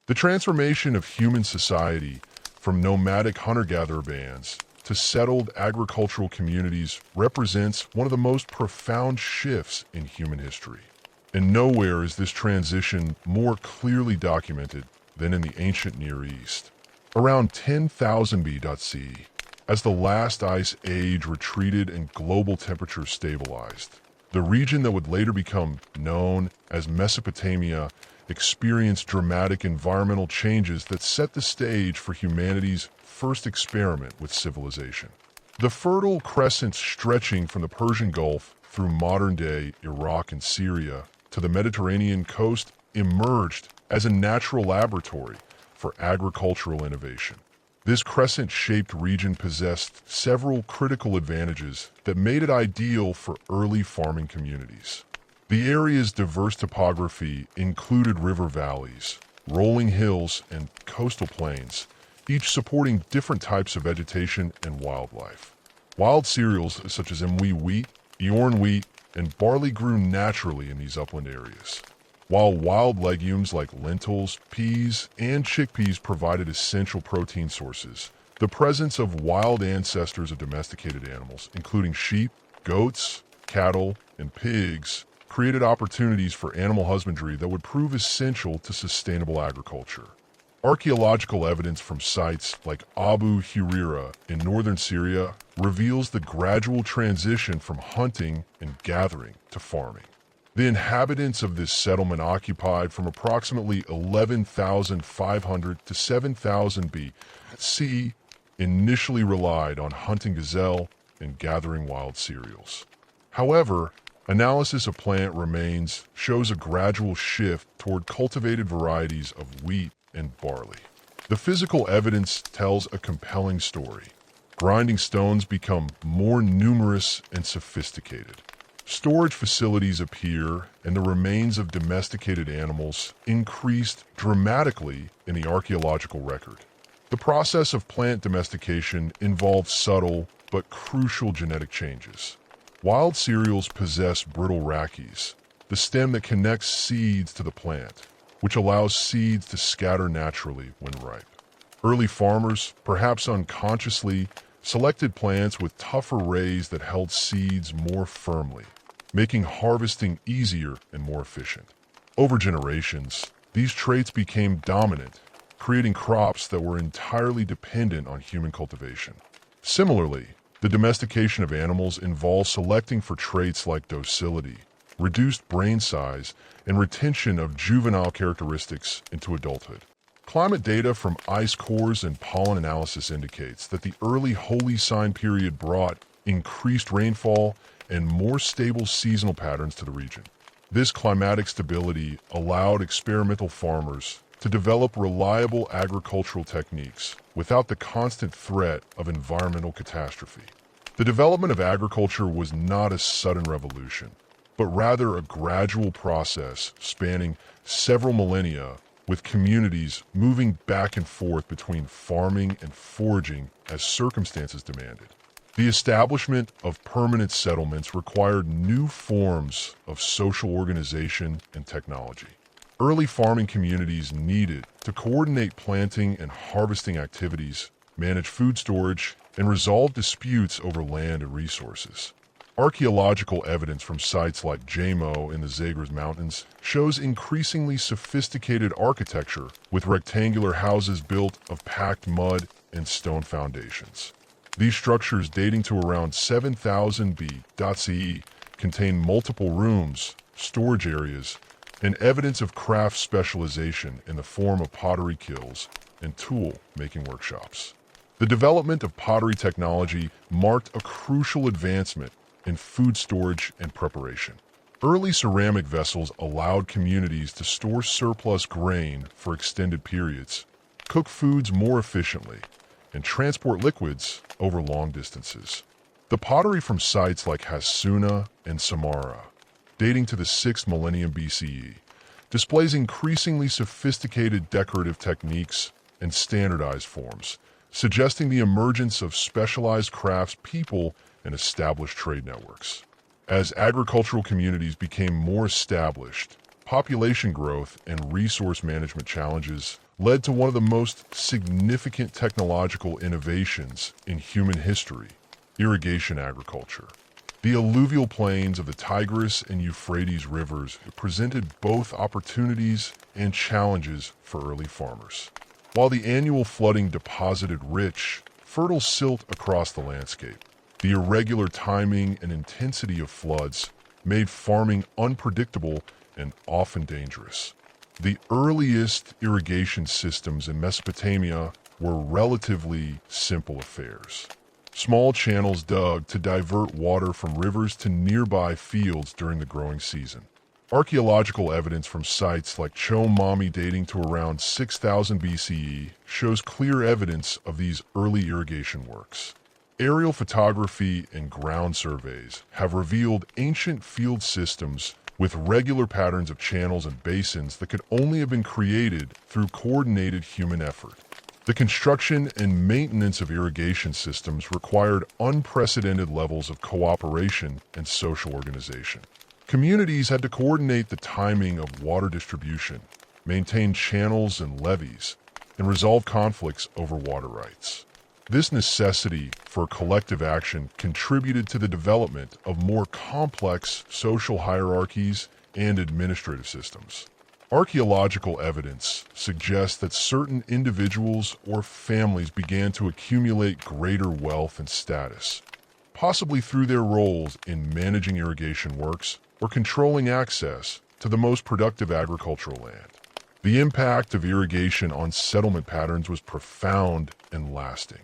The transformation of human society from nomadic hunter-gatherer bands to settled agricultural communities represents one of the most profound shifts in human history. And nowhere is this transition more clearly documented than in the ancient Near East. Around 10,000 BC, as the last ice age retreated and global temperatures stabilized, the region that would later become known as Mesopotamia experienced dramatic environmental changes that set the stage for humanity's first experiment with civilization. The Fertile Crescent stretching from the Persian Gulf through modern-day Iraq and Syria to the Mediterranean coast emerged as a natural laboratory for agricultural innovation. This crescent-shaped region possessed several critical advantages that made it ideal for early farming communities. The area's diverse topography included river valleys, rolling hills, and coastal plains, each supporting different types of vegetation and wildlife. Wild cereals such as Mwi wheat, Eorn wheat, and barley grew naturally in these upland areas, while wild legumes like lentils, peas, and chickpeas provided essential protein sources. The presence of wild ancestors of domesticated animals, including sheep, goats, cattle, and pigs, created opportunities for animal husbandry that would prove essential to sustainable agriculture. Archaeological evidence from sites like Abu Hurira in northern Syria reveals the gradual transition from hunting and gathering to farming. The inhabitants of this settlement occupied from approximately 11,500 to 7,000 BC initially relied on hunting gazelle and gathering wild cereals. However, analysis of plant remains shows a gradual shift toward cultivated varieties of wheat and barley. The physical evidence tells a compelling story. Grinding stones become more numerous and sophisticated. Storage facilities appear, and the remains of domesticated animals increased dramatically in the archaeological record. The process of plant domestication involves subtle but crucial genetic changes. Wild cereals possess brittle rachis, the stem that connects seeds to the plant, which allows seeds to scatter naturally when ripe. Early farmers, perhaps unconsciously, selected plants with tougher rays that held seeds more firmly, making harvesting easier and more efficient. Over generations, these traits became dominant, creating crops that were entirely dependent on human cultivation. Similarly, the domestication of animals involves selecting for traits like docility, reduced brain size, and retention of juvenile characteristics into adulthood. Climate data from ice cores and pollen analysis indicates that the early Holy Sign period brought increased rainfall and more stable seasonal patterns to the region. This climatic stability allowed experimental farmers to develop reliable agricultural techniques without the constant threat of environmental catastrophe. The development of agriculture was not a sudden revolution, but rather a gradual process spanning several millennia, with communities moving back and forth between farming and foraging as circumstances demanded. The establishment of permanent settlements required new forms of social organization and technology. Early farming communities needed to coordinate planting and harvesting activities, manage food storage, and resolve disputes over land and resources. Archaeological evidence from sites like Jamo in the Zagros Mountains shows increasingly sophisticated architecture with rectangular houses built of packed mud and stone foundations. These structures, dating to around 7000 BCE, contain multiple rooms, storage areas, and evidence of craft specialization in the form of pottery kilns and tool-making workshops. The development of pottery technology marked a crucial advancement in food storage and preparation. Early ceramic vessels allowed communities to store surplus grain for extended periods, cook foods more efficiently, and transport liquids over long distances. The pottery from sites like Hassuna and Samarra, dating to the 6th millennium BCE, displays increasingly sophisticated decorative techniques and standardized forms, suggesting the emergence of specialized craftspeople and established trade networks. As agricultural communities became more established, population growth and resource management challenges led to one of the most significant technological innovations in human history: irrigation agriculture. The alluvial plains of the Tigris and Euphrates rivers presented both opportunities and challenges for early farmers. While the annual flooding deposited rich, fertile silt across the landscape, the irregular timing and intensity of floods made farming unpredictable and often dangerous. The earliest irrigation systems in Mesopotamia were relatively simple affairs. Small channels dug to divert water from rivers to nearby fields during the growing season. Archaeological evidence from sites like Chomami dating to around 6000 BCE shows clear evidence of these early irrigation works. Aerial photography and ground surveys have revealed ancient field systems with regular patterns of channels and basins that could only have been created through coordinated human effort. The construction and maintenance of irrigation systems required unprecedented levels of cooperation and social organization. Communities had to coordinate the timing of water distribution, maintain channels and levees, and resolve conflicts over water rights. This necessity for collective action contributed to the development of more complex social hierarchies and administrative systems. Archaeological evidence suggests that certain individuals or families began to accumulate greater wealth and status, possibly through their roles in managing irrigation works or controlling access to the most productive agricultural land. The impact of irrigation on settlement patterns was profound and lasting.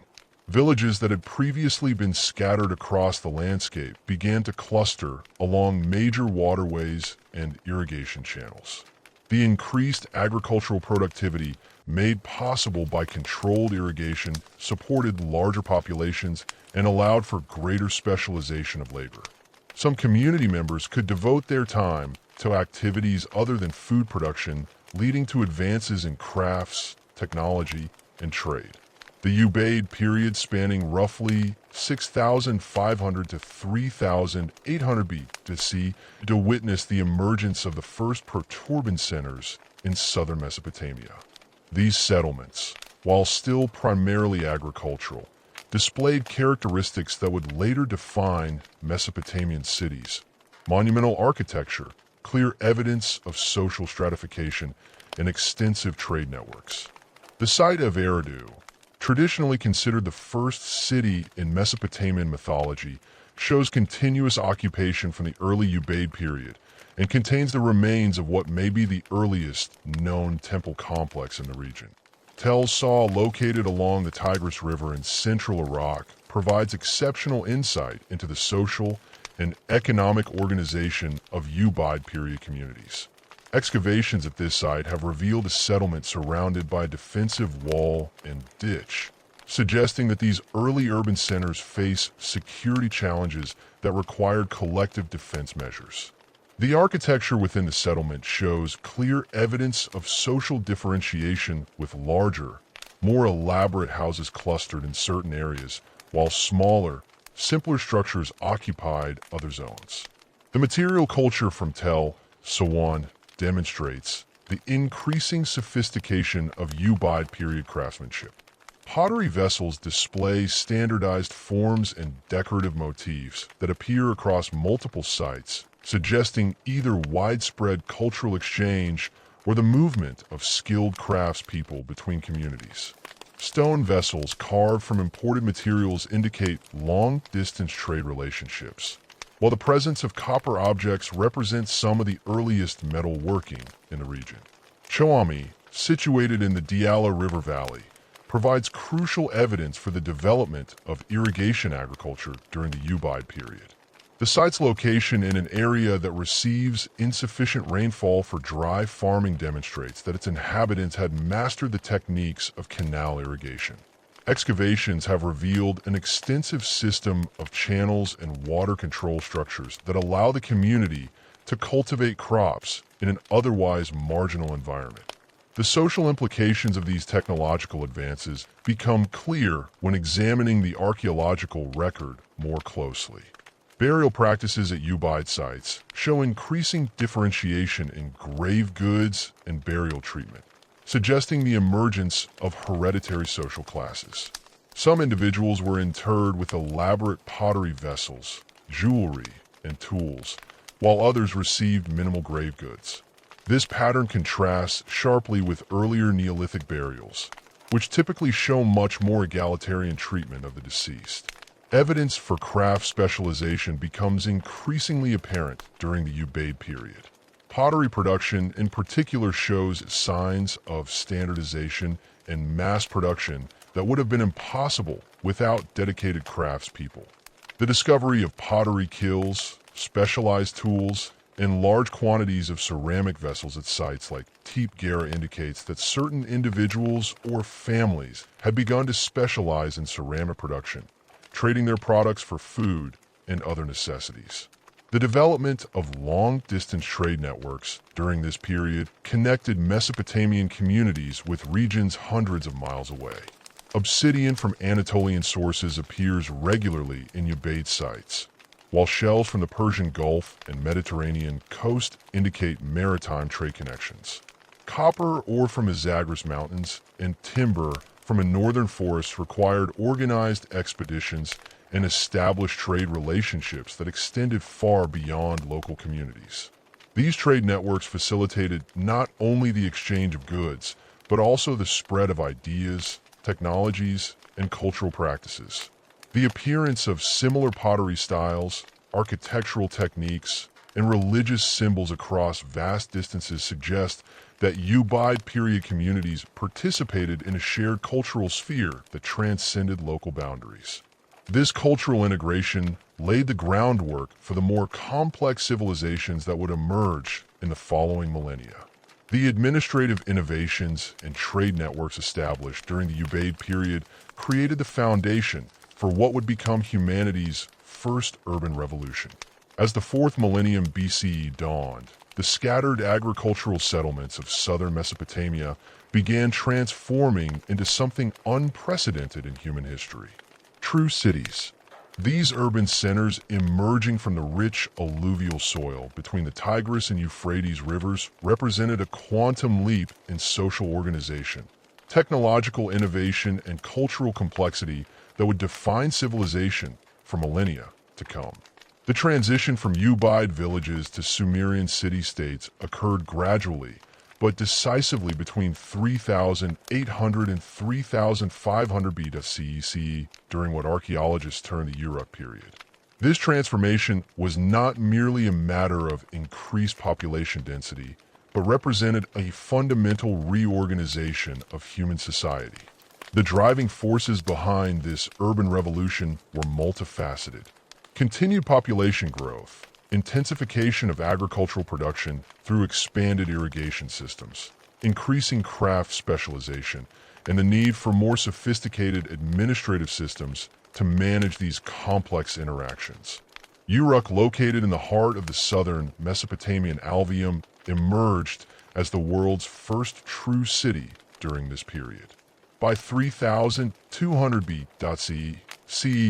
Villages that had previously been scattered across the landscape began to cluster along major waterways and irrigation channels. The increased agricultural productivity made possible by controlled irrigation supported larger populations and allowed for greater specialization of labor. Some community members could devote their time to activities other than food production, leading to advances in crafts, technology, and trade. The Ubaid period, spanning roughly 6,500 to 3,800 BC, to witness the emergence of the first proto-urban centers in southern Mesopotamia. These settlements, while still primarily agricultural, displayed characteristics that would later define Mesopotamian cities: monumental architecture, clear evidence of social stratification, and extensive trade networks. The site of Eridu, traditionally considered the first city in Mesopotamian mythology, shows continuous occupation from the early Ubaid period and contains the remains of what may be the earliest known temple complex in the region. Tel Sal, located along the Tigris River in central Iraq, provides exceptional insight into the social and economic organization of Ubaid period communities. Excavations at this site have revealed a settlement surrounded by a defensive wall and ditch, suggesting that these early urban centers face security challenges that required collective defense measures. The architecture within the settlement shows clear evidence of social differentiation, with larger, more elaborate houses clustered in certain areas, while smaller, simpler structures occupied other zones. The material culture from Tel Sal demonstrates the increasing sophistication of Ubaid period craftsmanship. Pottery vessels display standardized forms and decorative motifs that appear across multiple sites, suggesting either widespread cultural exchange or the movement of skilled craftspeople between communities. Stone vessels carved from imported materials indicate long-distance trade relationships, while the presence of copper objects represents some of the earliest metalworking in the region. Choami, situated in the Diyala River Valley, provides crucial evidence for the development of irrigation agriculture during the Ubaid period. The site's location in an area that receives insufficient rainfall for dry farming demonstrates that its inhabitants had mastered the techniques of canal irrigation. Excavations have revealed an extensive system of channels and water control structures that allow the community to cultivate crops in an otherwise marginal environment. The social implications of these technological advances become clear when examining the archaeological record more closely. Burial practices at Ubaid sites show increasing differentiation in grave goods and burial treatment, suggesting the emergence of hereditary social classes. Some individuals were interred with elaborate pottery vessels, jewelry, and tools, while others received minimal grave goods. This pattern contrasts sharply with earlier Neolithic burials, which typically show much more egalitarian treatment of the deceased. Evidence for craft specialization becomes increasingly apparent during the Ubaid period. Pottery production in particular shows signs of standardization and mass production that would have been impossible without dedicated craftspeople. The discovery of pottery kilns, specialized tools, and large quantities of ceramic vessels at sites like Teep Gera indicates that certain individuals or families had begun to specialize in ceramic production, trading their products for food and other necessities. The development of long-distance trade networks during this period connected Mesopotamian communities with regions hundreds of miles away. Obsidian from Anatolian sources appears regularly in Ubaid sites, while shells from the Persian Gulf and Mediterranean coast indicate maritime trade connections. Copper ore from the Zagros Mountains and timber from a northern forest required organized expeditions and established trade relationships that extended far beyond local communities. These trade networks facilitated not only the exchange of goods, but also the spread of ideas, technologies, and cultural practices. The appearance of similar pottery styles, architectural techniques, and religious symbols across vast distances suggest that Ubaid period communities participated in a shared cultural sphere that transcended local boundaries. This cultural integration laid the groundwork for the more complex civilizations that would emerge in the following millennia. The administrative innovations and trade networks established during the Ubaid period created the foundation for what would become humanity's first urban revolution. As the 4th millennium BCE dawned, the scattered agricultural settlements of southern Mesopotamia began transforming into something unprecedented in human history. True cities. These urban centers emerging from the rich alluvial soil between the Tigris and Euphrates rivers represented a quantum leap in social organization, technological innovation, and cultural complexity that would define civilization for millennia to come. The transition from Ubaid villages to Sumerian city-states occurred gradually but decisively between 3,800 and 3,500 BCE during what archaeologists term the Uruk period. This transformation was not merely a matter of increased population density, but represented a fundamental reorganization of human society. The driving forces behind this urban revolution were multifaceted. Continued population growth, intensification of agricultural production through expanded irrigation systems, increasing craft specialization, and the need for more sophisticated administrative systems to manage these complex interactions. Uruk, located in the heart of the southern Mesopotamian alveum, emerged as the world's first true city during this period. By 3200 BCE,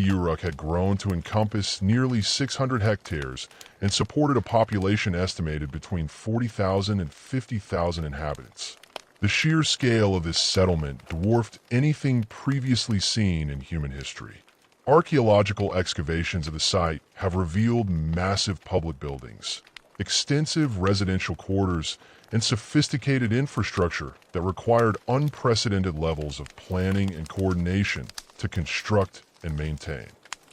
Uruk had grown to encompass nearly 600 hectares and supported a population estimated between 40,000 and 50,000 inhabitants. The sheer scale of this settlement dwarfed anything previously seen in human history. Archaeological excavations of the site have revealed massive public buildings, extensive residential quarters, and sophisticated infrastructure that required unprecedented levels of planning and coordination to construct and maintain.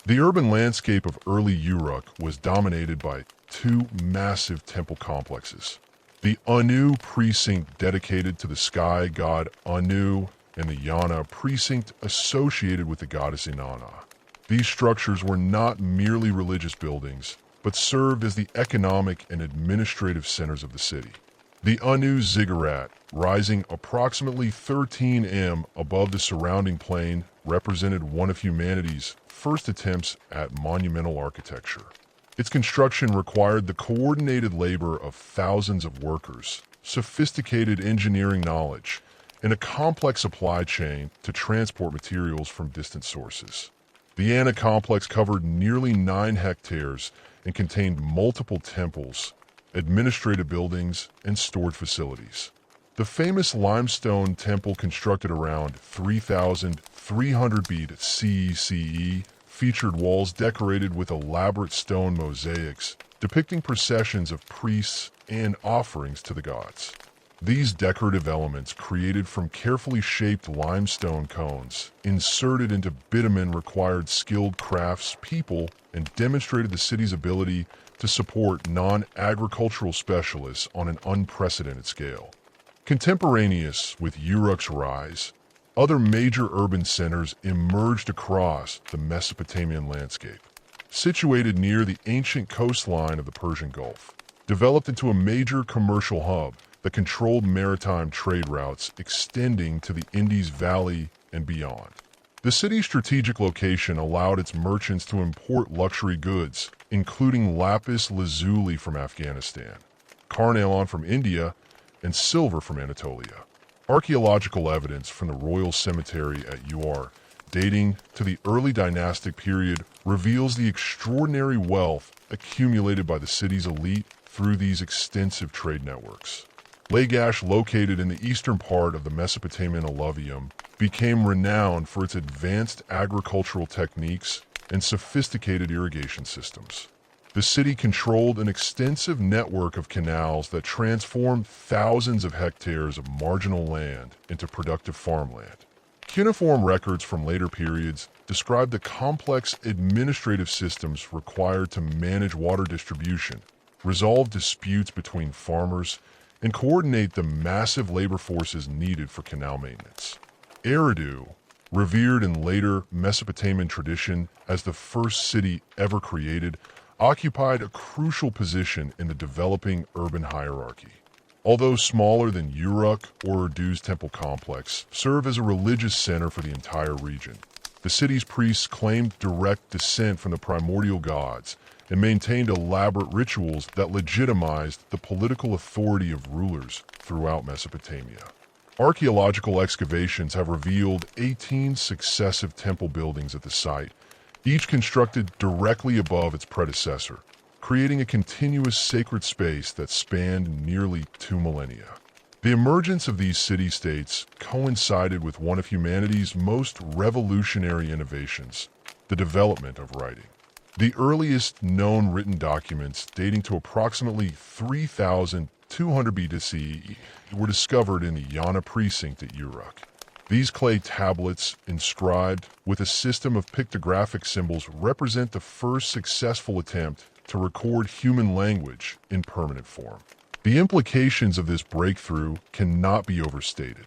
The urban landscape of early Uruk was dominated by two massive temple complexes. The Anu precinct dedicated to the sky god Anu and the Yana precinct associated with the goddess Inanna. These structures were not merely religious buildings, but served as the economic and administrative centers of the city. The Anu ziggurat, rising approximately 13 m above the surrounding plain, represented one of humanity's first attempts at monumental architecture. Its construction required the coordinated labor of thousands of workers, sophisticated engineering knowledge, and a complex supply chain to transport materials from distant sources. The Anna complex covered nearly 9 hectares and contained multiple temples, administrative buildings, and stored facilities. The famous limestone temple constructed around 3300 BCE featured walls decorated with elaborate stone mosaics depicting processions of priests and offerings to the gods. These decorative elements, created from carefully shaped limestone cones, inserted into bitumen, required skilled craftspeople and demonstrated the city's ability to support non-agricultural specialists on an unprecedented scale. Contemporaneous with Uruk's rise, other major urban centers emerged across the Mesopotamian landscape. Situated near the ancient coastline of the Persian Gulf, developed into a major commercial hub that controlled maritime trade routes extending to the Indus Valley and beyond. The city's strategic location allowed its merchants to import luxury goods, including lapis lazuli from Afghanistan, carnelian from India, and silver from Anatolia. Archaeological evidence from the Royal Cemetery at Ur, dating to the early dynastic period, reveals the extraordinary wealth accumulated by the city's elite through these extensive trade networks. Lagash, located in the eastern part of the Mesopotamian alluvium, became renowned for its advanced agricultural techniques and sophisticated irrigation systems. The city controlled an extensive network of canals that transformed thousands of hectares of marginal land into productive farmland. Cuneiform records from later periods describe the complex administrative systems required to manage water distribution, resolve disputes between farmers, and coordinate the massive labor forces needed for canal maintenance. Eridu, revered in later Mesopotamian tradition as the first city ever created, occupied a crucial position in the developing urban hierarchy. Although smaller than Uruk or Urdu's temple complex, served as a religious center for the entire region. The city's priests claimed direct descent from the primordial gods and maintained elaborate rituals that legitimized the political authority of rulers throughout Mesopotamia. Archaeological excavations have revealed 18 successive temple buildings at the site, each constructed directly above its predecessor, creating a continuous sacred space that spanned nearly 2 millennia. The emergence of these city-states coincided with one of humanity's most revolutionary innovations, the development of writing. The earliest known written documents, dating to approximately 3,200 BCE, were discovered in the Yana precinct at Uruk. These clay tablets, inscribed with a system of pictographic symbols, represent the first successful attempt to record human language in permanent form. The implications of this breakthrough cannot be overstated.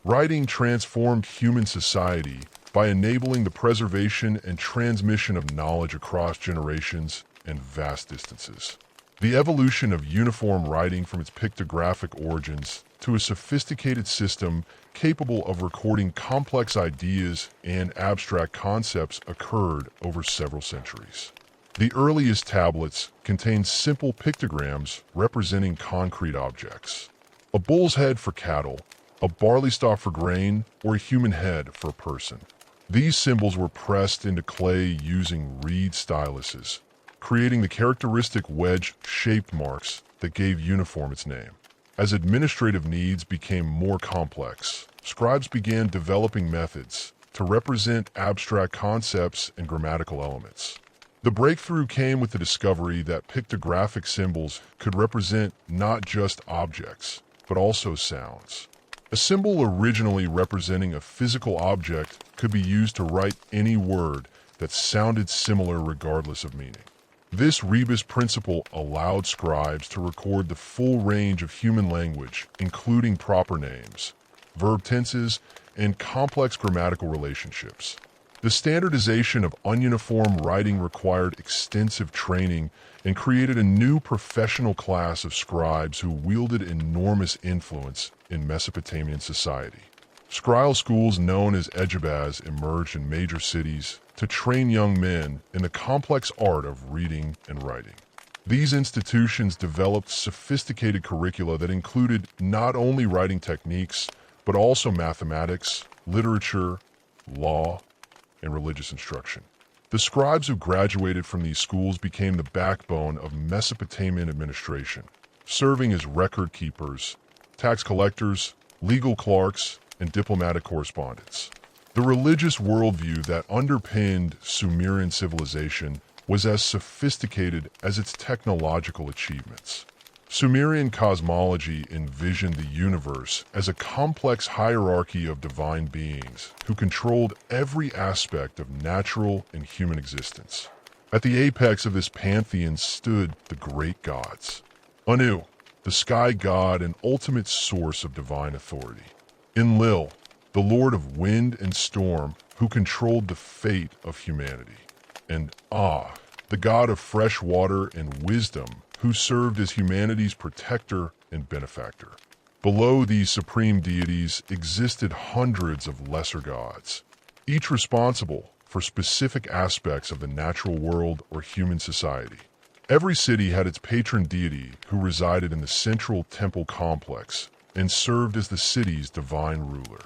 Writing transformed human society by enabling the preservation and transmission of knowledge across generations and vast distances. The evolution of uniform writing from its pictographic origins to a sophisticated system capable of recording complex ideas and abstract concepts occurred over several centuries. The earliest tablets contained simple pictograms representing concrete objects. A bull's head for cattle, a barley stalk for grain, or a human head for a person. These symbols were pressed into clay using reed styluses, creating the characteristic wedge-shaped marks that gave uniform its name. As administrative needs became more complex, scribes began developing methods to represent abstract concepts and grammatical elements. The breakthrough came with the discovery that pictographic symbols could represent not just objects, but also sounds. A symbol originally representing a physical object could be used to write any word that sounded similar regardless of meaning. This rebus principle allowed scribes to record the full range of human language, including proper names, verb tenses, and complex grammatical relationships. The standardization of ununiform writing required extensive training and created a new professional class of scribes who wielded enormous influence in Mesopotamian society. Scribal schools known as ejebas emerged in major cities to train young men in the complex art of reading and writing. These institutions developed sophisticated curricula that included not only writing techniques, but also mathematics, literature, law, and religious instruction. The scribes who graduated from these schools became the backbone of Mesopotamian administration, serving as record keepers, tax collectors, legal clerks, and diplomatic correspondents. The religious worldview that underpinned Sumerian civilization was as sophisticated as its technological achievements. Sumerian cosmology envisioned the universe as a complex hierarchy of divine beings who controlled every aspect of natural and human existence. At the apex of this pantheon stood the great gods. Anu, the sky god and ultimate source of divine authority. Enlil, the lord of wind and storm who controlled the fate of humanity. And the god of fresh water and wisdom who served as humanity's protector and benefactor. Below these supreme deities existed hundreds of lesser gods, each responsible for specific aspects of the natural world or human society. Every city had its patron deity who resided in the central temple complex and served as the city's divine ruler.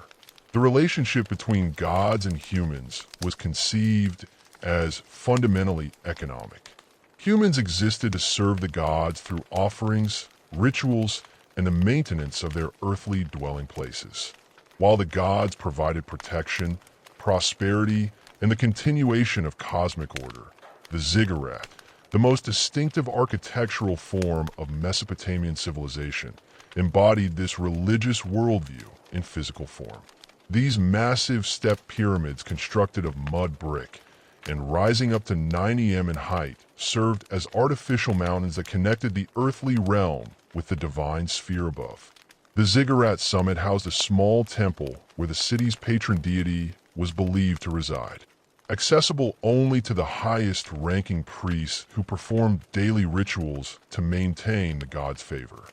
The relationship between gods and humans was conceived as fundamentally economic. Humans existed to serve the gods through offerings, rituals, and the maintenance of their earthly dwelling places, while the gods provided protection, prosperity, and the continuation of cosmic order. The ziggurat, the most distinctive architectural form of Mesopotamian civilization, embodied this religious worldview in physical form. These massive step pyramids constructed of mud brick and rising up to 90 m in height served as artificial mountains that connected the earthly realm with the divine sphere above. The ziggurat summit housed a small temple where the city's patron deity was believed to reside, accessible only to the highest-ranking priests who performed daily rituals to maintain the god's favor.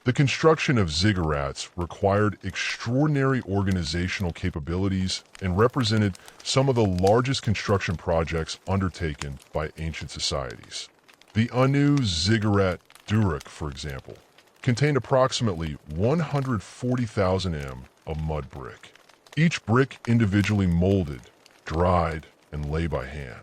The construction of ziggurats required extraordinary organizational capabilities and represented some of the largest construction projects undertaken by ancient societies. The Anu ziggurat Duruk, for example, contained approximately 140,000 m of mud brick, each brick individually molded, dried, and laid by hand.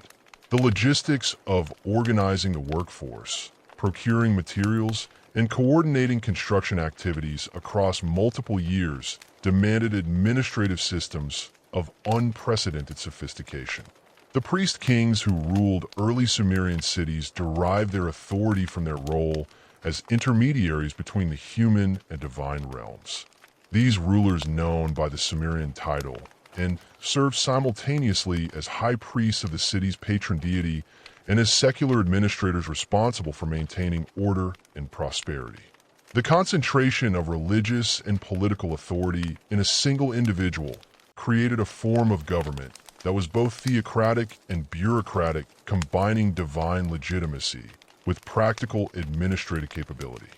The logistics of organizing the workforce, procuring materials, and coordinating construction activities across multiple years demanded administrative systems of unprecedented sophistication. The priest kings who ruled early Sumerian cities derived their authority from their role as intermediaries between the human and divine realms. These rulers, known by the Sumerian title, and served simultaneously as high priests of the city's patron deity and as secular administrators responsible for maintaining order and prosperity. The concentration of religious and political authority in a single individual created a form of government that was both theocratic and bureaucratic, combining divine legitimacy with practical administrative capability.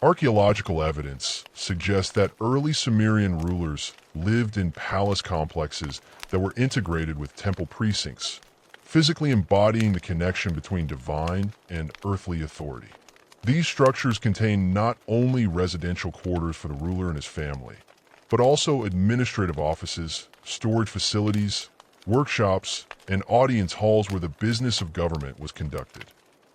Archaeological evidence suggests that early Sumerian rulers lived in palace complexes that were integrated with temple precincts, physically embodying the connection between divine and earthly authority. These structures contain not only residential quarters for the ruler and his family, but also administrative offices, storage facilities, workshops, and audience halls where the business of government was conducted.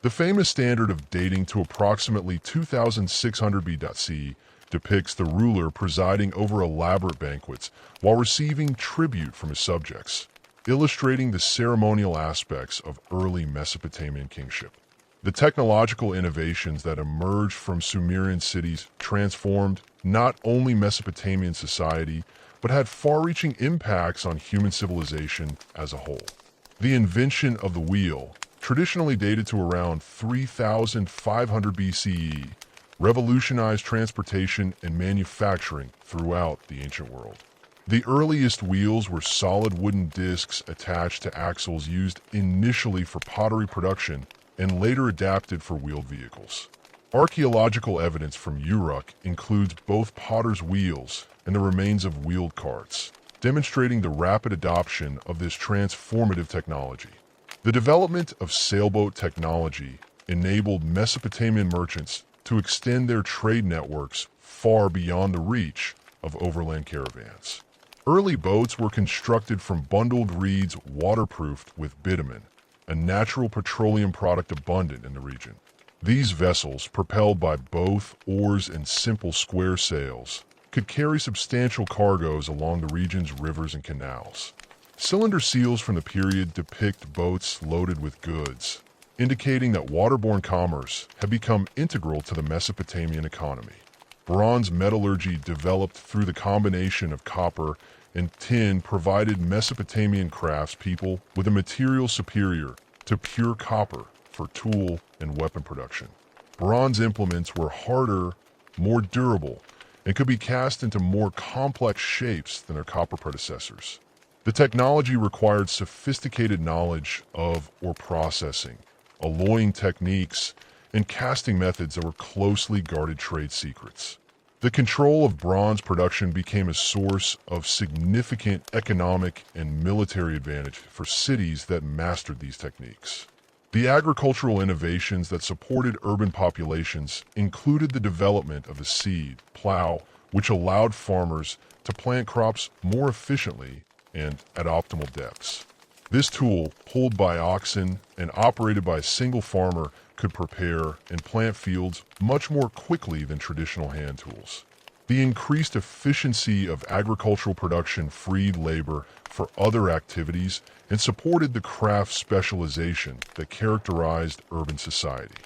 The famous standard of dating to approximately 2600 BC depicts the ruler presiding over elaborate banquets while receiving tribute from his subjects, illustrating the ceremonial aspects of early Mesopotamian kingship. The technological innovations that emerged from Sumerian cities transformed not only Mesopotamian society, but had far-reaching impacts on human civilization as a whole. The invention of the wheel, traditionally dated to around 3500 BCE, revolutionized transportation and manufacturing throughout the ancient world. The earliest wheels were solid wooden discs attached to axles used initially for pottery production and later adapted for wheeled vehicles. Archaeological evidence from Uruk includes both potter's wheels and the remains of wheeled carts, demonstrating the rapid adoption of this transformative technology. The development of sailboat technology enabled Mesopotamian merchants to extend their trade networks far beyond the reach of overland caravans. Early boats were constructed from bundled reeds waterproofed with bitumen, a natural petroleum product abundant in the region. These vessels, propelled by both oars and simple square sails, could carry substantial cargoes along the region's rivers and canals. Cylinder seals from the period depict boats loaded with goods, indicating that waterborne commerce had become integral to the Mesopotamian economy. Bronze metallurgy developed through the combination of copper and tin provided Mesopotamian craftspeople with a material superior to pure copper for tool and weapon production. Bronze implements were harder, more durable, and could be cast into more complex shapes than their copper predecessors. The technology required sophisticated knowledge of ore processing, alloying techniques, and casting methods that were closely guarded trade secrets. The control of bronze production became a source of significant economic and military advantage for cities that mastered these techniques. The agricultural innovations that supported urban populations included the development of the seed plow, which allowed farmers to plant crops more efficiently and at optimal depths. This tool, pulled by oxen and operated by a single farmer, could prepare and plant fields much more quickly than traditional hand tools. The increased efficiency of agricultural production freed labor for other activities and supported the craft specialization that characterized urban society.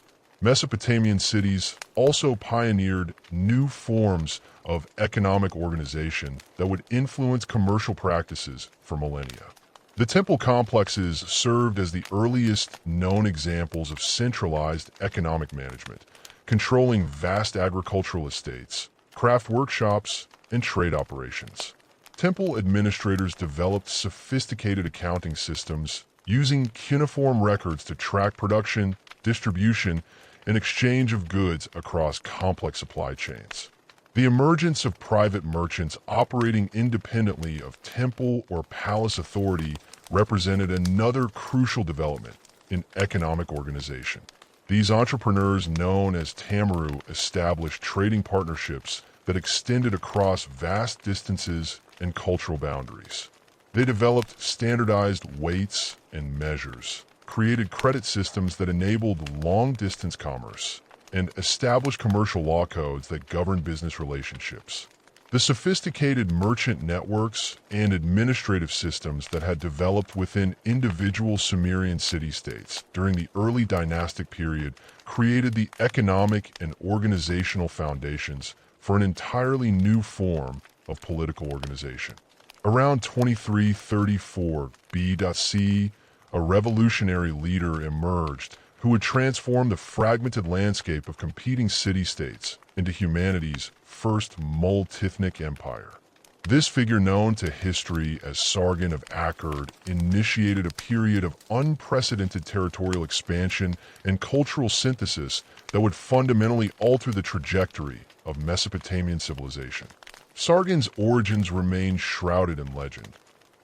Mesopotamian cities also pioneered new forms of economic organization that would influence commercial practices for millennia. The temple complexes served as the earliest known examples of centralized economic management, controlling vast agricultural estates, craft workshops, and trade operations. Temple administrators developed sophisticated accounting systems using cuneiform records to track production, distribution, and exchange of goods across complex supply chains. The emergence of private merchants operating independently of temple or palace authority represented another crucial development in economic organization. These entrepreneurs, known as tamaru, established trading partnerships that extended across vast distances and cultural boundaries. They developed standardized weights and measures, created credit systems that enabled long-distance commerce, and established commercial law codes that governed business relationships. The sophisticated merchant networks and administrative systems that had developed within individual Sumerian city-states during the early dynastic period created the economic and organizational foundations for an entirely new form of political organization. Around 2334 BC, a revolutionary leader emerged who would transform the fragmented landscape of competing city-states into humanity's first multi-ethnic empire. This figure, known to history as Sargon of Akkad, initiated a period of unprecedented territorial expansion and cultural synthesis that would fundamentally alter the trajectory of Mesopotamian civilization. Sargon's origins remain shrouded in legend,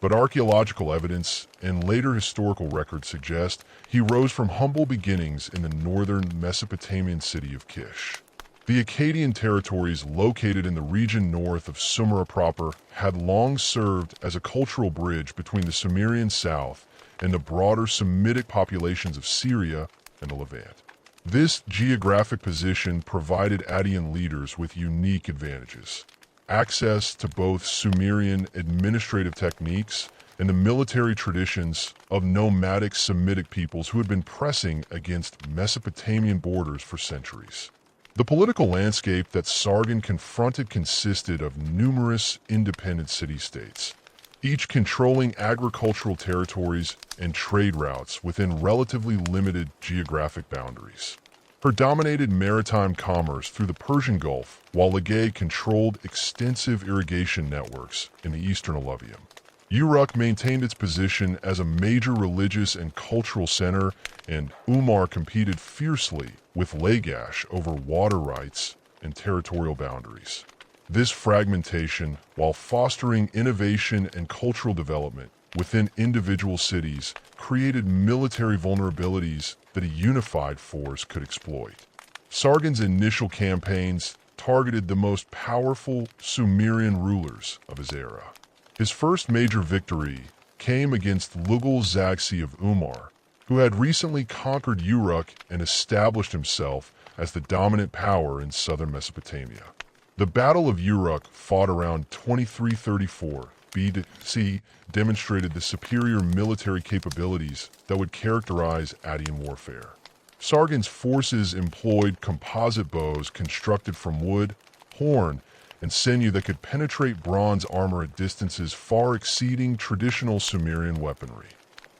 but archaeological evidence and later historical records suggest he rose from humble beginnings in the northern Mesopotamian city of Kish. The Akkadian territories located in the region north of Sumer proper had long served as a cultural bridge between the Sumerian south and the broader Semitic populations of Syria and the Levant. This geographic position provided Akkadian leaders with unique advantages: access to both Sumerian administrative techniques and the military traditions of nomadic Semitic peoples who had been pressing against Mesopotamian borders for centuries. The political landscape that Sargon confronted consisted of numerous independent city-states, each controlling agricultural territories and trade routes within relatively limited geographic boundaries. Her dominated maritime commerce through the Persian Gulf, while Lagae controlled extensive irrigation networks in the eastern alluvium. Uruk maintained its position as a major religious and cultural center, and Umar competed fiercely with Lagash over water rights and territorial boundaries. This fragmentation, while fostering innovation and cultural development within individual cities, created military vulnerabilities that a unified force could exploit. Sargon's initial campaigns targeted the most powerful Sumerian rulers of his era. His first major victory came against Lugal-Zagsi of Umar, who had recently conquered Uruk and established himself as the dominant power in southern Mesopotamia. The Battle of Uruk, fought around 2334 BC, demonstrated the superior military capabilities that would characterize Attian warfare. Sargon's forces employed composite bows constructed from wood, horn, and sinew that could penetrate bronze armor at distances far exceeding traditional Sumerian weaponry.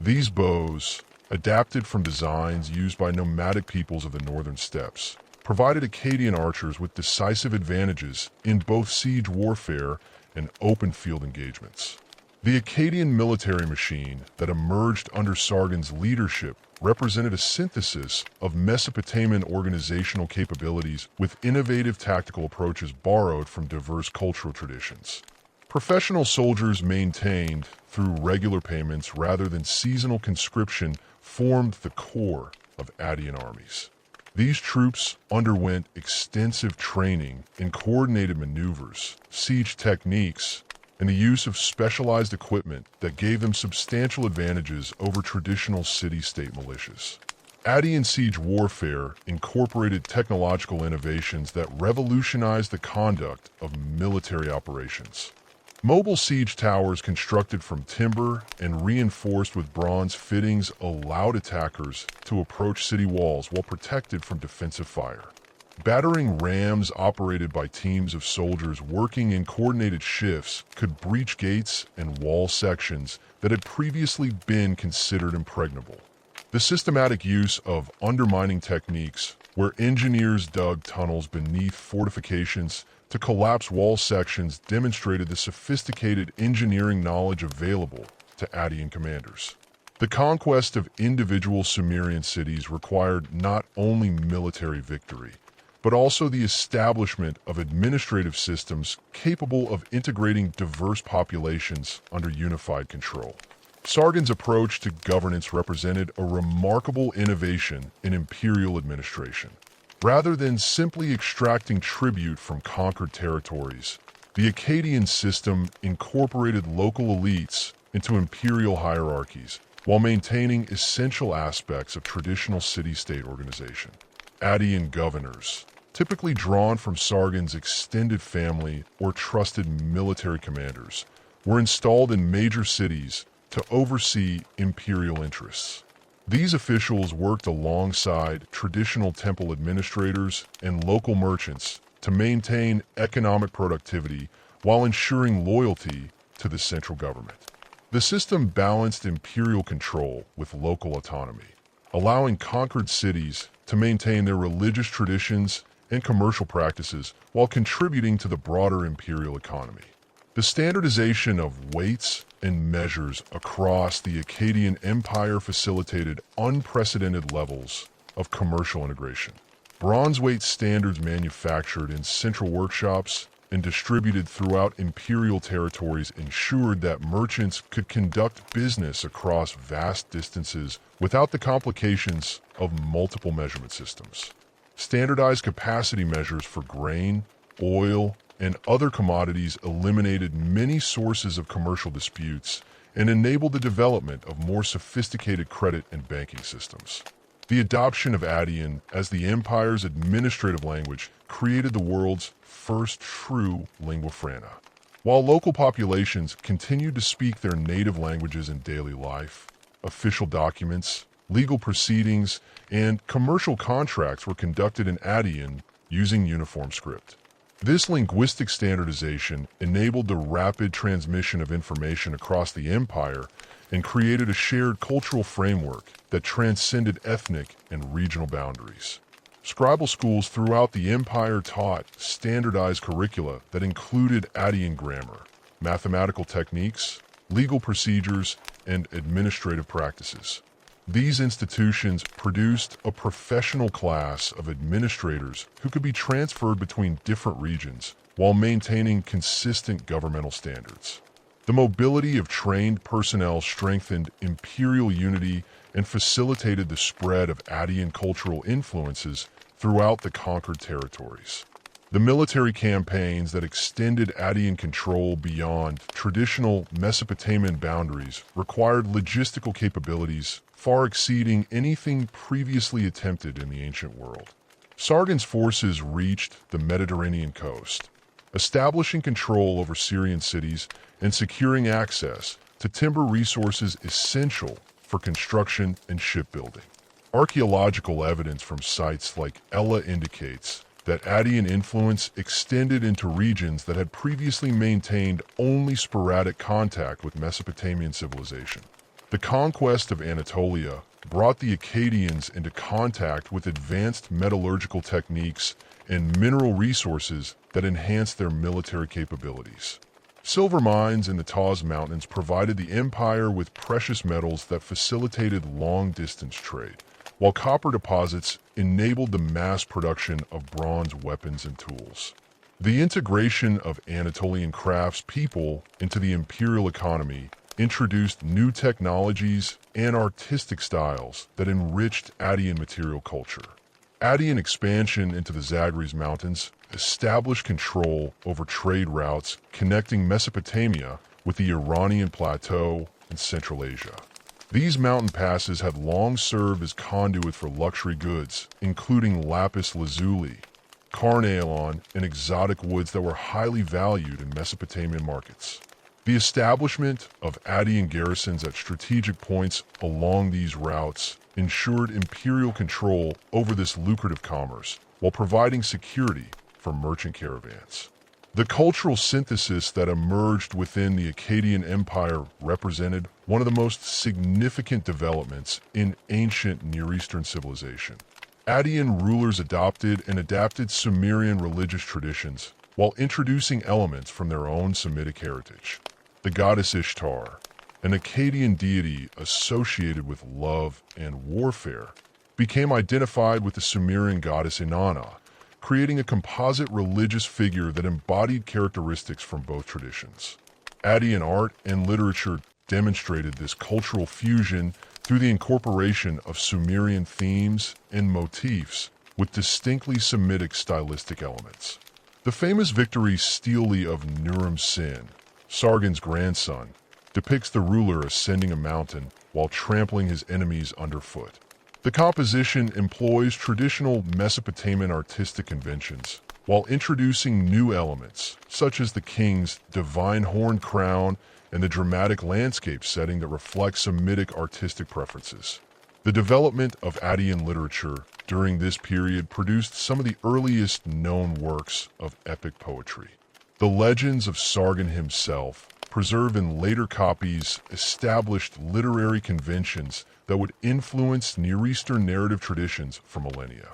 These bows, adapted from designs used by nomadic peoples of the northern steppes, provided Akkadian archers with decisive advantages in both siege warfare and open field engagements. The Akkadian military machine that emerged under Sargon's leadership represented a synthesis of Mesopotamian organizational capabilities with innovative tactical approaches borrowed from diverse cultural traditions. Professional soldiers maintained through regular payments rather than seasonal conscription formed the core of Attian armies. These troops underwent extensive training in coordinated maneuvers, siege techniques, and the use of specialized equipment that gave them substantial advantages over traditional city-state militias. Attian siege warfare incorporated technological innovations that revolutionized the conduct of military operations. Mobile siege towers constructed from timber and reinforced with bronze fittings allowed attackers to approach city walls while protected from defensive fire. Battering rams operated by teams of soldiers working in coordinated shifts could breach gates and wall sections that had previously been considered impregnable. The systematic use of undermining techniques, where engineers dug tunnels beneath fortifications to collapse wall sections, demonstrated the sophisticated engineering knowledge available to Attian commanders. The conquest of individual Sumerian cities required not only military victory, but also the establishment of administrative systems capable of integrating diverse populations under unified control. Sargon's approach to governance represented a remarkable innovation in imperial administration. Rather than simply extracting tribute from conquered territories, the Akkadian system incorporated local elites into imperial hierarchies while maintaining essential aspects of traditional city-state organization. Attian governors, typically drawn from Sargon's extended family or trusted military commanders, were installed in major cities to oversee imperial interests. These officials worked alongside traditional temple administrators and local merchants to maintain economic productivity while ensuring loyalty to the central government. The system balanced imperial control with local autonomy, allowing conquered cities to maintain their religious traditions and commercial practices while contributing to the broader imperial economy. The standardization of weights and measures across the Akkadian Empire facilitated unprecedented levels of commercial integration. Bronze weight standards manufactured in central workshops and distributed throughout imperial territories ensured that merchants could conduct business across vast distances without the complications of multiple measurement systems. Standardized capacity measures for grain, oil, and other commodities eliminated many sources of commercial disputes and enabled the development of more sophisticated credit and banking systems. The adoption of Attian as the empire's administrative language created the world's first true lingua franca. While local populations continued to speak their native languages in daily life, official documents, legal proceedings, and commercial contracts were conducted in Attian using uniform script. This linguistic standardization enabled the rapid transmission of information across the empire and created a shared cultural framework that transcended ethnic and regional boundaries. Scribal schools throughout the empire taught standardized curricula that included Attian grammar, mathematical techniques, legal procedures, and administrative practices. These institutions produced a professional class of administrators who could be transferred between different regions while maintaining consistent governmental standards. The mobility of trained personnel strengthened imperial unity and facilitated the spread of Attian cultural influences throughout the conquered territories. The military campaigns that extended Attian control beyond traditional Mesopotamian boundaries required logistical capabilities far exceeding anything previously attempted in the ancient world. Sargon's forces reached the Mediterranean coast, establishing control over Syrian cities and securing access to timber resources essential for construction and shipbuilding. Archaeological evidence from sites like Ella indicates that Addian influence extended into regions that had previously maintained only sporadic contact with Mesopotamian civilization. The conquest of Anatolia brought the Akkadians into contact with advanced metallurgical techniques and mineral resources that enhanced their military capabilities. Silver mines in the Taz Mountains provided the empire with precious metals that facilitated long-distance trade, while copper deposits enabled the mass production of bronze weapons and tools. The integration of Anatolian craftspeople into the imperial economy introduced new technologies and artistic styles that enriched Addian material culture. Addian expansion into the Zagros Mountains established control over trade routes connecting Mesopotamia with the Iranian Plateau and Central Asia. These mountain passes had long served as conduits for luxury goods, including lapis lazuli, carnelian, and exotic woods that were highly valued in Mesopotamian markets. The establishment of Addian garrisons at strategic points along these routes ensured imperial control over this lucrative commerce, while providing security for merchant caravans. The cultural synthesis that emerged within the Akkadian Empire represented one of the most significant developments in ancient Near Eastern civilization. Addian rulers adopted and adapted Sumerian religious traditions while introducing elements from their own Semitic heritage. The goddess Ishtar, an Akkadian deity associated with love and warfare, became identified with the Sumerian goddess Inanna, creating a composite religious figure that embodied characteristics from both traditions. Addian art and literature demonstrated this cultural fusion through the incorporation of Sumerian themes and motifs with distinctly Semitic stylistic elements. The famous victory stele of Nurum-Sin, Sargon's grandson, depicts the ruler ascending a mountain while trampling his enemies underfoot. The composition employs traditional Mesopotamian artistic conventions while introducing new elements, such as the king's divine horn crown and the dramatic landscape setting that reflects Semitic artistic preferences. The development of Addian literature during this period produced some of the earliest known works of epic poetry. The legends of Sargon himself, preserved in later copies, established literary conventions that would influence Near Eastern narrative traditions for millennia.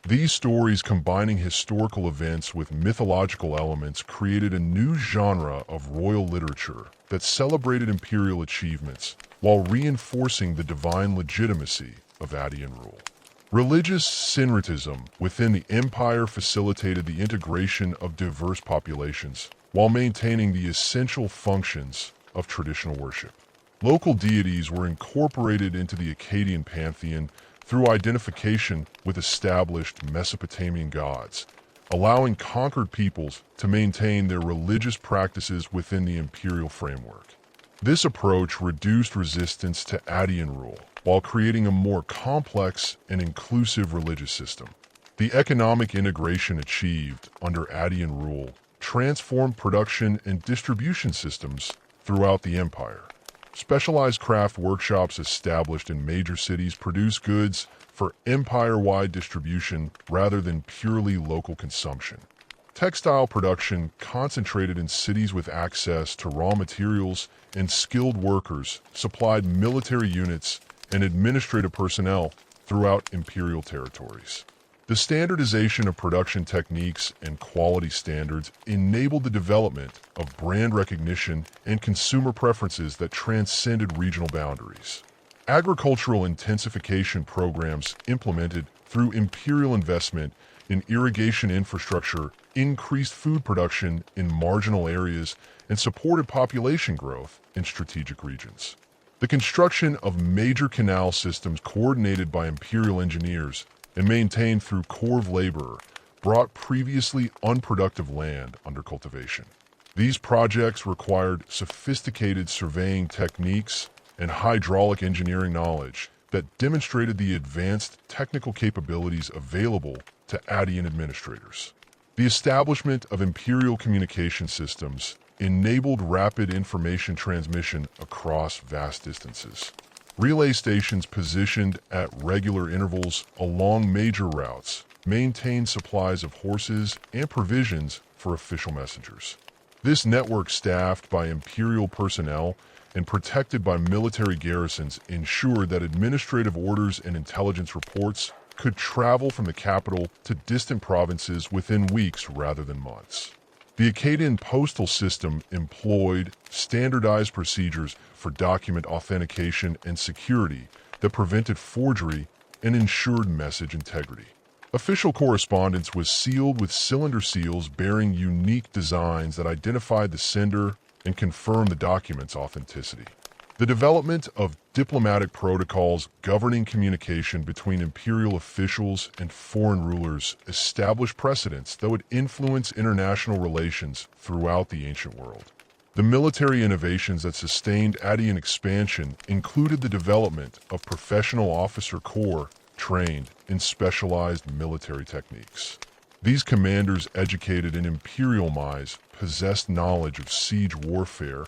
These stories, combining historical events with mythological elements, created a new genre of royal literature that celebrated imperial achievements while reinforcing the divine legitimacy of Addian rule. Religious syncretism within the empire facilitated the integration of diverse populations while maintaining the essential functions of traditional worship. Local deities were incorporated into the Akkadian pantheon through identification with established Mesopotamian gods, allowing conquered peoples to maintain their religious practices within the imperial framework. This approach reduced resistance to Addian rule, while creating a more complex and inclusive religious system. The economic integration achieved under Addian rule transformed production and distribution systems throughout the empire. Specialized craft workshops established in major cities produced goods for empire-wide distribution rather than purely local consumption. Textile production concentrated in cities with access to raw materials and skilled workers supplied military units and administrative personnel throughout imperial territories. The standardization of production techniques and quality standards enabled the development of brand recognition and consumer preferences that transcended regional boundaries. Agricultural intensification programs implemented through imperial investment in irrigation infrastructure increased food production in marginal areas and supported population growth in strategic regions. The construction of major canal systems coordinated by imperial engineers and maintained through corps of labor brought previously unproductive land under cultivation. These projects required sophisticated surveying techniques and hydraulic engineering knowledge that demonstrated the advanced technical capabilities available to Addian administrators. The establishment of imperial communication systems enabled rapid information transmission across vast distances. Relay stations positioned at regular intervals along major routes maintained supplies of horses and provisions for official messengers. This network, staffed by imperial personnel and protected by military garrisons, ensured that administrative orders and intelligence reports could travel from the capital to distant provinces within weeks rather than months. The Akkadian postal system employed standardized procedures for document authentication and security that prevented forgery and ensured message integrity. Official correspondence was sealed with cylinder seals bearing unique designs that identified the sender and confirmed the document's authenticity. The development of diplomatic protocols governing communication between imperial officials and foreign rulers established precedents that would influence international relations throughout the ancient world. The military innovations that sustained Akkadian expansion included the development of professional officer corps trained in specialized military techniques. These commanders, educated in imperial minds, possessed knowledge of siege warfare,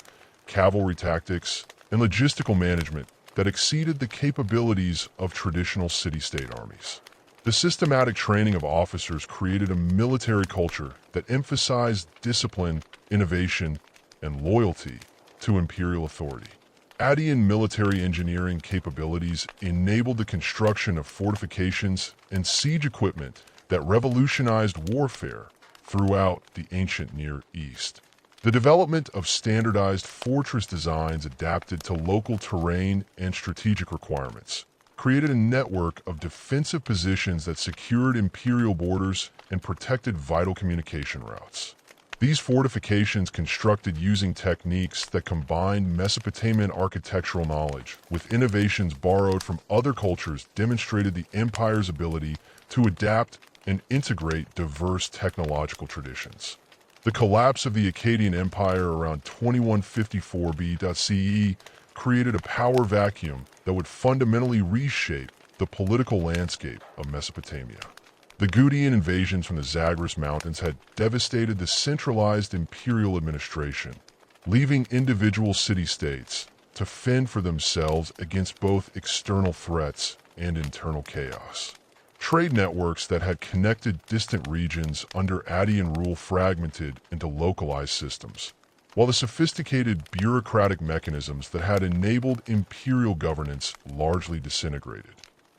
cavalry tactics, and logistical management that exceeded the capabilities of traditional city-state armies. The systematic training of officers created a military culture that emphasized discipline, innovation, and loyalty to imperial authority. Akkadian military engineering capabilities enabled the construction of fortifications and siege equipment that revolutionized warfare throughout the ancient Near East. The development of standardized fortress designs adapted to local terrain and strategic requirements created a network of defensive positions that secured imperial borders and protected vital communication routes. These fortifications, constructed using techniques that combined Mesopotamian architectural knowledge with innovations borrowed from other cultures, demonstrated the empire's ability to adapt and integrate diverse technological traditions. The collapse of the Akkadian Empire around 2154 BCE created a power vacuum that would fundamentally reshape the political landscape of Mesopotamia. The Gutian invasions from the Zagros Mountains had devastated the centralized imperial administration, leaving individual city-states to fend for themselves against both external threats and internal chaos. Trade networks that had connected distant regions under Akkadian rule fragmented into localized systems, while the sophisticated bureaucratic mechanisms that had enabled imperial governance largely disintegrated.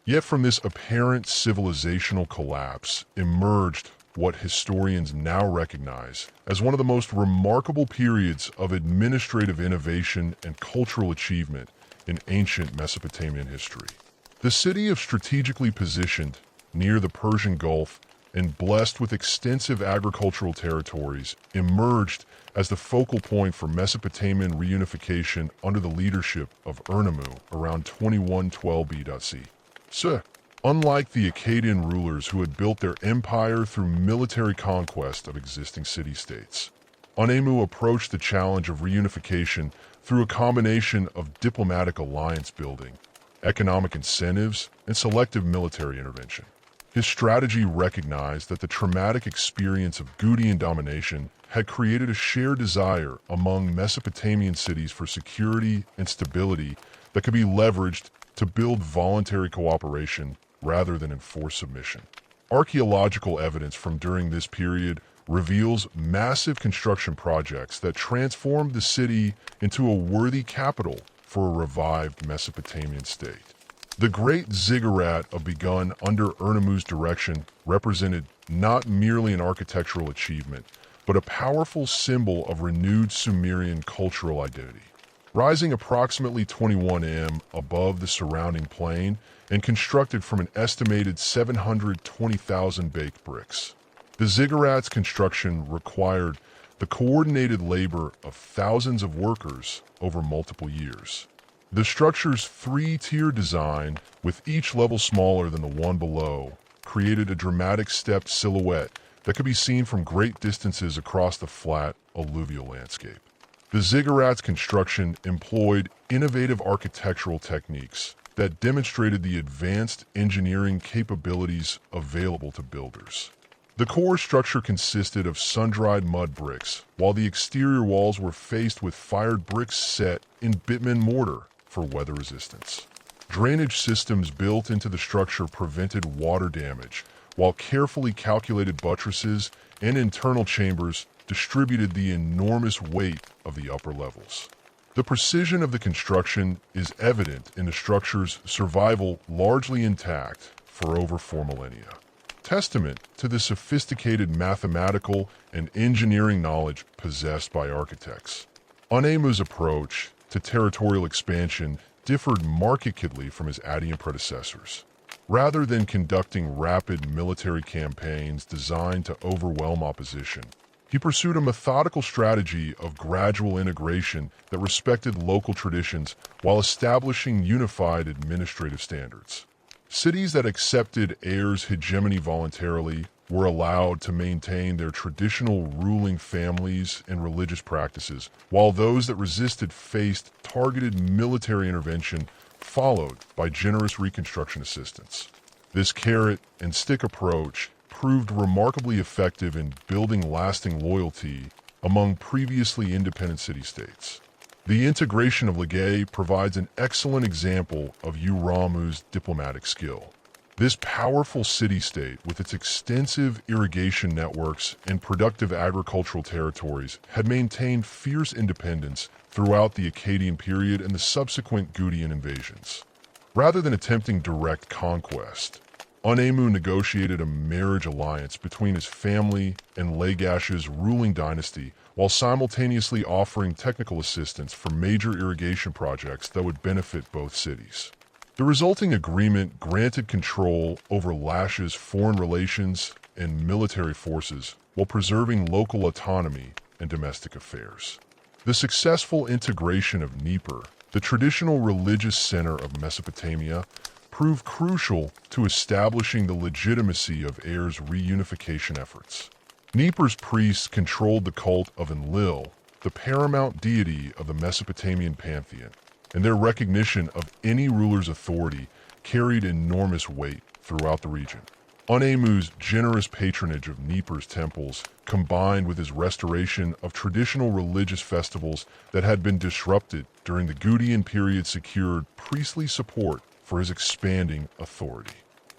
Yet from this apparent civilizational collapse emerged what historians now recognize as one of the most remarkable periods of administrative innovation and cultural achievement in ancient Mesopotamian history. The city, of strategically positioned near the Persian Gulf and blessed with extensive agricultural territories, emerged as the focal point for Mesopotamian reunification under the leadership of Urnemu around 2112 BC. So, unlike the Akkadian rulers who had built their empire through military conquest of existing city-states, Urnemu approached the challenge of reunification through a combination of diplomatic alliance building, economic incentives, and selective military intervention. His strategy recognized that the traumatic experience of Gutian domination had created a shared desire among Mesopotamian cities for security and stability that could be leveraged to build voluntary cooperation rather than enforce submission. Archaeological evidence from during this period reveals massive construction projects that transformed the city into a worthy capital for a revived Mesopotamian state. The Great Ziggurat begun under Urnemu's direction represented not merely an architectural achievement, but a powerful symbol of renewed Sumerian cultural identity. Rising approximately 21 m above the surrounding plain and constructed from an estimated 720,000 baked bricks. The ziggurat's construction required the coordinated labor of thousands of workers over multiple years. The structure's three-tier design, with each level smaller than the one below, created a dramatic stepped silhouette that could be seen from great distances across the flat, alluvial landscape. The ziggurat's construction employed innovative architectural techniques that demonstrated the advanced engineering capabilities available to builders. The core structure consisted of sun-dried mud bricks, while the exterior walls were faced with fired bricks set in bitumen mortar for weather resistance. Drainage systems built into the structure prevented water damage, while carefully calculated buttresses and internal chambers distributed the enormous weight of the upper levels. The precision of the construction is evident in the structure's survival largely intact for over 4 millennia. Testament to the sophisticated mathematical and engineering knowledge possessed by architects. Anemu's approach to territorial expansion differed markedly from his Akkadian predecessors. Rather than conducting rapid military campaigns designed to overwhelm opposition, he pursued a methodical strategy of gradual integration that respected local traditions while establishing unified administrative standards. Cities that accepted heirs' hegemony voluntarily were allowed to maintain their traditional ruling families and religious practices, while those that resisted faced targeted military intervention followed by generous reconstruction assistance. This carrot-and-stick approach proved remarkably effective in building lasting loyalty among previously independent city-states. The integration of Lagae provides an excellent example of Uramu's diplomatic skill. This powerful city-state, with its extensive irrigation networks and productive agricultural territories, had maintained fierce independence throughout the Akkadian period and the subsequent Gutian invasions. Rather than attempting direct conquest, Anemu negotiated a marriage alliance between his family and Lagash's ruling dynasty, while simultaneously offering technical assistance for major irrigation projects that would benefit both cities. The resulting agreement granted control over Lash's foreign relations and military forces while preserving local autonomy and domestic affairs. The successful integration of Nippur, the traditional religious center of Mesopotamia, proved crucial to establishing the legitimacy of Air's reunification efforts. Nippur's priests controlled the cult of Enlil, the paramount deity of the Mesopotamian pantheon, and their recognition of any ruler's authority carried enormous weight throughout the region. Anemu's generous patronage of Nippur's temples, combined with his restoration of traditional religious festivals that had been disrupted during the Gutian period, secured priestly support for his expanding authority.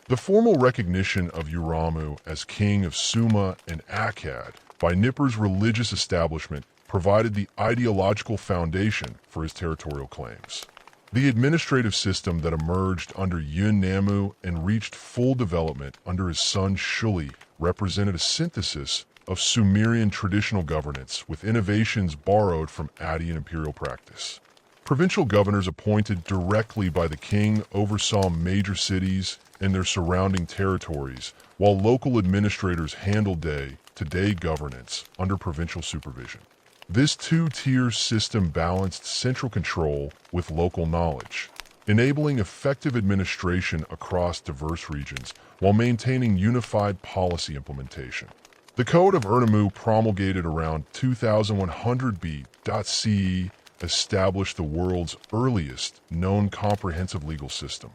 The formal recognition of Uramu as king of Sumer and Akkad by Nippur's religious establishment provided the ideological foundation for his territorial claims. The administrative system that emerged under Yun-Namu and reached full development under his son Shuli represented a synthesis of Sumerian traditional governance with innovations borrowed from Akkadian imperial practice. Provincial governors appointed directly by the king oversaw major cities and their surrounding territories, while local administrators handled day-to-day governance under provincial supervision. This two-tier system balanced central control with local knowledge, enabling effective administration across diverse regions while maintaining unified policy implementation. The Code of Urnemu, promulgated around 2100 BC, established the world's earliest known comprehensive legal system.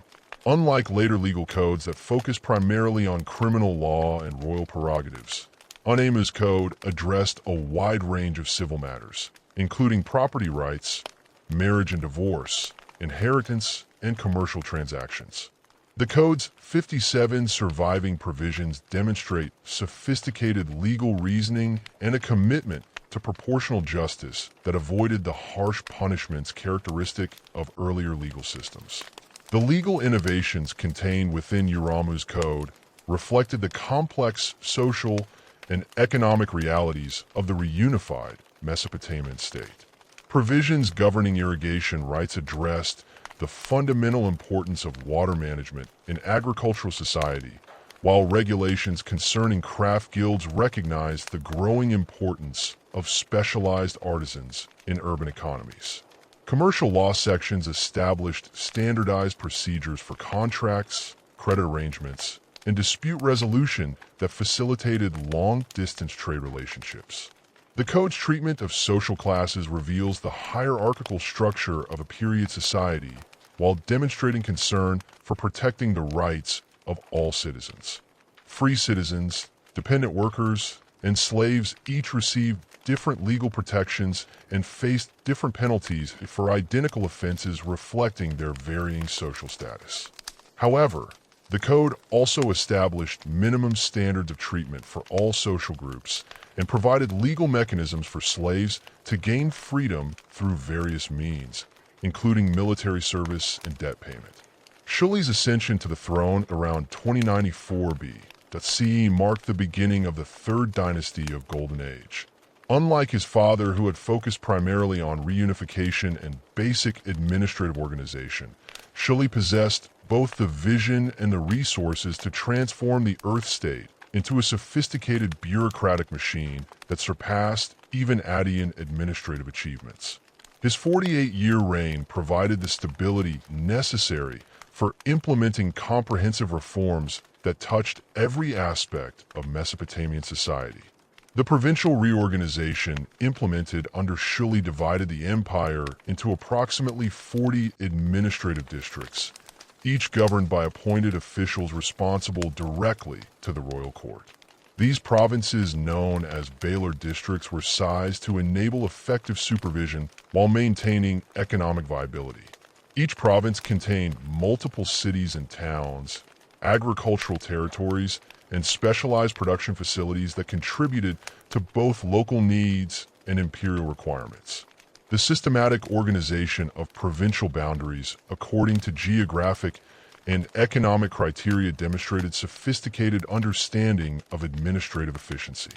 Unlike later legal codes that focused primarily on criminal law and royal prerogatives, Anemu's code addressed a wide range of civil matters, including property rights, marriage and divorce, inheritance, and commercial transactions. The code's 57 surviving provisions demonstrate sophisticated legal reasoning and a commitment to proportional justice that avoided the harsh punishments characteristic of earlier legal systems. The legal innovations contained within Uramu's code reflected the complex social and economic realities of the reunified Mesopotamian state. Provisions governing irrigation rights addressed the fundamental importance of water management in agricultural society, while regulations concerning craft guilds recognized the growing importance of specialized artisans in urban economies. Commercial law sections established standardized procedures for contracts, credit arrangements, and dispute resolution that facilitated long-distance trade relationships. The code's treatment of social classes reveals the hierarchical structure of a period society while demonstrating concern for protecting the rights of all citizens. Free citizens, Dependent workers, and slaves each received different legal protections and faced different penalties for identical offenses reflecting their varying social status. However, the code also established minimum standards of treatment for all social groups and provided legal mechanisms for slaves to gain freedom through various means, including military service and debt payment. Shuli's ascension to the throne around 2094 CE marked the beginning of the third dynasty of Golden Age. Unlike his father, who had focused primarily on reunification and basic administrative organization, Shuli possessed both the vision and the resources to transform the Earth state into a sophisticated bureaucratic machine that surpassed even Addian administrative achievements. His 48-year reign provided the stability necessary for implementing comprehensive reforms that touched every aspect of Mesopotamian society. The provincial reorganization implemented under Shuli divided the empire into approximately 40 administrative districts, each governed by appointed officials responsible directly to the royal court. These provinces, known as Baylor districts, were sized to enable effective supervision while maintaining economic viability. Each province contained multiple cities and towns, agricultural territories, and specialized production facilities that contributed to both local needs and imperial requirements. The systematic organization of provincial boundaries according to geographic and economic criteria demonstrated sophisticated understanding of administrative efficiency.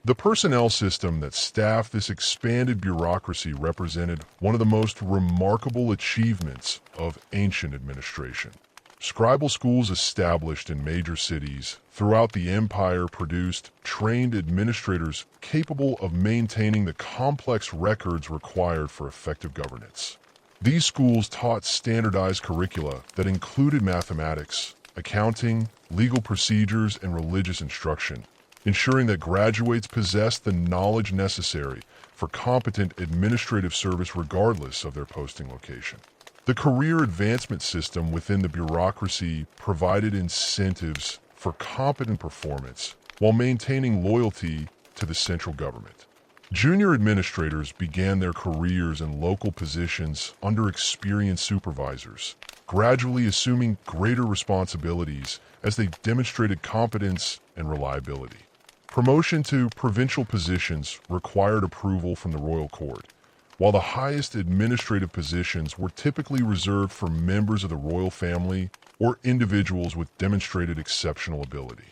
The personnel system that staffed this expanded bureaucracy represented one of the most remarkable achievements of ancient administration. Scribal schools established in major cities throughout the empire produced trained administrators capable of maintaining the complex records required for effective governance. These schools taught standardized curricula that included mathematics, accounting, legal procedures, and religious instruction, ensuring that graduates possessed the knowledge necessary for competent administrative service regardless of their posting location. The career advancement system within the bureaucracy provided incentives for competent performance while maintaining loyalty to the central government. Junior administrators began their careers in local positions under experienced supervisors, gradually assuming greater responsibilities as they demonstrated competence and reliability. Promotion to provincial positions required approval from the royal court, while the highest administrative positions were typically reserved for members of the royal family or individuals with demonstrated exceptional ability.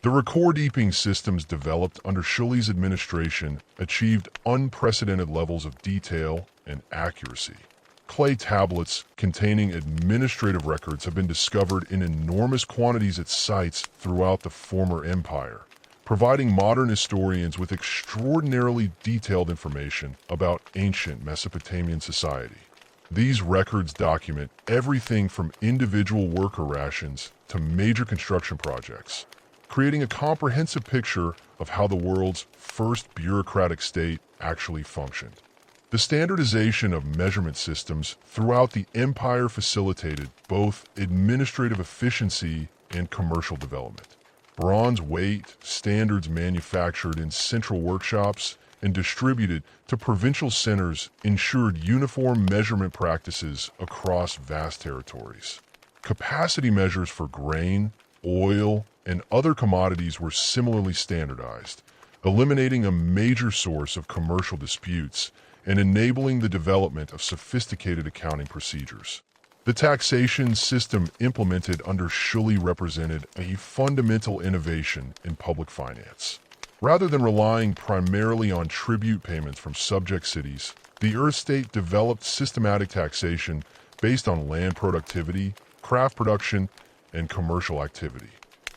The record-keeping systems developed under Shuli's administration achieved unprecedented levels of detail and accuracy. Clay tablets containing administrative records have been discovered in enormous quantities at sites throughout the former empire, providing modern historians with extraordinarily detailed information about ancient Mesopotamian society. These records document everything from individual worker rations to major construction projects, creating a comprehensive picture of how the world's first bureaucratic state actually functioned. The standardization of measurement systems throughout the empire facilitated both administrative efficiency and commercial development. Bronze weight standards manufactured in central workshops and distributed to provincial centers ensured uniform measurement practices across vast territories. Capacity measures for grain, oil, and other commodities were similarly standardized, eliminating a major source of commercial disputes and enabling the development of sophisticated accounting procedures. The taxation system implemented under Shuli represented a fundamental innovation in public finance. Rather than relying primarily on tribute payments from subject cities, the Earth State developed systematic taxation based on land productivity, craft production, and commercial activity.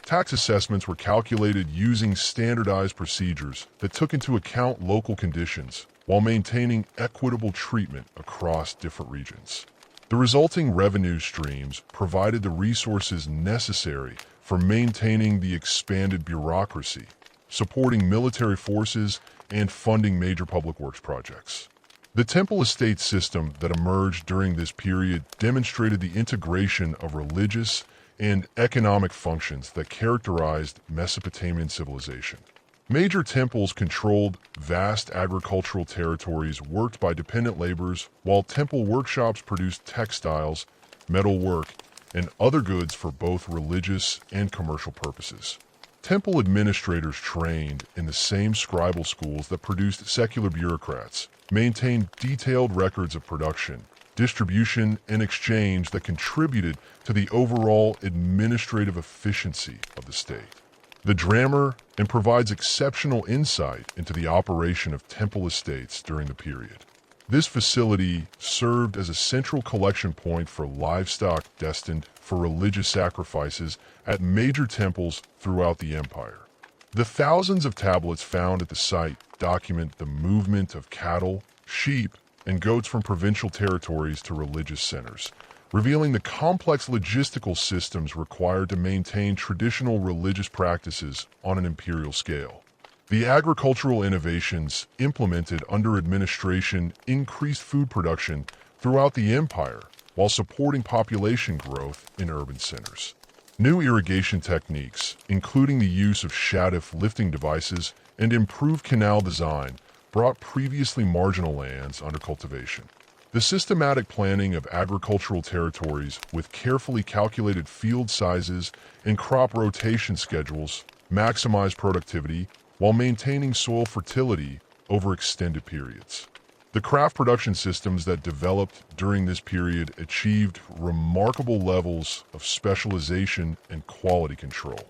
Tax assessments were calculated using standardized procedures that took into account local conditions while maintaining equitable treatment across different regions. The resulting revenue streams provided the resources necessary for maintaining the expanded bureaucracy, supporting military forces, and funding major public works projects. The temple estate system that emerged during this period demonstrated the integration of religious and economic functions that characterized Mesopotamian civilization. Major temples controlled vast agricultural territories worked by dependent laborers, while temple workshops produced textiles, metalwork, and other goods for both religious and commercial purposes. Temple administrators trained in the same scribal schools that produced secular bureaucrats, maintained detailed records of production, distribution, and exchange that contributed to the overall administrative efficiency of the state. The Drammer and provides exceptional insight into the operation of temple estates during the period. This facility served as a central collection point for livestock destined for religious sacrifices at major temples throughout the empire. The thousands of tablets found at the site document the movement of cattle, sheep, and goats from provincial territories to religious centers, revealing the complex logistical systems required to maintain traditional religious practices on an imperial scale. The agricultural innovations implemented under administration increased food production throughout the empire while supporting population growth in urban centers. New irrigation techniques, including the use of shatif lifting devices and improved canal design, brought previously marginal lands under cultivation. The systematic planning of agricultural territories with carefully calculated field sizes and crop rotation schedules maximized productivity while maintaining soil fertility over extended periods. The craft production systems that developed during this period achieved remarkable levels of specialization and quality control.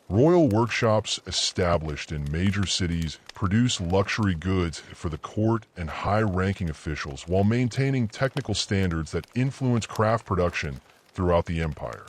Royal workshops established in major cities produced luxury goods for the court and high-ranking officials while maintaining technical standards that influence craft production throughout the empire.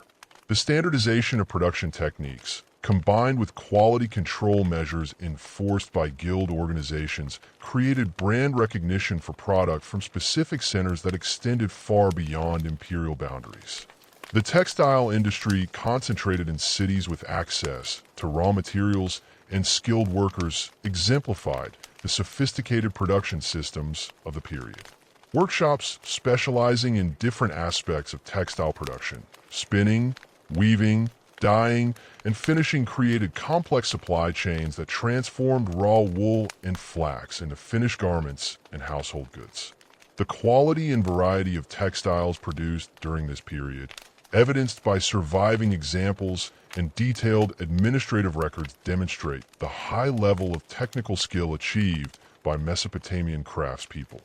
The standardization of production techniques, combined with quality control measures enforced by guild organizations, created brand recognition for product from specific centers that extended far beyond imperial boundaries. The textile industry, concentrated in cities with access to raw materials and skilled workers, exemplified the sophisticated production systems of the period. Workshops specializing in different aspects of textile production, spinning, weaving, dyeing, and finishing created complex supply chains that transformed raw wool and flax into finished garments and household goods. The quality and variety of textiles produced during this period, evidenced by surviving examples and detailed administrative records, demonstrate the high level of technical skill achieved by Mesopotamian craftspeople.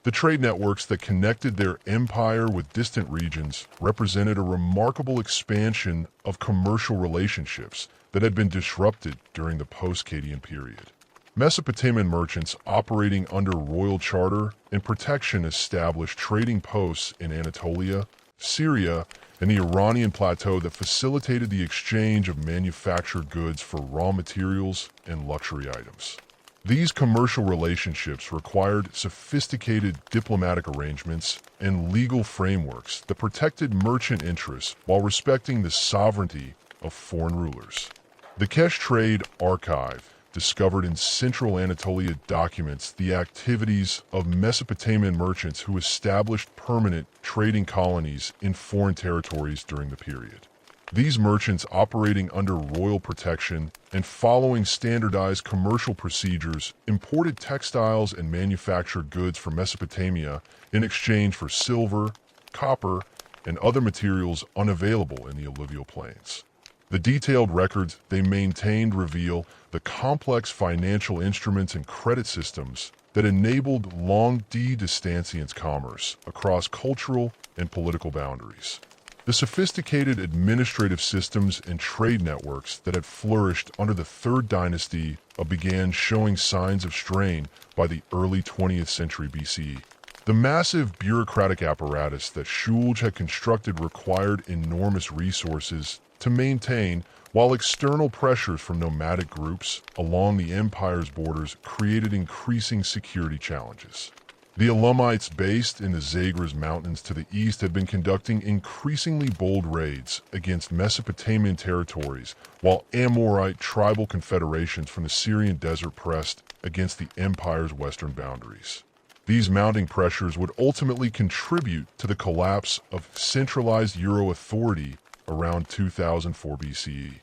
The trade networks that connected their empire with distant regions represented a remarkable expansion of commercial relationships that had been disrupted during the post-Akkadian period. Mesopotamian merchants operating under royal charter and protection established trading posts in Anatolia, Syria, and the Iranian plateau that facilitated the exchange of manufactured goods for raw materials and luxury items. These commercial relationships required sophisticated diplomatic arrangements and legal frameworks that protected merchant interests while respecting the sovereignty of foreign rulers. The Kesh Trade Archive, discovered in central Anatolia, documents the activities of Mesopotamian merchants who established permanent trading colonies in foreign territories during the period. These merchants, operating under royal protection and following standardized commercial procedures, imported textiles and manufactured goods from Mesopotamia in exchange for silver, copper, and other materials unavailable in the alluvial plains. The detailed records they maintained reveal the complex financial instruments and credit systems that enabled long-distanciance commerce across cultural and political boundaries. The sophisticated administrative systems and trade networks that had flourished under the Third Dynasty began showing signs of strain by the early 20th century BCE. The massive bureaucratic apparatus that Shulj had constructed required enormous resources to maintain, while external pressures from nomadic groups along the empire's borders created increasing security challenges. The Elamites based in the Zagros Mountains to the east had been conducting increasingly bold raids against Mesopotamian territories, while Amorite tribal confederations from the Syrian desert pressed against the empire's western boundaries. These mounting pressures would ultimately contribute to the collapse of centralized Euro authority around 2004 BCE.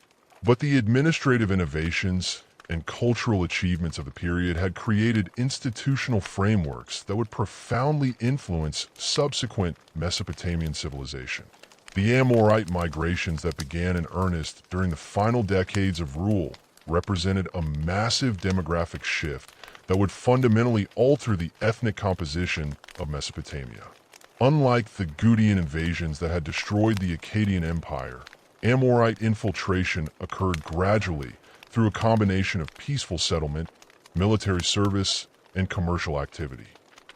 But the administrative innovations and cultural achievements of the period had created institutional frameworks that would profoundly influence subsequent Mesopotamian civilization. The Amorite migrations that began in earnest during the final decades of rule represented a massive demographic shift that would fundamentally alter the ethnic composition of Mesopotamia. Unlike the Gutian invasions that had destroyed the Akkadian Empire, Amorite infiltration occurred gradually through a combination of peaceful settlement, military service, and commercial activity.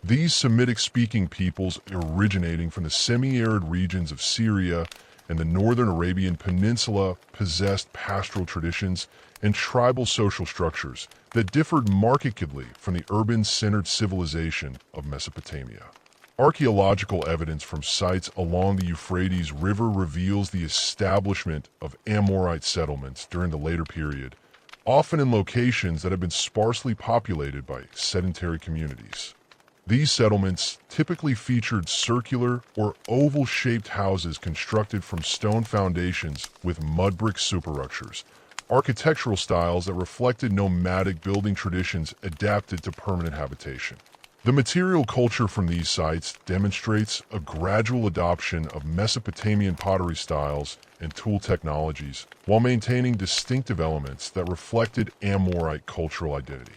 These Semitic-speaking peoples originating from the semi-arid regions of Syria and the northern Arabian Peninsula possessed pastoral traditions and tribal social structures that differed markedly from the urban-centered civilization of Mesopotamia. Archaeological evidence from sites along the Euphrates River reveals the establishment of Amorite settlements during the later period, often in locations that have been sparsely populated by sedentary communities. These settlements typically featured circular or oval-shaped houses constructed from stone foundations with mud brick superstructures, architectural styles that reflected nomadic building traditions adapted to permanent habitation. The material culture from these sites demonstrates a gradual adoption of Mesopotamian pottery styles and tool technologies while maintaining distinctive elements that reflected Amorite cultural identity.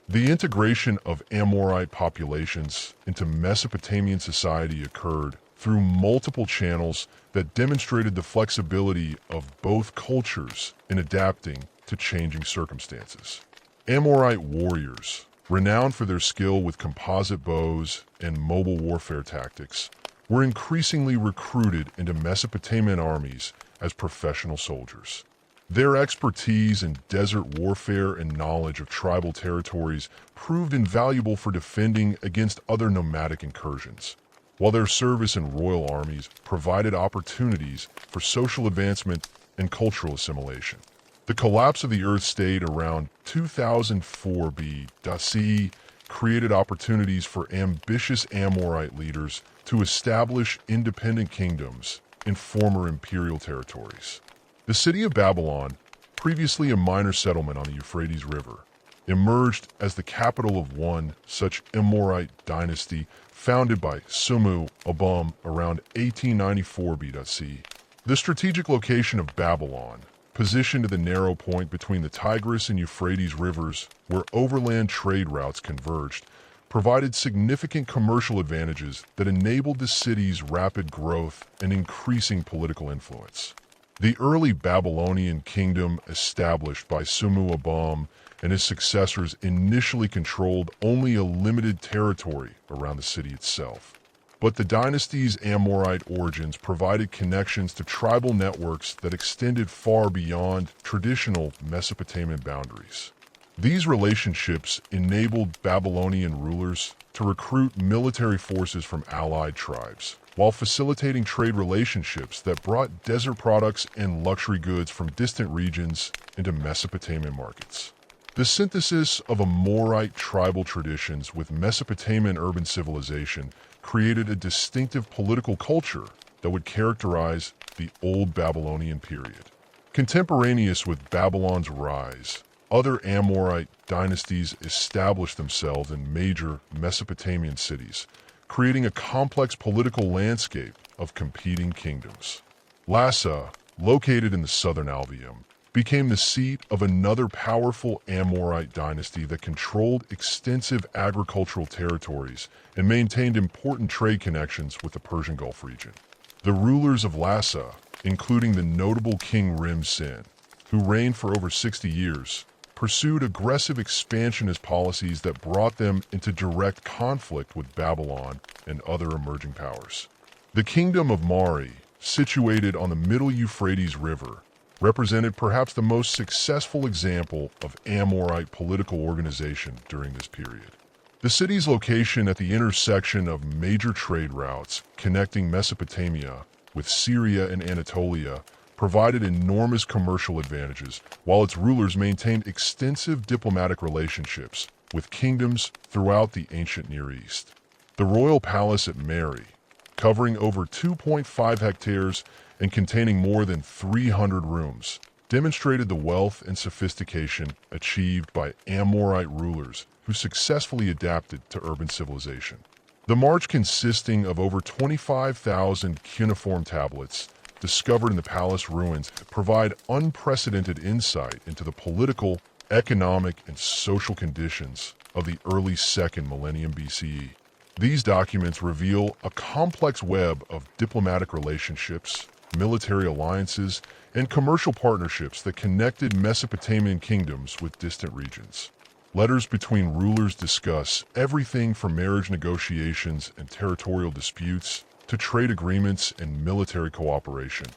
The integration of Amorite populations into Mesopotamian society occurred through multiple channels that demonstrated the flexibility of both cultures in adapting to changing circumstances. Amorite warriors, renowned for their skill with composite bows and mobile warfare tactics, were increasingly recruited into Mesopotamian armies as professional soldiers. Their expertise in desert warfare and knowledge of tribal territories proved invaluable for defending against other nomadic incursions, while their service in royal armies provided opportunities for social advancement and cultural assimilation. The collapse of the Earth state around 2004 BCE created opportunities for ambitious Amorite leaders to establish independent kingdoms in former imperial territories. The city of Babylon, previously a minor settlement on the Euphrates River, emerged as the capital of one such Amorite dynasty founded by Sumu-Abum around 1894 BCE. The strategic location of Babylon, positioned at the narrow point between the Tigris and Euphrates rivers where overland trade routes converged, provided significant commercial advantages that enabled the city's rapid growth and increasing political influence. The early Babylonian kingdom established by Sumu-Abum and his successors initially controlled only a limited territory around the city itself. But the dynasty's Amorite origins provided connections to tribal networks that extended far beyond traditional Mesopotamian boundaries. These relationships enabled Babylonian rulers to recruit military forces from allied tribes, while facilitating trade relationships that brought desert products and luxury goods from distant regions into Mesopotamian markets. The synthesis of Amorite tribal traditions with Mesopotamian urban civilization created a distinctive political culture that would characterize the Old Babylonian period. Contemporaneous with Babylon's rise, other Amorite dynasties established themselves in major Mesopotamian cities, creating a complex political landscape of competing kingdoms. Lhasa, located in the southern Albium, became the seat of another powerful Amorite dynasty that controlled extensive agricultural territories and maintained important trade connections with the Persian Gulf region. The rulers of Lhasa, including the notable King Rim-Sin, who reigned for over 60 years, pursued aggressive expansionist policies that brought them into direct conflict with Babylon and other emerging powers. The Kingdom of Mari, situated on the middle Euphrates River, represented perhaps the most successful example of Amorite political organization during this period. The city's location at the intersection of major trade routes connecting Mesopotamia with Syria and Anatolia provided enormous commercial advantages, while its rulers maintained extensive diplomatic relationships with kingdoms throughout the ancient Near East. The royal palace at Mari, covering over 2.5 hectares and containing more than 300 rooms, demonstrated the wealth and sophistication achieved by Amorite rulers who successfully adapted to urban civilization. The march, consisting of over 25,000 cuneiform tablets discovered in the palace ruins, provide unprecedented insight into the political, economic, and social conditions of the early 2nd millennium BCE. These documents reveal a complex web of diplomatic relationships, military alliances, and commercial partnerships that connected Mesopotamian kingdoms with distant regions. Letters between rulers discuss everything from marriage negotiations and territorial disputes to trade agreements and military cooperation,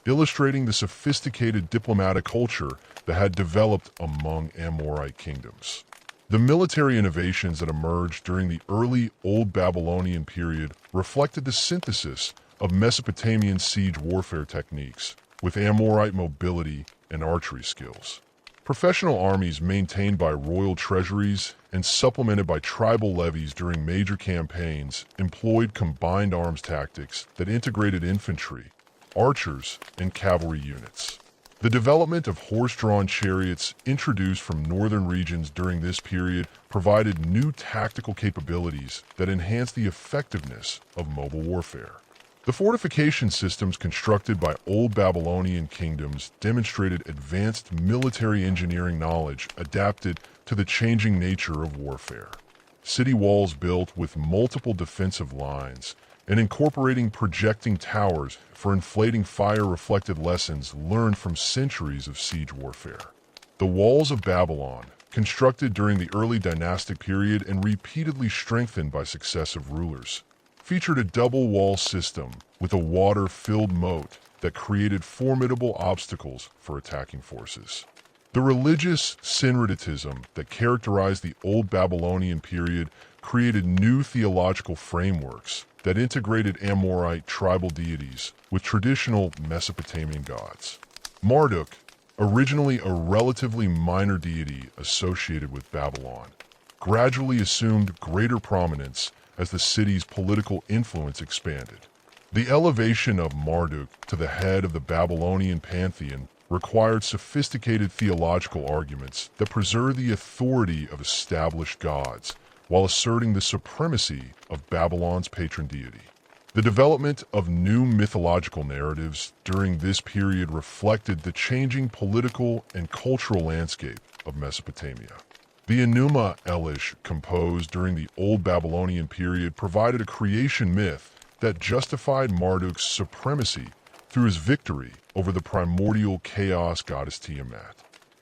illustrating the sophisticated diplomatic culture that had developed among Amorite kingdoms. The military innovations that emerged during the early Old Babylonian period reflected the synthesis of Mesopotamian siege warfare techniques with Amorite mobility and archery skills. Professional armies maintained by royal treasuries and supplemented by tribal levies during major campaigns employed combined arms tactics that integrated infantry, archers, and cavalry units. The development of horse-drawn chariots introduced from northern regions during this period provided new tactical capabilities that enhanced the effectiveness of mobile warfare. The fortification systems constructed by Old Babylonian kingdoms demonstrated advanced military engineering knowledge adapted to the changing nature of warfare. City walls built with multiple defensive lines and incorporating projecting towers for inflating fire-reflected lessons learned from centuries of siege warfare. The walls of Babylon, constructed during the early dynastic period and repeatedly strengthened by successive rulers, featured a double wall system with a water-filled moat that created formidable obstacles for attacking forces. The religious syncretism that characterized the Old Babylonian period created new theological frameworks that integrated Amorite tribal deities with traditional Mesopotamian gods. Marduk, originally a relatively minor deity associated with Babylon, gradually assumed greater prominence as the city's political influence expanded. The elevation of Marduk to the head of the Babylonian pantheon required sophisticated theological arguments that preserved the authority of established gods while asserting the supremacy of Babylon's patron deity. The development of new mythological narratives during this period reflected the changing political and cultural landscape of Mesopotamia. The Enuma Elish, composed during the Old Babylonian period, provided a creation myth that justified Marduk's supremacy through his victory over the primordial chaos goddess Tiamat.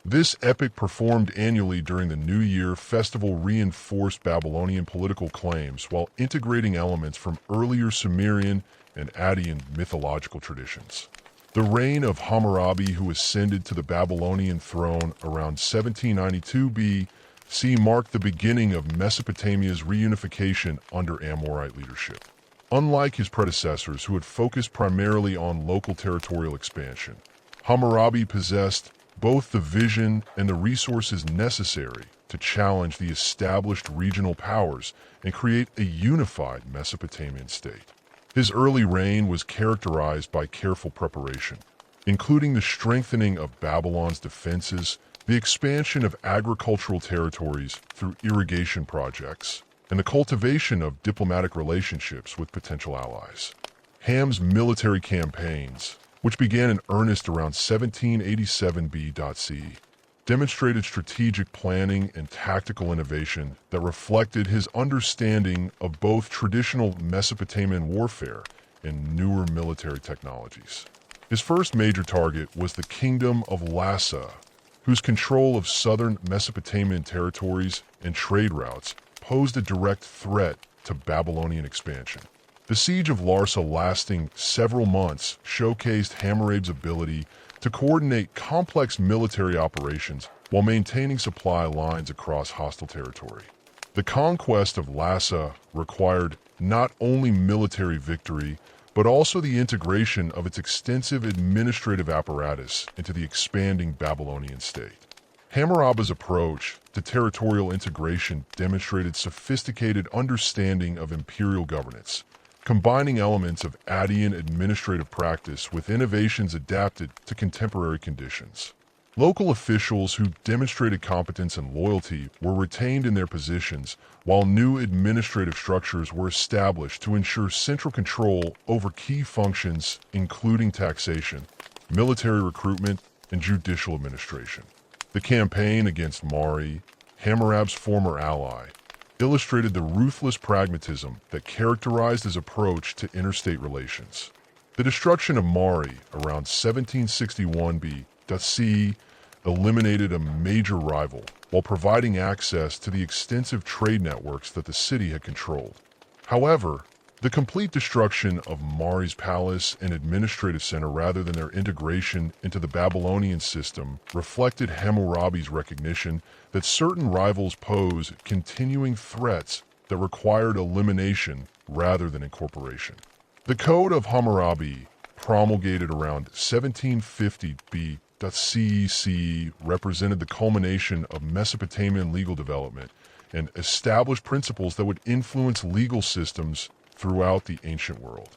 This epic, performed annually during the New Year festival, reinforced Babylonian political claims while integrating elements from earlier Sumerian and Akkadian mythological traditions. The reign of Hammurabi, who ascended to the Babylonian throne around 1792 BC, marked the beginning of Mesopotamia's reunification under Amorite leadership. Unlike his predecessors, who had focused primarily on local territorial expansion, Hammurabi possessed both the vision and the resources necessary to challenge the established regional powers and create a unified Mesopotamian state. His early reign was characterized by careful preparation, including the strengthening of Babylon's defenses, the expansion of agricultural territories through irrigation projects, and the cultivation of diplomatic relationships with potential allies. Ham's military campaigns, which began in earnest around 1787 BC, demonstrated strategic planning and tactical innovation that reflected his understanding of both traditional Mesopotamian warfare and newer military technologies. His first major target was the Kingdom of Lhasa, whose control of southern Mesopotamian territories and trade routes posed a direct threat to Babylonian expansion. The siege of Larsa, lasting several months, showcased Hammurabi's ability to coordinate complex military operations while maintaining supply lines across hostile territory. The conquest of Lhasa required not only military victory, but also the integration of its extensive administrative apparatus into the expanding Babylonian state. Hammurabi's approach to territorial integration demonstrated sophisticated understanding of imperial governance, combining elements of Addian administrative practice with innovations adapted to contemporary conditions. Local officials who demonstrated competence and loyalty were retained in their positions, while new administrative structures were established to ensure central control over key functions including taxation, military recruitment, and judicial administration. The campaign against Mari, Hammurab's former ally, illustrated the ruthless pragmatism that characterized his approach to interstate relations. The destruction of Mari around 1761 BC eliminated a major rival while providing access to the extensive trade networks that the city had controlled. However, the complete destruction of Mari's palace and administrative center rather than their integration into the Babylonian system reflected Hammurabi's recognition that certain rivals pose continuing threats that required elimination rather than incorporation. The Code of Hammurabi, promulgated around 1750 BC, represented the culmination of Mesopotamian legal development and established principles that would influence legal systems throughout the ancient world.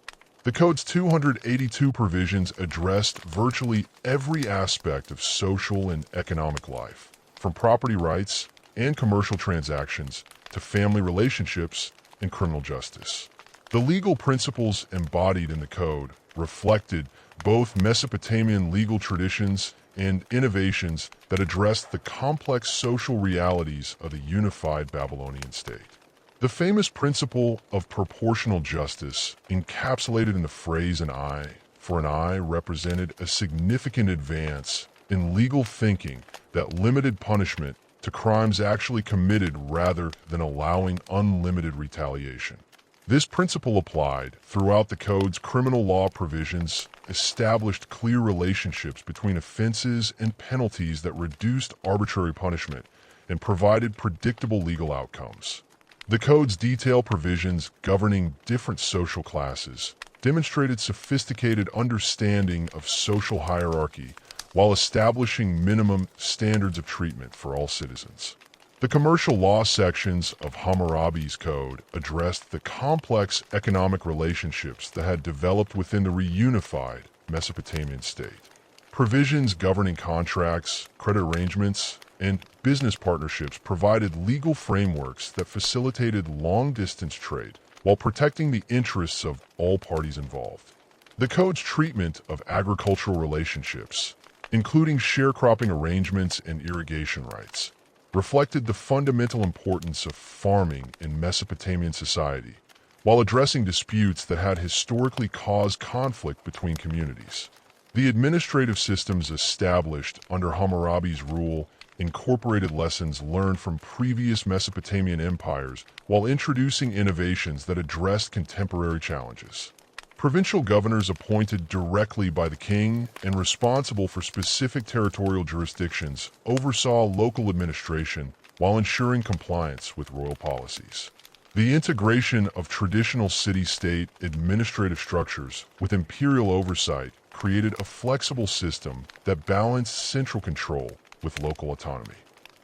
The Code's 282 provisions addressed virtually every aspect of social and economic life, from property rights and commercial transactions to family relationships and criminal justice. The legal principles embodied in the Code reflected both Mesopotamian legal traditions and innovations that addressed the complex social realities of the unified Babylonian state. The famous principle of proportional justice, encapsulated in the phrase an eye for an eye, represented a significant advance in legal thinking that limited punishment to crimes actually committed rather than allowing unlimited retaliation. This principle applied throughout the Code's criminal law provisions, established clear relationships between offenses and penalties that reduced arbitrary punishment and provided predictable legal outcomes. The Code's detailed provisions governing different social classes demonstrated sophisticated understanding of social hierarchy while establishing minimum standards of treatment for all citizens. The commercial law sections of Hammurabi's Code addressed the complex economic relationships that had developed within the reunified Mesopotamian state. Provisions governing contracts, credit arrangements, and business partnerships provided legal frameworks that facilitated long-distance trade while protecting the interests of all parties involved. The Code's treatment of agricultural relationships, including sharecropping arrangements and irrigation rights, reflected the fundamental importance of farming in Mesopotamian society, while addressing disputes that had historically caused conflict between communities. The administrative systems established under Hammurabi's rule incorporated lessons learned from previous Mesopotamian empires while introducing innovations that addressed contemporary challenges. Provincial governors appointed directly by the king and responsible for specific territorial jurisdictions oversaw local administration while ensuring compliance with royal policies. The integration of traditional city-state administrative structures with imperial oversight created a flexible system that balanced central control with local autonomy.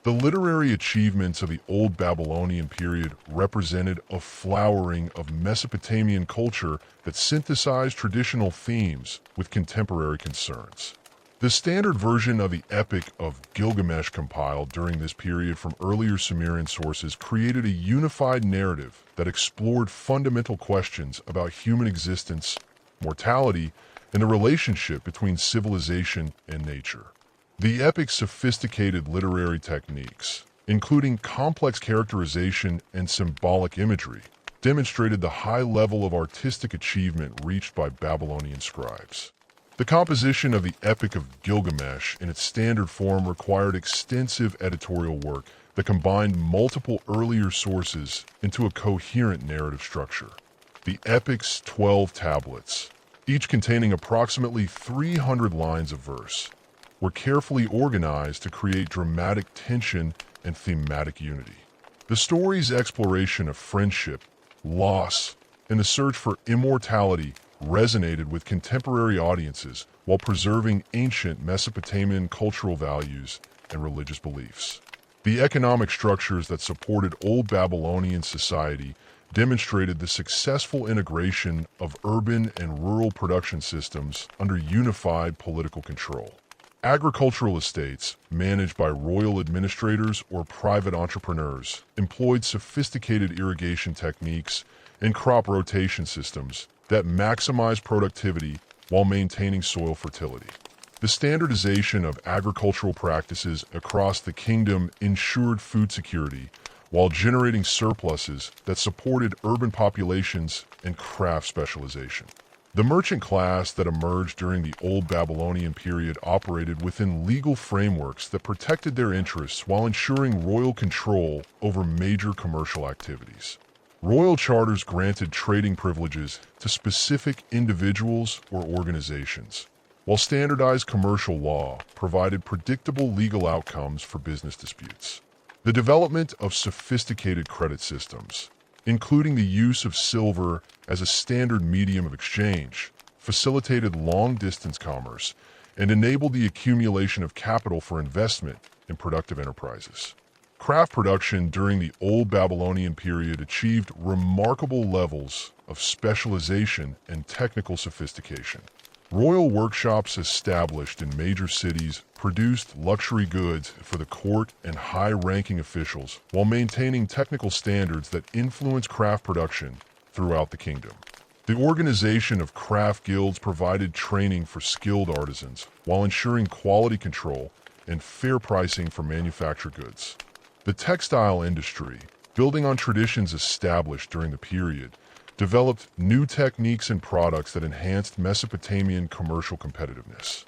The literary achievements of the Old Babylonian period represented a flowering of Mesopotamian culture that synthesized traditional themes with contemporary concerns. The standard version of the Epic of Gilgamesh compiled during this period from earlier Sumerian sources created a unified narrative that explored fundamental questions about human existence, mortality, and the relationship between civilization and nature. The epic's sophisticated literary techniques, including complex characterization and symbolic imagery, demonstrated the high level of artistic achievement reached by Babylonian scribes. The composition of the Epic of Gilgamesh in its standard form required extensive editorial work that combined multiple earlier sources into a coherent narrative structure. The epic's 12 tablets, each containing approximately 300 lines of verse, were carefully organized to create dramatic tension and thematic unity. The story's exploration of friendship, loss, and the search for immortality resonated with contemporary audiences while preserving ancient Mesopotamian cultural values and religious beliefs. The economic structures that supported Old Babylonian society demonstrated the successful integration of urban and rural production systems under unified political control. Agricultural estates, managed by royal administrators or private entrepreneurs, employed sophisticated irrigation techniques and crop rotation systems that maximize productivity while maintaining soil fertility. The standardization of agricultural practices across the kingdom ensured food security while generating surpluses that supported urban populations and craft specialization. The merchant class that emerged during the Old Babylonian period operated within legal frameworks that protected their interests while ensuring royal control over major commercial activities. Royal charters granted trading privileges to specific individuals or organizations, while standardized commercial law provided predictable legal outcomes for business disputes. The development of sophisticated credit systems, including the use of silver as a standard medium of exchange, facilitated long-distance commerce and enabled the accumulation of capital for investment in productive enterprises. Craft production during the Old Babylonian period achieved remarkable levels of specialization and technical sophistication. Royal workshops established in major cities produced luxury goods for the court and high-ranking officials while maintaining technical standards that influenced craft production throughout the kingdom. The organization of craft guilds provided training for skilled artisans while ensuring quality control and fair pricing for manufactured goods. The textile industry, building on traditions established during the period, developed new techniques and products that enhanced Mesopotamian commercial competitiveness.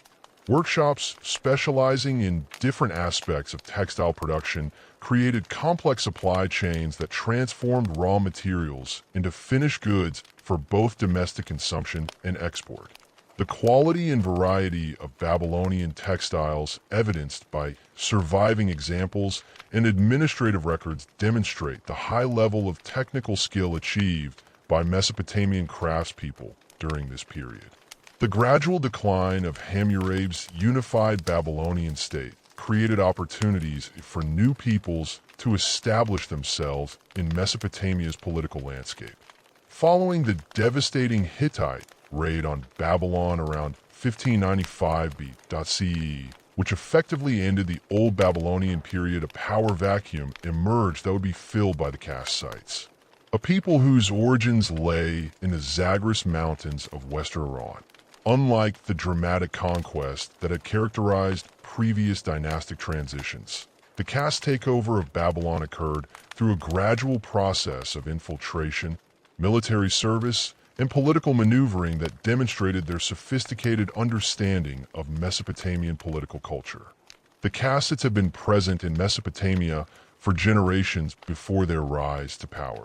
Workshops specializing in different aspects of textile production created complex supply chains that transformed raw materials into finished goods for both domestic consumption and export. The quality and variety of Babylonian textiles, evidenced by surviving examples and administrative records, demonstrate the high level of technical skill achieved by Mesopotamian craftspeople during this period. The gradual decline of Hammurabi's unified Babylonian state created opportunities for new peoples to establish themselves in Mesopotamia's political landscape. Following the devastating Hittite raid on Babylon around 1595 BCE, which effectively ended the Old Babylonian period, a power vacuum emerged that would be filled by the Kassites, a people whose origins lay in the Zagros Mountains of western Iran. Unlike the dramatic conquest that had characterized previous dynastic transitions, the Kass takeover of Babylon occurred through a gradual process of infiltration, military service, and political maneuvering that demonstrated their sophisticated understanding of Mesopotamian political culture. The Kassites have been present in Mesopotamia for generations before their rise to power,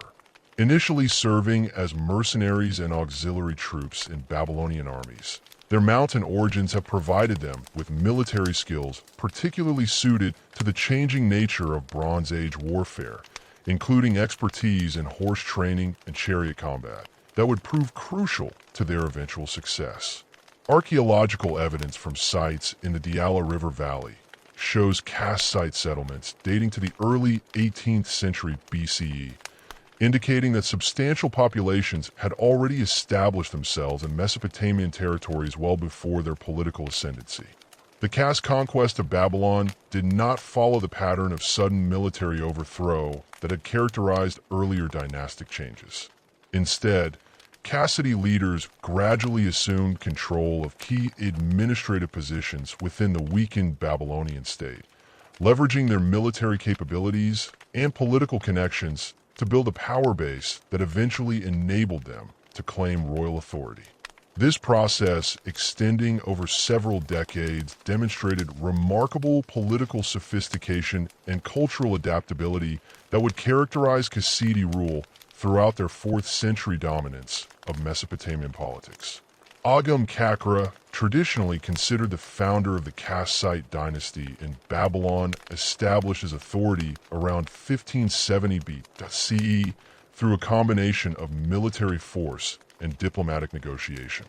initially serving as mercenaries and auxiliary troops in Babylonian armies. Their mountain origins have provided them with military skills particularly suited to the changing nature of Bronze Age warfare, including expertise in horse training and chariot combat that would prove crucial to their eventual success. Archaeological evidence from sites in the Diyala River Valley shows Kassite settlements dating to the early 18th century BCE, indicating that substantial populations had already established themselves in Mesopotamian territories well before their political ascendancy. The Kass conquest of Babylon did not follow the pattern of sudden military overthrow that had characterized earlier dynastic changes. Instead, Kassite leaders gradually assumed control of key administrative positions within the weakened Babylonian state, leveraging their military capabilities and political connections to build a power base that eventually enabled them to claim royal authority. This process, extending over several decades, demonstrated remarkable political sophistication and cultural adaptability that would characterize Kassite rule throughout their 4th century dominance of Mesopotamian politics. Agum-Kakra, traditionally considered the founder of the Kassite dynasty in Babylon, established his authority around 1570 BCE through a combination of military force and diplomatic negotiation.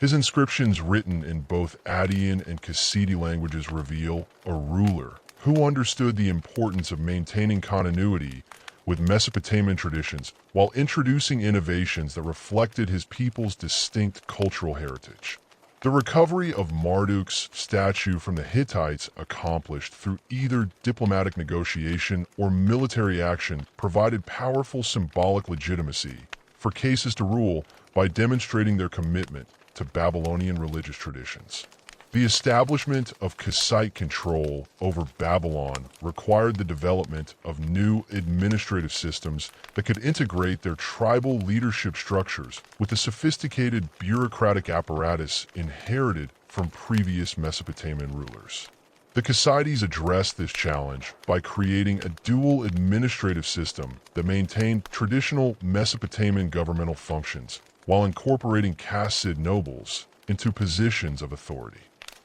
His inscriptions, written in both Adian and Kassite languages, reveal a ruler who understood the importance of maintaining continuity with Mesopotamian traditions while introducing innovations that reflected his people's distinct cultural heritage. The recovery of Marduk's statue from the Hittites, accomplished through either diplomatic negotiation or military action, provided powerful symbolic legitimacy for cases to rule by demonstrating their commitment to Babylonian religious traditions. The establishment of Kassite control over Babylon required the development of new administrative systems that could integrate their tribal leadership structures with the sophisticated bureaucratic apparatus inherited from previous Mesopotamian rulers. The Kassites addressed this challenge by creating a dual administrative system that maintained traditional Mesopotamian governmental functions while incorporating Kassid nobles into positions of authority.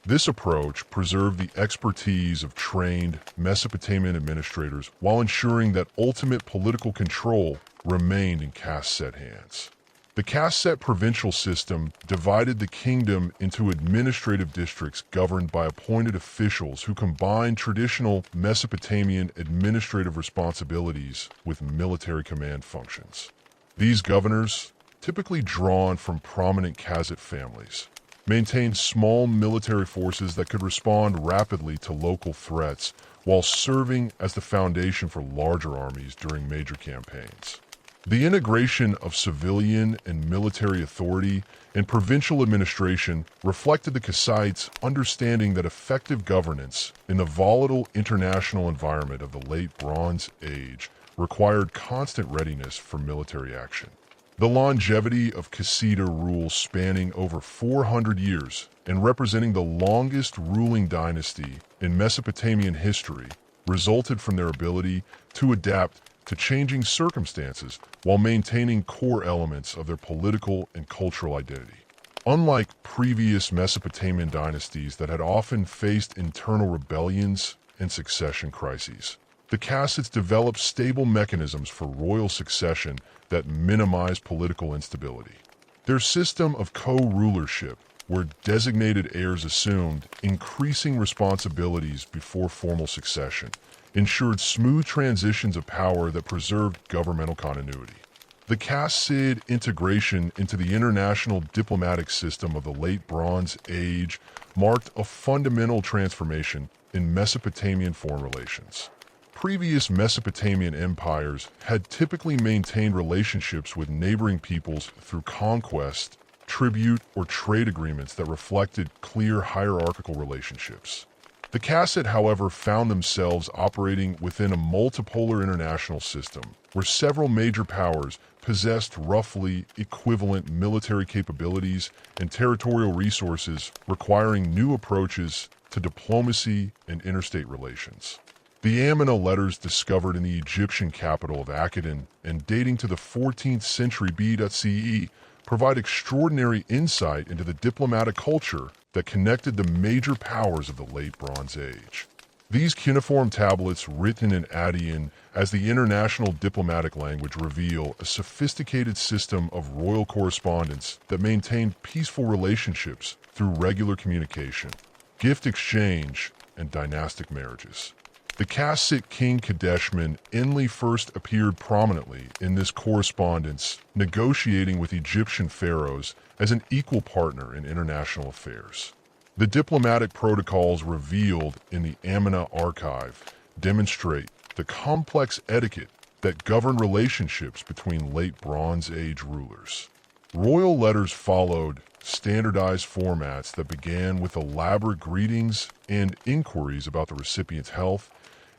This approach preserved the expertise of trained Mesopotamian administrators while ensuring that ultimate political control remained in Kasset hands. The Kasset provincial system divided the kingdom into administrative districts governed by appointed officials who combined traditional Mesopotamian administrative responsibilities with military command functions. These governors, typically drawn from prominent Kasset families, maintained small military forces that could respond rapidly to local threats while serving as the foundation for larger armies during major campaigns. The integration of civilian and military authority and provincial administration reflected the Kassites' understanding that effective governance in the volatile international environment of the late Bronze Age required constant readiness for military action. The longevity of Kassita rule, spanning over 400 years and representing the longest ruling dynasty in Mesopotamian history, resulted from their ability to adapt to changing circumstances while maintaining core elements of their political and cultural identity. Unlike previous Mesopotamian dynasties that had often faced internal rebellions and succession crises, the Kassites developed stable mechanisms for royal succession that minimized political instability. Their system of co-rulership, where designated heirs assumed increasing responsibilities before formal succession, ensured smooth transitions of power that preserved governmental continuity. The Kassid integration into the international diplomatic system of the late Bronze Age marked a fundamental transformation in Mesopotamian foreign relations. Previous Mesopotamian empires had typically maintained relationships with neighboring peoples through conquest, tribute, or trade agreements that reflected clear hierarchical relationships. The Kassid, however, found themselves operating within a multipolar international system, where several major powers possessed roughly equivalent military capabilities and territorial resources, requiring new approaches to diplomacy and interstate relations. The Amarna letters discovered in the Egyptian capital of Akkadon and dating to the 14th century BCE provide extraordinary insight into the diplomatic culture that connected the major powers of the late Bronze Age. These cuneiform tablets, written in Attian as the international diplomatic language, reveal a sophisticated system of royal correspondence that maintained peaceful relationships through regular communication, gift exchange, and dynastic marriages. The Kassit king Kadeshman Enlil first appeared prominently in this correspondence, negotiating with Egyptian pharaohs as an equal partner in international affairs. The diplomatic protocols revealed in the Amarna archive demonstrate the complex etiquette that governed relationships between late Bronze Age rulers. Royal letters followed standardized formats that began with elaborate greetings and inquiries about the recipient's health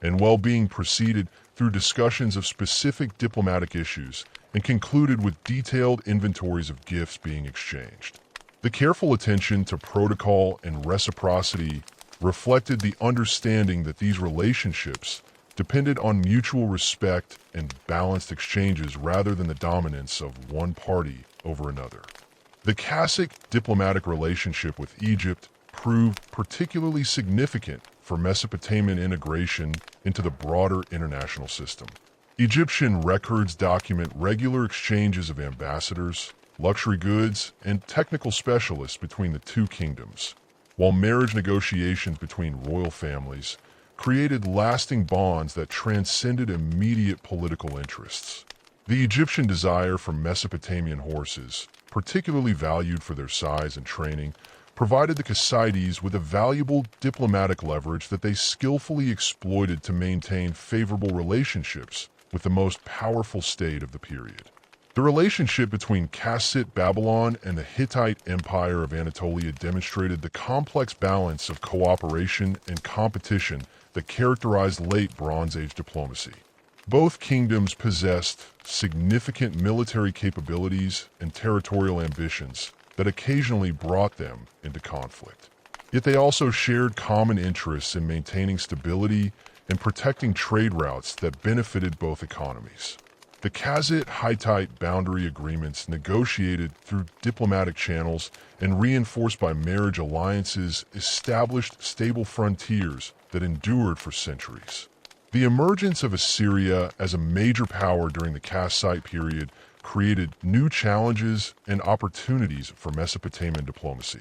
and well-being, proceeded through discussions of specific diplomatic issues, and concluded with detailed inventories of gifts being exchanged. The careful attention to protocol and reciprocity reflected the understanding that these relationships depended on mutual respect and balanced exchanges rather than the dominance of one party over another. The Kassite diplomatic relationship with Egypt proved particularly significant for Mesopotamian integration into the broader international system. Egyptian records document regular exchanges of ambassadors, luxury goods, and technical specialists between the two kingdoms, while marriage negotiations between royal families created lasting bonds that transcended immediate political interests. The Egyptian desire for Mesopotamian horses, particularly valued for their size and training, provided the Kassites with a valuable diplomatic leverage that they skillfully exploited to maintain favorable relationships with the most powerful state of the period. The relationship between Kassite Babylon and the Hittite Empire of Anatolia demonstrated the complex balance of cooperation and competition that characterized late Bronze Age diplomacy. Both kingdoms possessed significant military capabilities and territorial ambitions that occasionally brought them into conflict. Yet they also shared common interests in maintaining stability and protecting trade routes that benefited both economies. The Kassite-Hittite boundary agreements, negotiated through diplomatic channels and reinforced by marriage alliances, established stable frontiers that endured for centuries. The emergence of Assyria as a major power during the Kassite period created new challenges and opportunities for Mesopotamian diplomacy.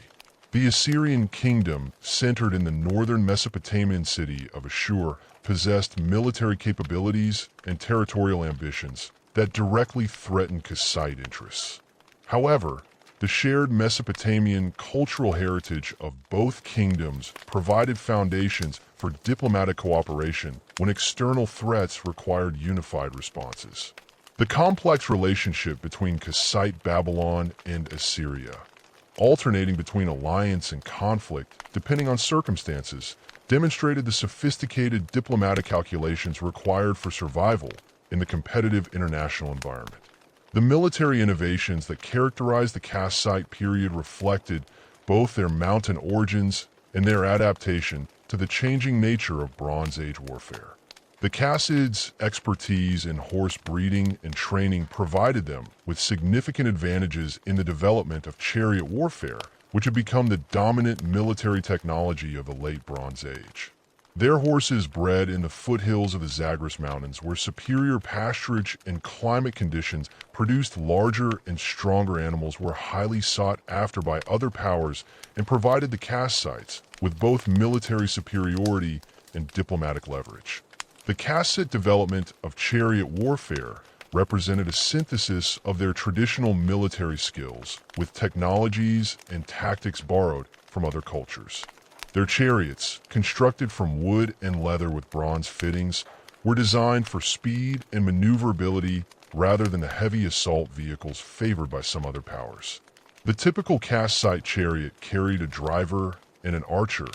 The Assyrian kingdom, centered in the northern Mesopotamian city of Ashur, possessed military capabilities and territorial ambitions that directly threatened Kassite interests. However, the shared Mesopotamian cultural heritage of both kingdoms provided foundations for diplomatic cooperation when external threats required unified responses. The complex relationship between Kassite Babylon and Assyria, alternating between alliance and conflict depending on circumstances, demonstrated the sophisticated diplomatic calculations required for survival in the competitive international environment. The military innovations that characterized the Kassite period reflected both their mountain origins and their adaptation to the changing nature of Bronze Age warfare. The Kassids' expertise in horse breeding and training provided them with significant advantages in the development of chariot warfare, which had become the dominant military technology of the late Bronze Age. Their horses, bred in the foothills of the Zagros Mountains, where superior pasturage and climate conditions produced larger and stronger animals, were highly sought after by other powers and provided the Kassites with both military superiority and diplomatic leverage. The Kassite development of chariot warfare represented a synthesis of their traditional military skills with technologies and tactics borrowed from other cultures. Their chariots, constructed from wood and leather with bronze fittings, were designed for speed and maneuverability rather than the heavy assault vehicles favored by some other powers. The typical Kassite chariot carried a driver and an archer,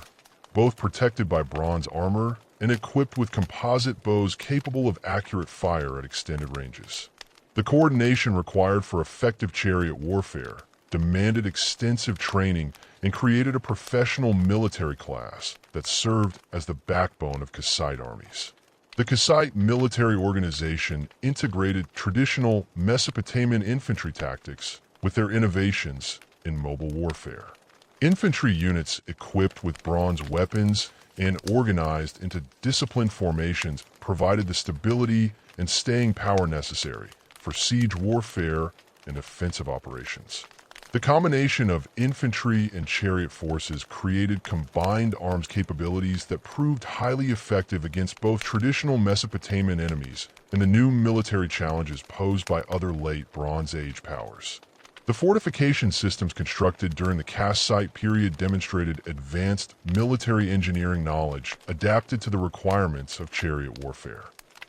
both protected by bronze armor and equipped with composite bows capable of accurate fire at extended ranges. The coordination required for effective chariot warfare demanded extensive training and created a professional military class that served as the backbone of Kassite armies. The Kassite military organization integrated traditional Mesopotamian infantry tactics with their innovations in mobile warfare. Infantry units equipped with bronze weapons and organized into disciplined formations provided the stability and staying power necessary for siege warfare and offensive operations. The combination of infantry and chariot forces created combined arms capabilities that proved highly effective against both traditional Mesopotamian enemies and the new military challenges posed by other late Bronze Age powers. The fortification systems constructed during the Kassite period demonstrated advanced military engineering knowledge adapted to the requirements of chariot warfare.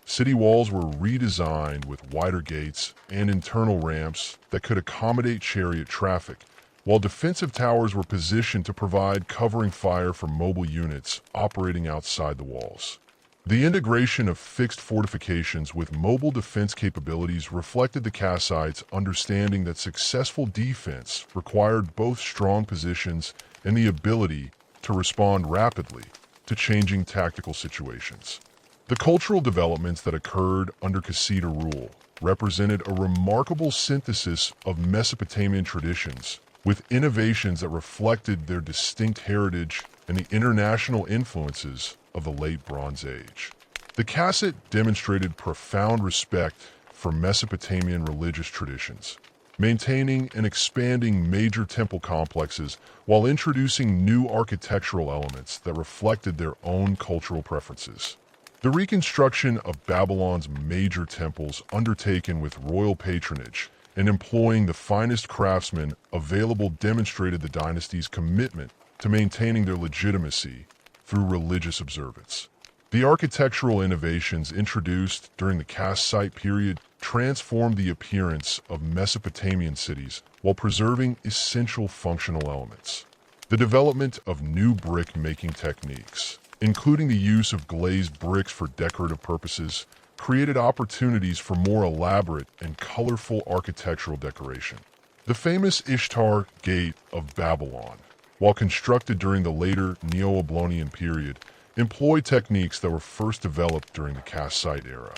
City walls were redesigned with wider gates and internal ramps that could accommodate chariot traffic, while defensive towers were positioned to provide covering fire for mobile units operating outside the walls. The integration of fixed fortifications with mobile defense capabilities reflected the Kassites' understanding that successful defense required both strong positions and the ability to respond rapidly to changing tactical situations. The cultural developments that occurred under Kassite rule represented a remarkable synthesis of Mesopotamian traditions, with innovations that reflected their distinct heritage and the international influences of the late Bronze Age. The Kassite demonstrated profound respect for Mesopotamian religious traditions. maintaining and expanding major temple complexes while introducing new architectural elements that reflected their own cultural preferences. The reconstruction of Babylon's major temples, undertaken with royal patronage and employing the finest craftsmen available, demonstrated the dynasty's commitment to maintaining their legitimacy through religious observance. The architectural innovations introduced during the Kassite period transformed the appearance of Mesopotamian cities while preserving essential functional elements. The development of new brick-making techniques, including the use of glazed bricks for decorative purposes, created opportunities for more elaborate and colorful architectural decoration. The famous Ishtar Gate of Babylon, while constructed during the later Neo-Babylonian period, employed techniques that were first developed during the Kassite era.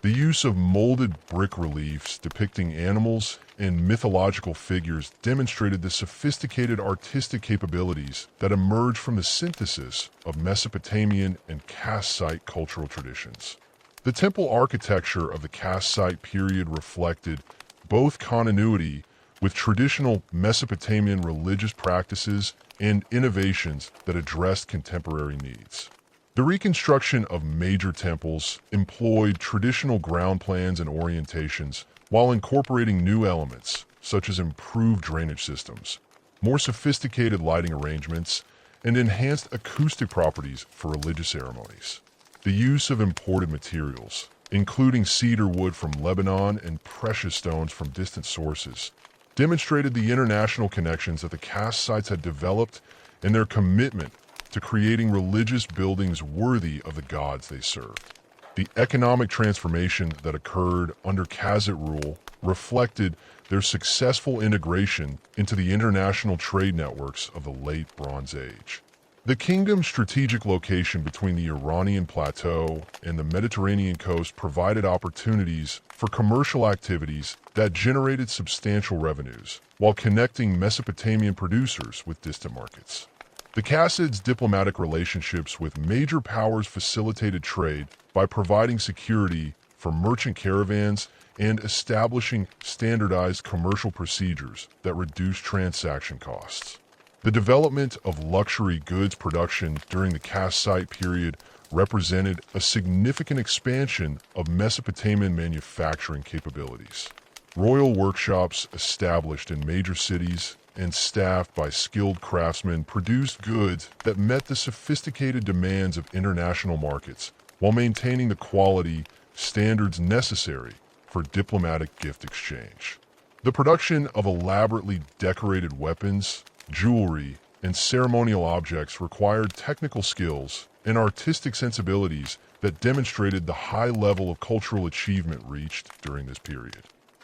The use of molded brick reliefs depicting animals and mythological figures demonstrated the sophisticated artistic capabilities that emerged from the synthesis of Mesopotamian and Kassite cultural traditions. The temple architecture of the Kassite period reflected both continuity with traditional Mesopotamian religious practices and innovations that addressed contemporary needs. The reconstruction of major temples employed traditional ground plans and orientations while incorporating new elements such as improved drainage systems, more sophisticated lighting arrangements, and enhanced acoustic properties for religious ceremonies. The use of imported materials, including cedar wood from Lebanon and precious stones from distant sources, demonstrated the international connections that the Kassites had developed and their commitment to creating religious buildings worthy of the gods they served. The economic transformation that occurred under Kassite rule reflected their successful integration into the international trade networks of the late Bronze Age. The kingdom's strategic location between the Iranian plateau and the Mediterranean coast provided opportunities for commercial activities that generated substantial revenues, while connecting Mesopotamian producers with distant markets. The Kassites' diplomatic relationships with major powers facilitated trade by providing security for merchant caravans and establishing standardized commercial procedures that reduced transaction costs. The development of luxury goods production during the Kassite period represented a significant expansion of Mesopotamian manufacturing capabilities. Royal workshops established in major cities and staffed by skilled craftsmen produced goods that met the sophisticated demands of international markets while maintaining the quality standards necessary for diplomatic gift exchange. The production of elaborately decorated weapons, jewelry, and ceremonial objects required technical skills and artistic sensibilities that demonstrated the high level of cultural achievement reached during this period.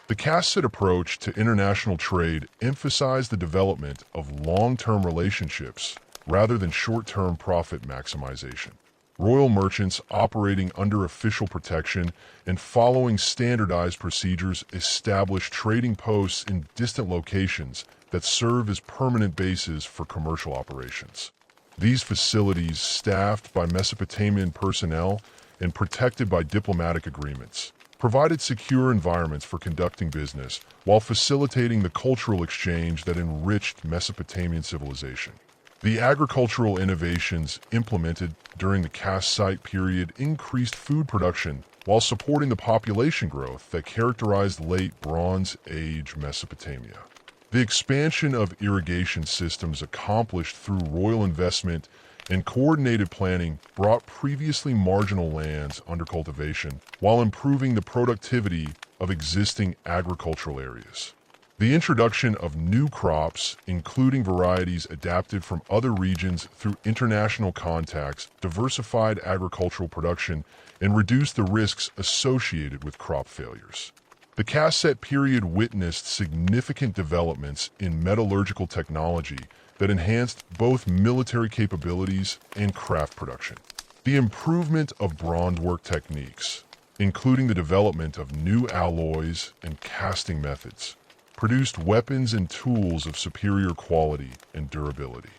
The Kassite approach to international trade emphasized the development of long-term relationships rather than short-term profit maximization. Royal merchants operating under official protection and following standardized procedures established trading posts in distant locations that serve as permanent bases for commercial operations. These facilities, staffed by Mesopotamian personnel and protected by diplomatic agreements, provided secure environments for conducting business while facilitating the cultural exchange that enriched Mesopotamian civilization. The agricultural innovations implemented during the Kassite period increased food production while supporting the population growth that characterized late Bronze Age Mesopotamia. The expansion of irrigation systems accomplished through royal investment and coordinated planning brought previously marginal lands under cultivation while improving the productivity of existing agricultural areas. The introduction of new crops, including varieties adapted from other regions through international contacts, diversified agricultural production and reduced the risks associated with crop failures. The Kassite period witnessed significant developments in metallurgical technology that enhanced both military capabilities and craft production. The improvement of bronzework techniques, including the development of new alloys and casting methods, produced weapons and tools of superior quality and durability.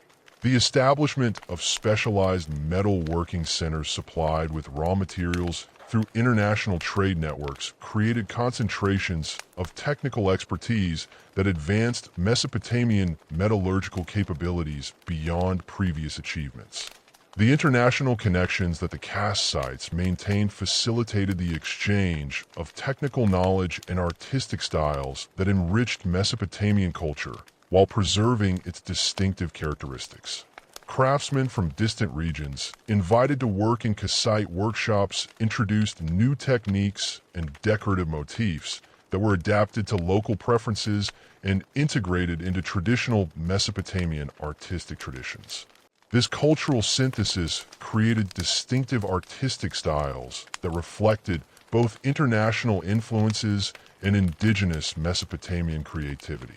The establishment of specialized metal working centers supplied with raw materials, through international trade networks, created concentrations of technical expertise that advanced Mesopotamian metallurgical capabilities beyond previous achievements. The international connections that the caste sites maintained facilitated the exchange of technical knowledge and artistic styles that enriched Mesopotamian culture while preserving its distinctive characteristics. Craftsmen from distant regions, invited to work in Kassite workshops, introduced new techniques and decorative motifs that were adapted to local preferences and integrated into traditional Mesopotamian artistic traditions. This cultural synthesis created distinctive artistic styles that reflected both international influences and indigenous Mesopotamian creativity.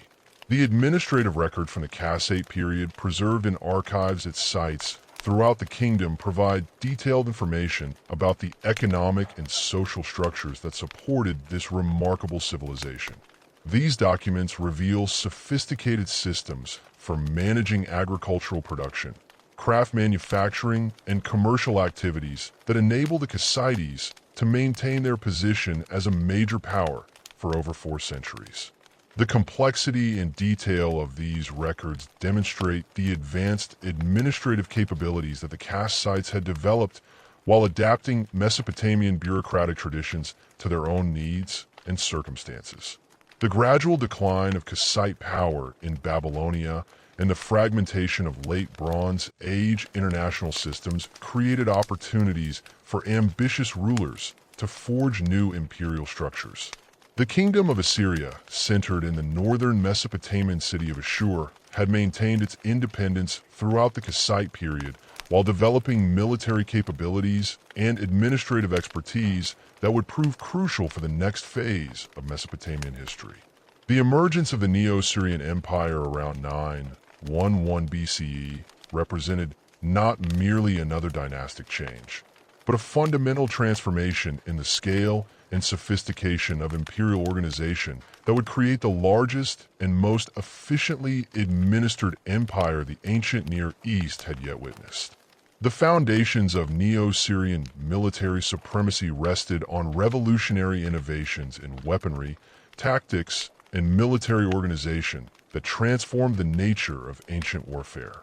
The administrative record from the Kassite period, preserved in archives at sites throughout the kingdom, provide detailed information about the economic and social structures that supported this remarkable civilization. These documents reveal sophisticated systems for managing agricultural production, craft manufacturing, and commercial activities that enable the Kassites to maintain their position as a major power for over 4 centuries. The complexity and detail of these records demonstrate the advanced administrative capabilities that the caste sites had developed while adapting Mesopotamian bureaucratic traditions to their own needs and circumstances. The gradual decline of Kassite power in Babylonia and the fragmentation of late Bronze Age international systems created opportunities for ambitious rulers to forge new imperial structures. The kingdom of Assyria, centered in the northern Mesopotamian city of Ashur, had maintained its independence throughout the Kassite period while developing military capabilities and administrative expertise that would prove crucial for the next phase of Mesopotamian history. The emergence of the Neo-Assyrian Empire around 911 BCE represented not merely another dynastic change, but a fundamental transformation in the scale and sophistication of imperial organization that would create the largest and most efficiently administered empire the ancient Near East had yet witnessed. The foundations of Neo-Assyrian military supremacy rested on revolutionary innovations in weaponry, tactics, and military organization that transformed the nature of ancient warfare.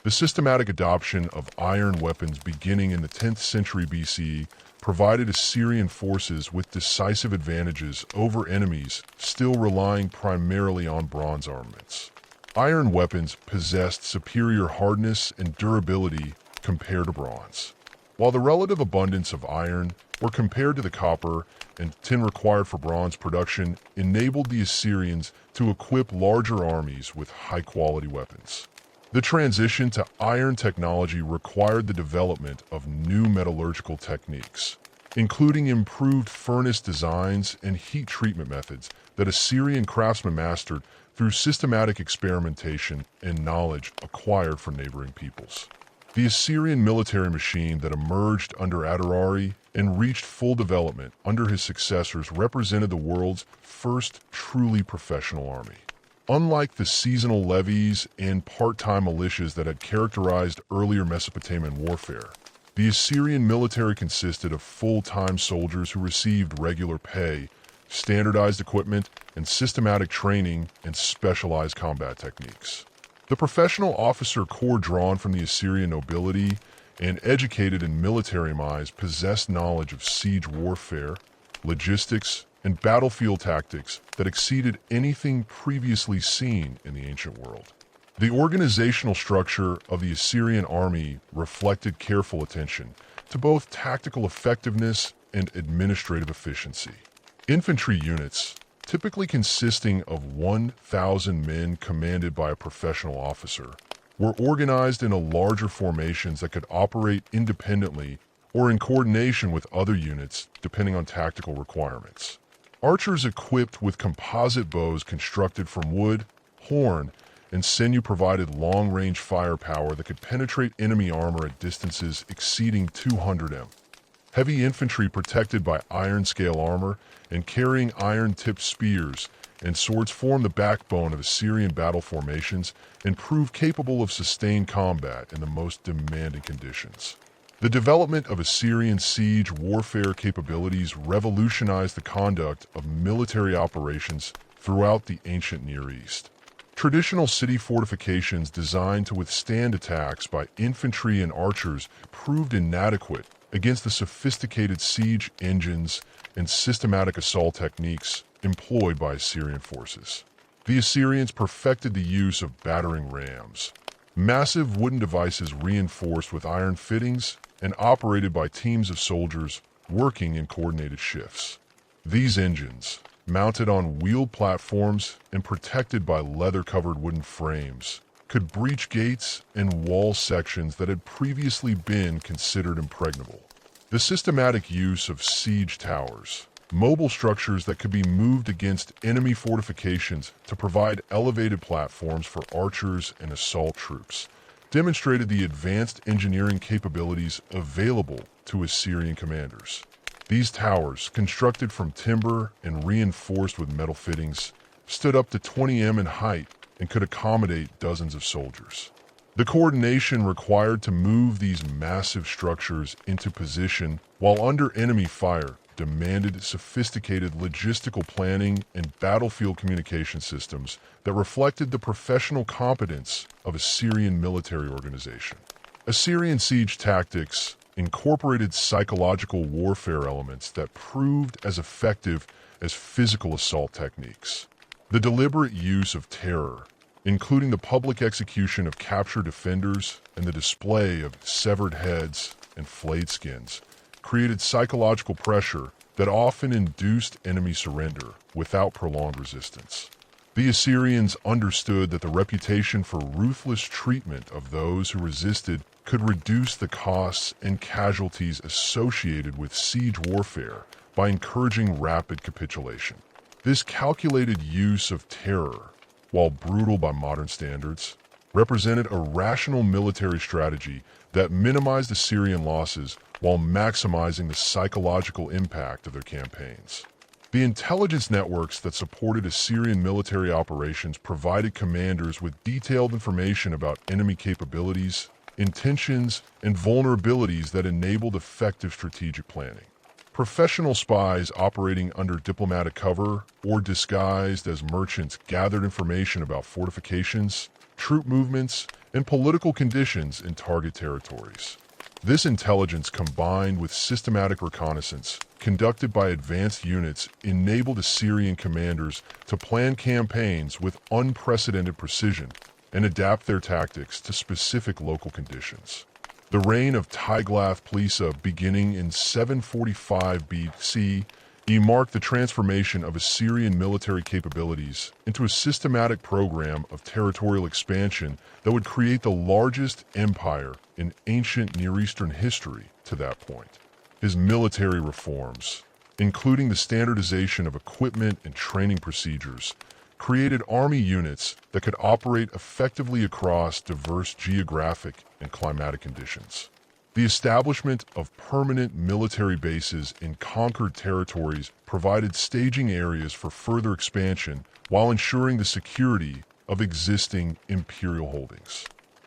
The systematic adoption of iron weapons beginning in the 10th century BCE provided Assyrian forces with decisive advantages over enemies still relying primarily on bronze armaments. Iron weapons possessed superior hardness and durability compared to bronze. While the relative abundance of iron, or compared to the copper and tin required for bronze production, enabled the Assyrians to equip larger armies with high-quality weapons. The transition to iron technology required the development of new metallurgical techniques, including improved furnace designs and heat treatment methods that Assyrian craftsmen mastered through systematic experimentation and knowledge acquired from neighboring peoples. The Assyrian military machine that emerged under Adarari and reached full development under his successors represented the world's first truly professional army. Unlike the seasonal levies and part-time militias that had characterized earlier Mesopotamian warfare, the Assyrian military consisted of full-time soldiers who received regular pay, standardized equipment, and systematic training in specialized combat techniques. The professional officer corps drawn from the Assyrian nobility and educated in military minds possessed knowledge of siege warfare, logistics, and battlefield tactics that exceeded anything previously seen in the ancient world. The organizational structure of the Assyrian army reflected careful attention to both tactical effectiveness and administrative efficiency. Infantry units, typically consisting of 1,000 men commanded by a professional officer, were organized into larger formations that could operate independently or in coordination with other units depending on tactical requirements. Archers equipped with composite bows constructed from wood, horn, and sinew provided long-range firepower that could penetrate enemy armor at distances exceeding 200 m. Heavy infantry protected by iron-scale armor and carrying iron-tipped spears and swords formed the backbone of Assyrian battle formations and proved capable of sustained combat in the most demanding conditions. The development of Assyrian siege warfare capabilities revolutionized the conduct of military operations throughout the ancient Near East. Traditional city fortifications designed to withstand attacks by infantry and archers proved inadequate against the sophisticated siege engines and systematic assault techniques employed by Assyrian forces. The Assyrians perfected the use of battering rams, massive wooden devices reinforced with iron fittings and operated by teams of soldiers working in coordinated shifts. These engines, mounted on wheeled platforms and protected by leather-covered wooden frames, could breach gates and wall sections that had previously been considered impregnable. The systematic use of siege towers, mobile structures that could be moved against enemy fortifications to provide elevated platforms for archers and assault troops, demonstrated the advanced engineering capabilities available to Assyrian commanders. These towers, constructed from timber and reinforced with metal fittings, stood up to 20 m in height and could accommodate dozens of soldiers. The coordination required to move these massive structures into position while under enemy fire demanded sophisticated logistical planning and battlefield communication systems that reflected the professional competence of Assyrian military organization. Assyrian siege tactics incorporated psychological warfare elements that proved as effective as physical assault techniques. The deliberate use of terror, including the public execution of captured defenders and the display of severed heads and flayed skins, created psychological pressure that often induced enemy surrender without prolonged resistance. The Assyrians understood that the reputation for ruthless treatment of those who resisted could reduce the costs and casualties associated with siege warfare by encouraging rapid capitulation. This calculated use of terror, while brutal by modern standards, represented a rational military strategy that minimized Assyrian losses while maximizing the psychological impact of their campaigns. The intelligence networks that supported Assyrian military operations provided commanders with detailed information about enemy capabilities, intentions, and vulnerabilities that enabled effective strategic planning. Professional spies operating under diplomatic cover or disguised as merchants gathered information about fortifications, troop movements, and political conditions in target territories. This intelligence, combined with systematic reconnaissance conducted by advanced units, enabled Assyrian commanders to plan campaigns with unprecedented precision and adapt their tactics to specific local conditions. The reign of Tiglath-Pileser, beginning in 745 BC, marked the transformation of Assyrian military capabilities into a systematic program of territorial expansion that would create the largest empire in ancient Near Eastern history to that point. His military reforms, including the standardization of equipment and training procedures, created army units that could operate effectively across diverse geographic and climatic conditions. The establishment of permanent military bases in conquered territories provided staging areas for further expansion while ensuring the security of existing imperial holdings.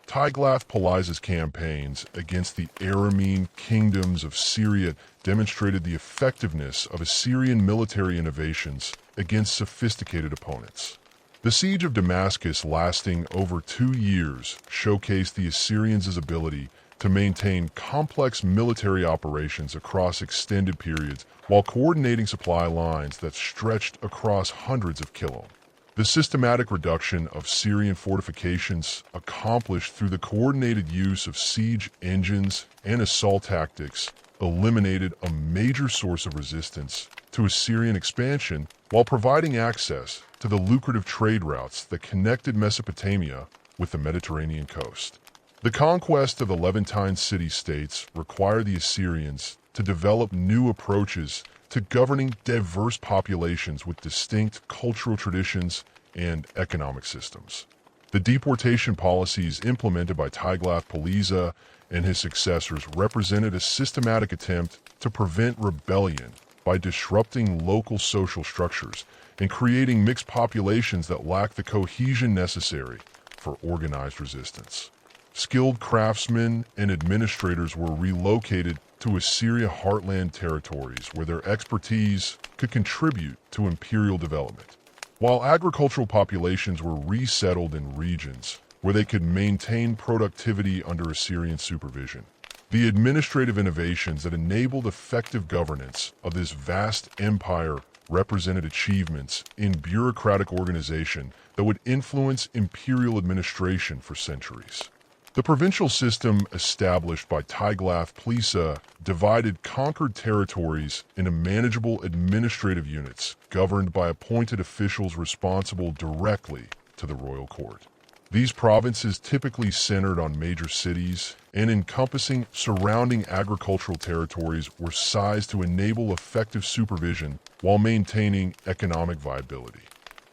Tiglath-Pileser's campaigns against the Aramean kingdoms of Syria demonstrated the effectiveness of Assyrian military innovations against sophisticated opponents. The siege of Damascus, lasting over 2 years, showcased the Assyrians' ability to maintain complex military operations across extended periods while coordinating supply lines that stretched across hundreds of kilometers. The systematic reduction of Syrian fortifications, accomplished through the coordinated use of siege engines and assault tactics, eliminated a major source of resistance to Assyrian expansion while providing access to the lucrative trade routes that connected Mesopotamia with the Mediterranean coast. The conquest of the Levantine city-states required the Assyrians to develop new approaches to governing diverse populations with distinct cultural traditions and economic systems. The deportation policies implemented by Tiglath-Pileser and his successors represented a systematic attempt to prevent rebellion by disrupting local social structures and creating mixed populations that lacked the cohesion necessary for organized resistance. Skilled craftsmen and administrators were relocated to Assyria heartland territories where their expertise could contribute to imperial development, while agricultural populations were resettled in regions where they could maintain productivity under Assyrian supervision. The administrative innovations that enabled effective governance of this vast empire represented achievements in bureaucratic organization that would influence imperial administration for centuries. The provincial system established by Tiglath-Pileser divided conquered territories into manageable administrative units governed by appointed officials responsible directly to the royal court. These provinces typically centered on major cities and encompassing surrounding agricultural territories were sized to enable effective supervision while maintaining economic viability.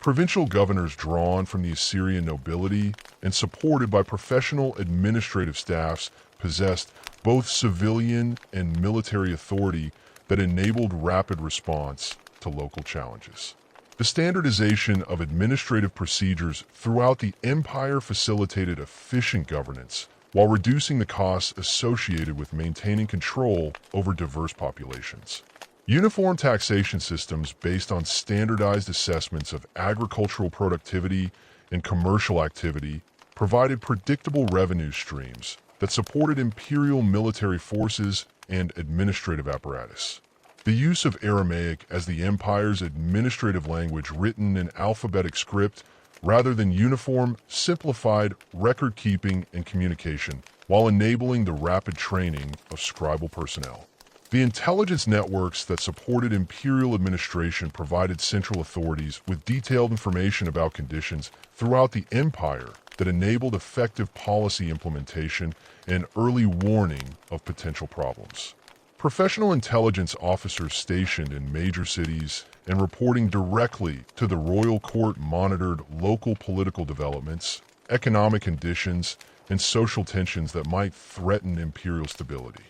Provincial governors drawn from the Assyrian nobility and supported by professional administrative staffs possessed both civilian and military authority that enabled rapid response to local challenges. The standardization of administrative procedures throughout the empire facilitated efficient governance while reducing the costs associated with maintaining control over diverse populations. Uniform taxation systems based on standardized assessments of agricultural productivity and commercial activity provided predictable revenue streams that supported imperial military forces and administrative apparatus. The use of Aramaic as the empire's administrative language written in alphabetic script rather than uniform simplified record-keeping and communication while enabling the rapid training of scribal personnel. The intelligence networks that supported imperial administration provided central authorities with detailed information about conditions throughout the empire that enabled effective policy implementation and early warning of potential problems. Professional intelligence officers stationed in major cities and reporting directly to the royal court monitored local political developments, economic conditions, and social tensions that might threaten imperial stability.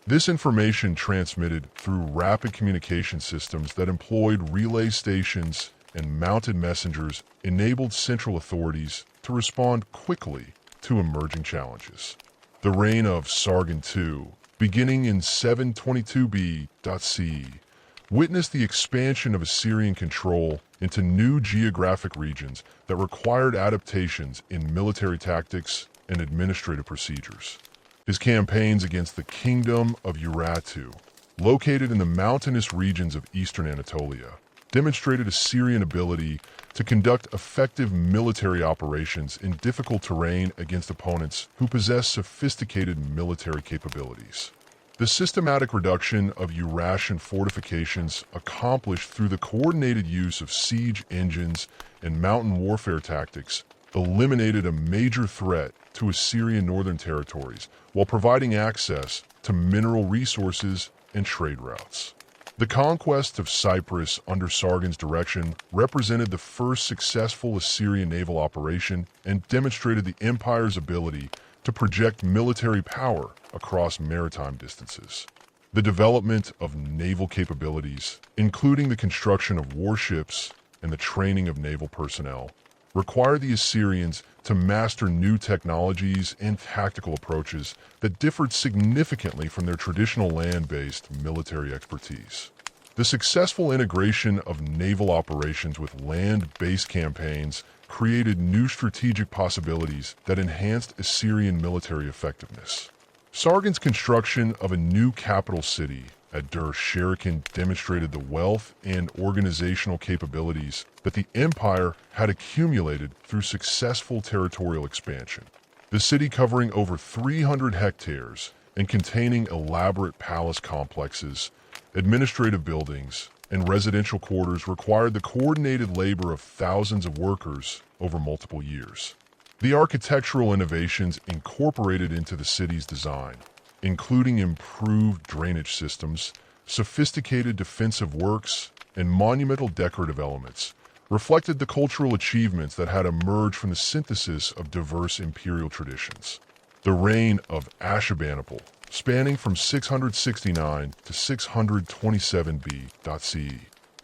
This information transmitted through rapid communication systems that employed relay stations and mounted messengers enabled central authorities to respond quickly to emerging challenges. The reign of Sargon II, beginning in 722 B.C., witnessed the expansion of Assyrian control into new geographic regions that required adaptations in military tactics and administrative procedures. His campaigns against the Kingdom of Urartu, located in the mountainous regions of eastern Anatolia, demonstrated Assyrian ability to conduct effective military operations in difficult terrain against opponents who possess sophisticated military capabilities. The systematic reduction of Urartian fortifications accomplished through the coordinated use of siege engines and mountain warfare tactics eliminated a major threat to Assyrian northern territories while providing access to mineral resources and trade routes. The conquest of Cyprus under Sargon's direction represented the first successful Assyrian naval operation and demonstrated the empire's ability to project military power across maritime distances. The development of naval capabilities, including the construction of warships and the training of naval personnel, required the Assyrians to master new technologies and tactical approaches that differed significantly from their traditional land-based military expertise. The successful integration of naval operations with land-based campaigns created new strategic possibilities that enhanced Assyrian military effectiveness. Sargon's construction of a new capital city at Dur-Shirikin demonstrated the wealth and organizational capabilities that the empire had accumulated through successful territorial expansion. The city, covering over 300 hectares and containing elaborate palace complexes, administrative buildings, and residential quarters, required the coordinated labor of thousands of workers over multiple years. The architectural innovations incorporated into the city's design, including improved drainage systems, sophisticated defensive works, and monumental decorative elements, reflected the cultural achievements that had emerged from the synthesis of diverse imperial traditions. The reign of Ashurbanipal, spanning from 669 to 627 B.C.,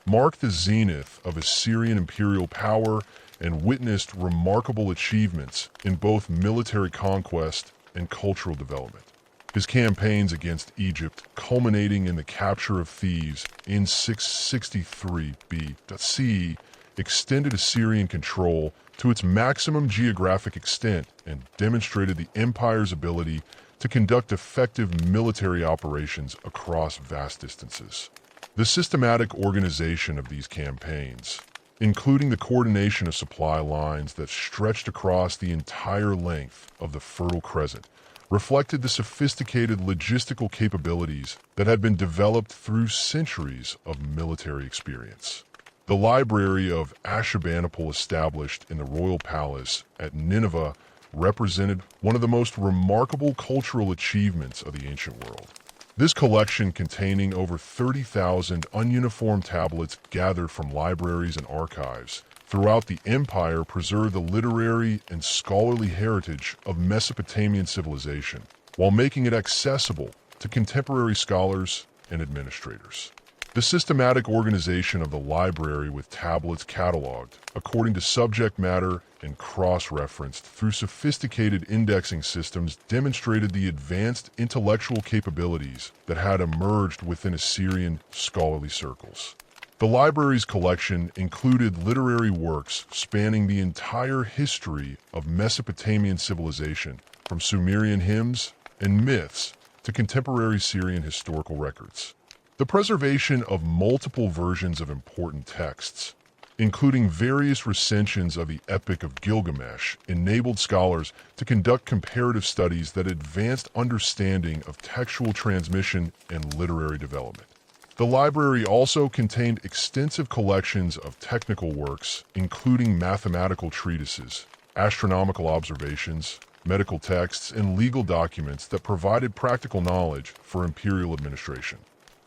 marked the zenith of Assyrian imperial power and witnessed remarkable achievements in both military conquest and cultural development. His campaigns against Egypt, culminating in the capture of Thebes in 663 BC, extended Assyrian control to its maximum geographic extent and demonstrated the empire's ability to conduct effective military operations across vast distances. The systematic organization of these campaigns, including the coordination of supply lines that stretched across the entire length of the Fertile Crescent, reflected the sophisticated logistical capabilities that had been developed through centuries of military experience. The library of Ashurbanipal, established in the royal palace at Nineveh, represented one of the most remarkable cultural achievements of the ancient world. This collection, containing over 30,000 ununiform tablets gathered from libraries and archives throughout the empire, preserved the literary and scholarly heritage of Mesopotamian civilization, while making it accessible to contemporary scholars and administrators. The systematic organization of the library, with tablets cataloged according to subject matter and cross-referenced through sophisticated indexing systems, demonstrated the advanced intellectual capabilities that had emerged within Assyrian scholarly circles. The library's collection included literary works spanning the entire history of Mesopotamian civilization, from Sumerian hymns and myths to contemporary Syrian historical records. The preservation of multiple versions of important texts, including various recensions of the Epic of Gilgamesh, enabled scholars to conduct comparative studies that advanced understanding of textual transmission and literary development. The library also contained extensive collections of technical works, including mathematical treatises, astronomical observations, medical texts, and legal documents that provided practical knowledge for imperial administration.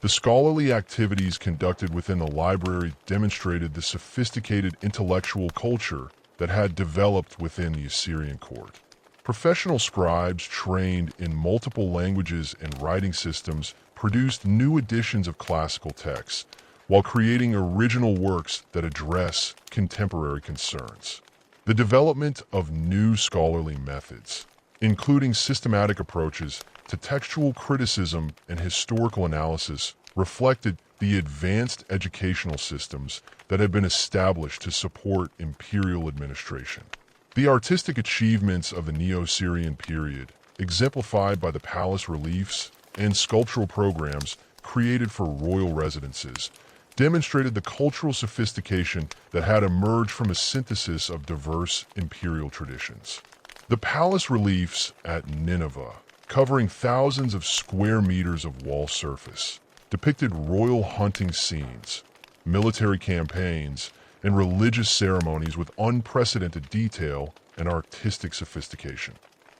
The scholarly activities conducted within the library demonstrated the sophisticated intellectual culture that had developed within the Assyrian court. Professional scribes trained in multiple languages and writing systems produced new editions of classical texts, while creating original works that address contemporary concerns. The development of new scholarly methods, including systematic approaches to textual criticism and historical analysis, reflected the advanced educational systems that had been established to support imperial administration. The artistic achievements of the Neo-Assyrian period, exemplified by the palace reliefs and sculptural programs created for royal residences, demonstrated the cultural sophistication that had emerged from a synthesis of diverse imperial traditions. The palace reliefs at Nineveh, covering thousands of square meters of wall surface, depicted royal hunting scenes, military campaigns, and religious ceremonies with unprecedented detail and artistic sophistication.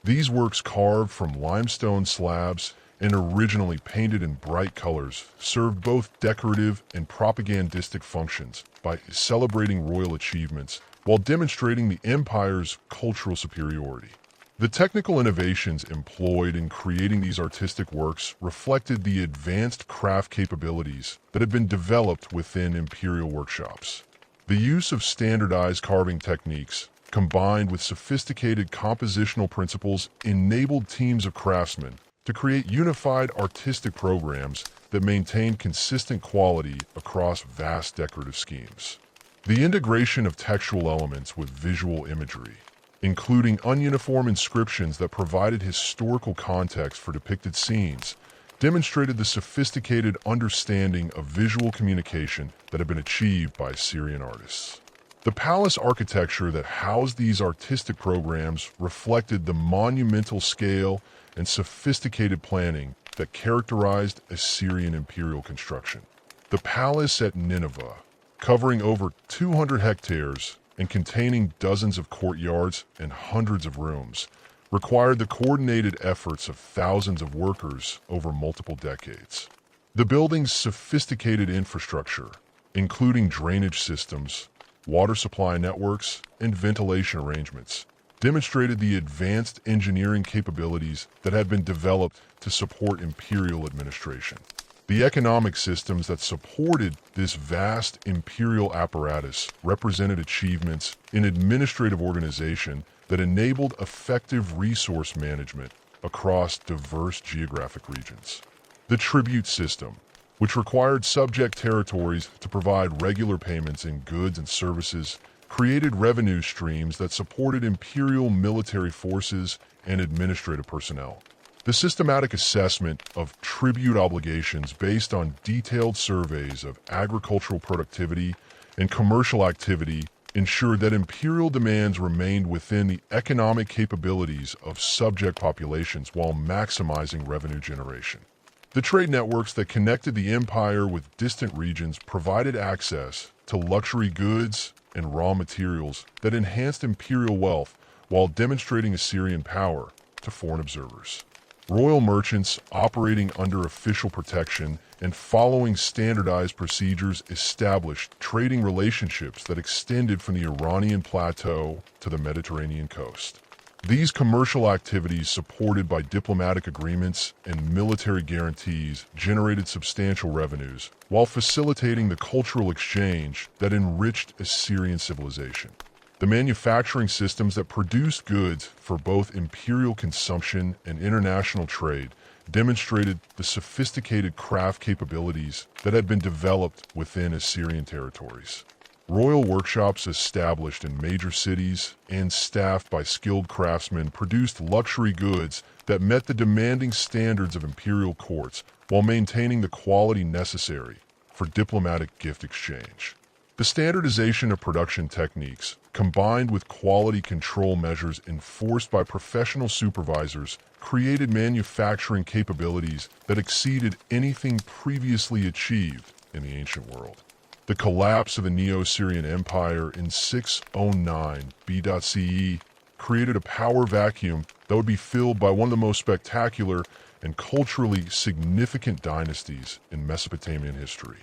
These works, carved from limestone slabs and originally painted in bright colors, served both decorative and propagandistic functions by celebrating royal achievements while demonstrating the empire's cultural superiority. The technical innovations employed in creating these artistic works reflected the advanced craft capabilities that had been developed within imperial workshops. The use of standardized carving techniques, combined with sophisticated compositional principles, enabled teams of craftsmen to create unified artistic programs that maintained consistent quality across vast decorative schemes. The integration of textual elements with visual imagery, including ununiform inscriptions that provided historical context for depicted scenes, demonstrated the sophisticated understanding of visual communication that had been achieved by Assyrian artists. The palace architecture that housed these artistic programs reflected the monumental scale and sophisticated planning that characterized Assyrian imperial construction. The palace at Nineveh, covering over 200 hectares and containing dozens of courtyards and hundreds of rooms, required the coordinated efforts of thousands of workers over multiple decades. The building's sophisticated infrastructure, including drainage systems, water supply networks, and ventilation arrangements, demonstrated the advanced engineering capabilities that had been developed to support imperial administration. The economic systems that supported this vast imperial apparatus represented achievements in administrative organization that enabled effective resource management across diverse geographic regions. The tribute system, which required subject territories to provide regular payments in goods and services, created revenue streams that supported imperial military forces and administrative personnel. The systematic assessment of tribute obligations based on detailed surveys of agricultural productivity and commercial activity ensured that imperial demands remained within the economic capabilities of subject populations while maximizing revenue generation. The trade networks that connected the empire with distant regions provided access to luxury goods and raw materials that enhanced imperial wealth while demonstrating Assyrian power to foreign observers. Royal merchants operating under official protection and following standardized procedures established trading relationships that extended from the Iranian plateau to the Mediterranean coast. These commercial activities, supported by diplomatic agreements and military guarantees, generated substantial revenues, while facilitating the cultural exchange that enriched Assyrian civilization. The manufacturing systems that produced goods for both imperial consumption and international trade demonstrated the sophisticated craft capabilities that had been developed within Assyrian territories. Royal workshops established in major cities and staffed by skilled craftsmen produced luxury goods that met the demanding standards of imperial courts while maintaining the quality necessary for diplomatic gift exchange. The standardization of production techniques, combined with quality control measures enforced by professional supervisors, created manufacturing capabilities that exceeded anything previously achieved in the ancient world. The collapse of the Neo-Assyrian Empire in 609 BCE created a power vacuum that would be filled by one of the most spectacular and culturally significant dynasties in Mesopotamian history.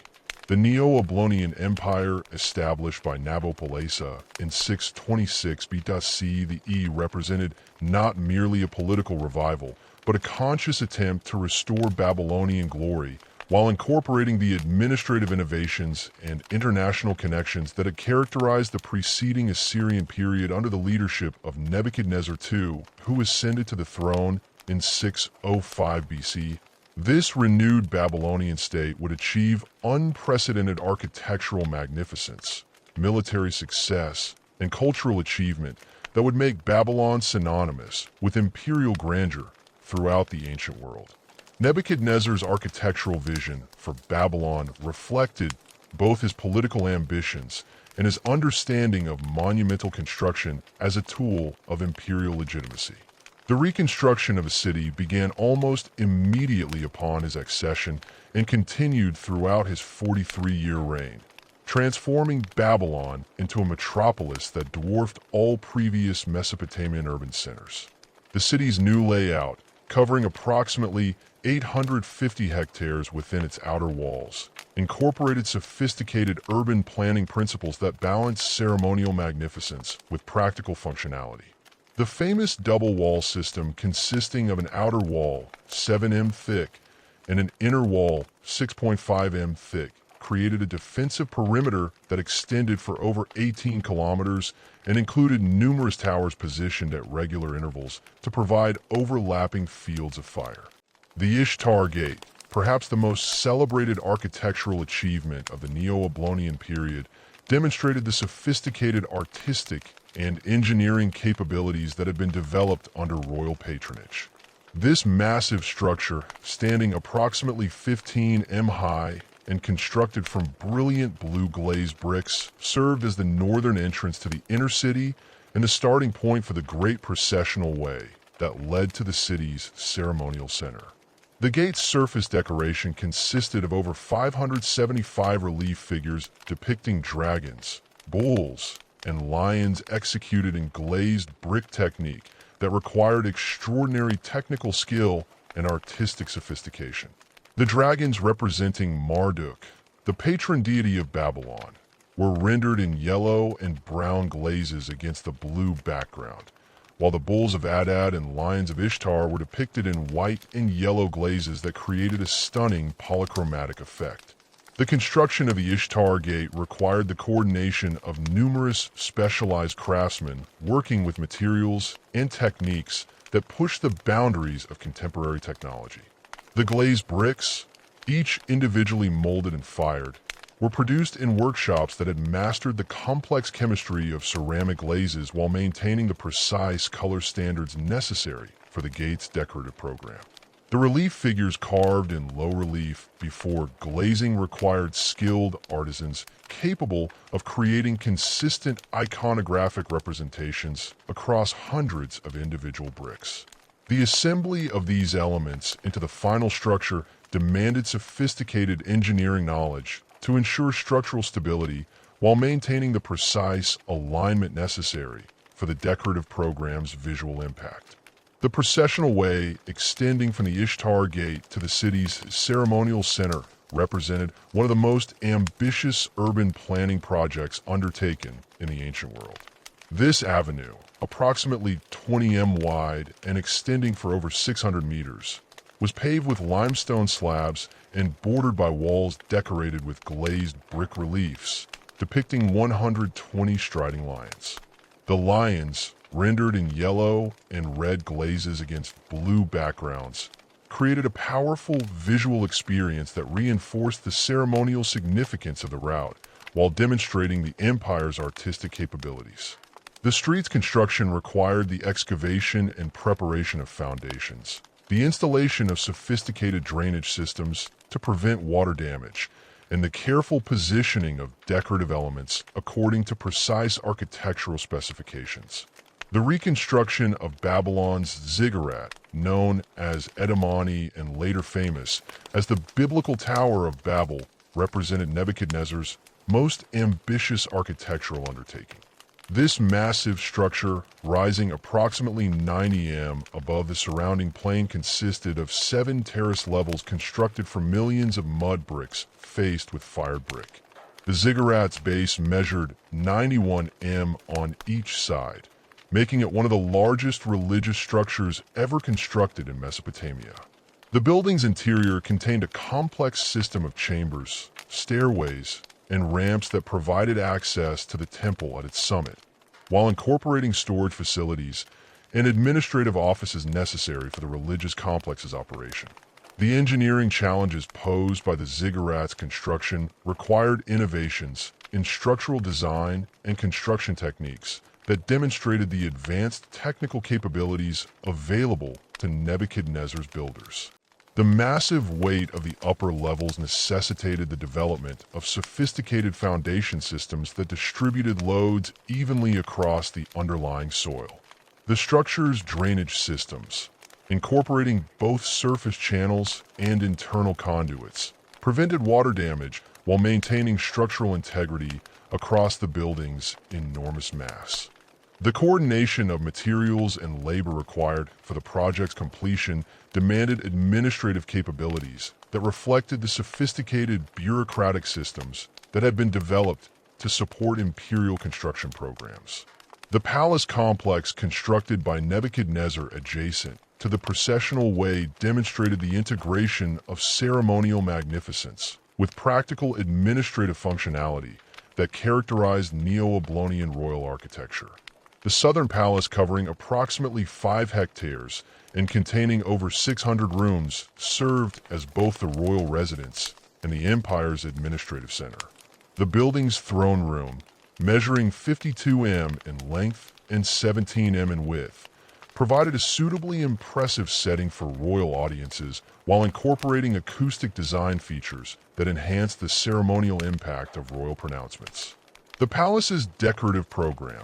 The Neo-Babylonian Empire, established by Nabopolassar in 626 BCE, represented not merely a political revival, but a conscious attempt to restore Babylonian glory while incorporating the administrative innovations and international connections that had characterized the preceding Assyrian period under the leadership of Nebuchadnezzar II, who ascended to the throne in 605 BC. This renewed Babylonian state would achieve unprecedented architectural magnificence, military success, and cultural achievement that would make Babylon synonymous with imperial grandeur throughout the ancient world. Nebuchadnezzar's architectural vision for Babylon reflected both his political ambitions and his understanding of monumental construction as a tool of imperial legitimacy. The reconstruction of a city began almost immediately upon his accession and continued throughout his 43-year reign, transforming Babylon into a metropolis that dwarfed all previous Mesopotamian urban centers. The city's new layout, covering approximately 850 hectares within its outer walls, incorporated sophisticated urban planning principles that balanced ceremonial magnificence with practical functionality. The famous double wall system, consisting of an outer wall 7 m thick and an inner wall 6.5 m thick, created a defensive perimeter that extended for over 18 kilometers and included numerous towers positioned at regular intervals to provide overlapping fields of fire. The Ishtar Gate, perhaps the most celebrated architectural achievement of the Neo-Babylonian period, demonstrated the sophisticated artistic and engineering capabilities that had been developed under royal patronage. This massive structure, standing approximately 15 m high and constructed from brilliant blue glazed bricks, served as the northern entrance to the inner city and the starting point for the great processional way that led to the city's ceremonial center. The gate's surface decoration consisted of over 575 relief figures depicting dragons, bulls, and lions executed in glazed brick technique that required extraordinary technical skill and artistic sophistication. The dragons, representing Marduk, the patron deity of Babylon, were rendered in yellow and brown glazes against the blue background, while the bulls of Adad and lions of Ishtar were depicted in white and yellow glazes that created a stunning polychromatic effect. The construction of the Ishtar Gate required the coordination of numerous specialized craftsmen working with materials and techniques that pushed the boundaries of contemporary technology. The glazed bricks, each individually molded and fired, were produced in workshops that had mastered the complex chemistry of ceramic glazes while maintaining the precise color standards necessary for the gate's decorative program. The relief figures carved in low relief before glazing required skilled artisans capable of creating consistent iconographic representations across hundreds of individual bricks. The assembly of these elements into the final structure demanded sophisticated engineering knowledge to ensure structural stability while maintaining the precise alignment necessary for the decorative program's visual impact. The processional way extending from the Ishtar Gate to the city's ceremonial center represented one of the most ambitious urban planning projects undertaken in the ancient world. This avenue, approximately 20 m wide and extending for over 600 meters, was paved with limestone slabs and bordered by walls decorated with glazed brick reliefs depicting 120 striding lions. The lions, rendered in yellow and red glazes against blue backgrounds, created a powerful visual experience that reinforced the ceremonial significance of the route while demonstrating the empire's artistic capabilities. The street's construction required the excavation and preparation of foundations, the installation of sophisticated drainage systems to prevent water damage, and the careful positioning of decorative elements according to precise architectural specifications. The reconstruction of Babylon's ziggurat, known as Edamani and later famous as the Biblical Tower of Babel, represented Nebuchadnezzar's most ambitious architectural undertaking. This massive structure, rising approximately 90 m above the surrounding plain, consisted of 7 terrace levels constructed from millions of mud bricks faced with fired brick. The ziggurat's base measured 91 m on each side, making it one of the largest religious structures ever constructed in Mesopotamia. The building's interior contained a complex system of chambers, stairways, and ramps that provided access to the temple at its summit, while incorporating storage facilities and administrative offices necessary for the religious complex's operation. The engineering challenges posed by the ziggurat's construction required innovations in structural design and construction techniques that demonstrated the advanced technical capabilities available to Nebuchadnezzar's builders. The massive weight of the upper levels necessitated the development of sophisticated foundation systems that distributed loads evenly across the underlying soil. The structure's drainage systems, incorporating both surface channels and internal conduits, prevented water damage while maintaining structural integrity across the building's enormous mass. The coordination of materials and labor required for the project's completion demanded administrative capabilities that reflected the sophisticated bureaucratic systems that had been developed to support imperial construction programs. The palace complex constructed by Nebuchadnezzar adjacent to the processional way demonstrated the integration of ceremonial magnificence with practical administrative functionality that characterized Neo-Babylonian royal architecture. The southern palace, covering approximately 5 hectares and containing over 600 rooms, served as both the royal residence and the empire's administrative center. The building's throne room, measuring 52 m in length and 17 m in width, provided a suitably impressive setting for royal audiences while incorporating acoustic design features that enhanced the ceremonial impact of royal pronouncements. The palace's decorative program,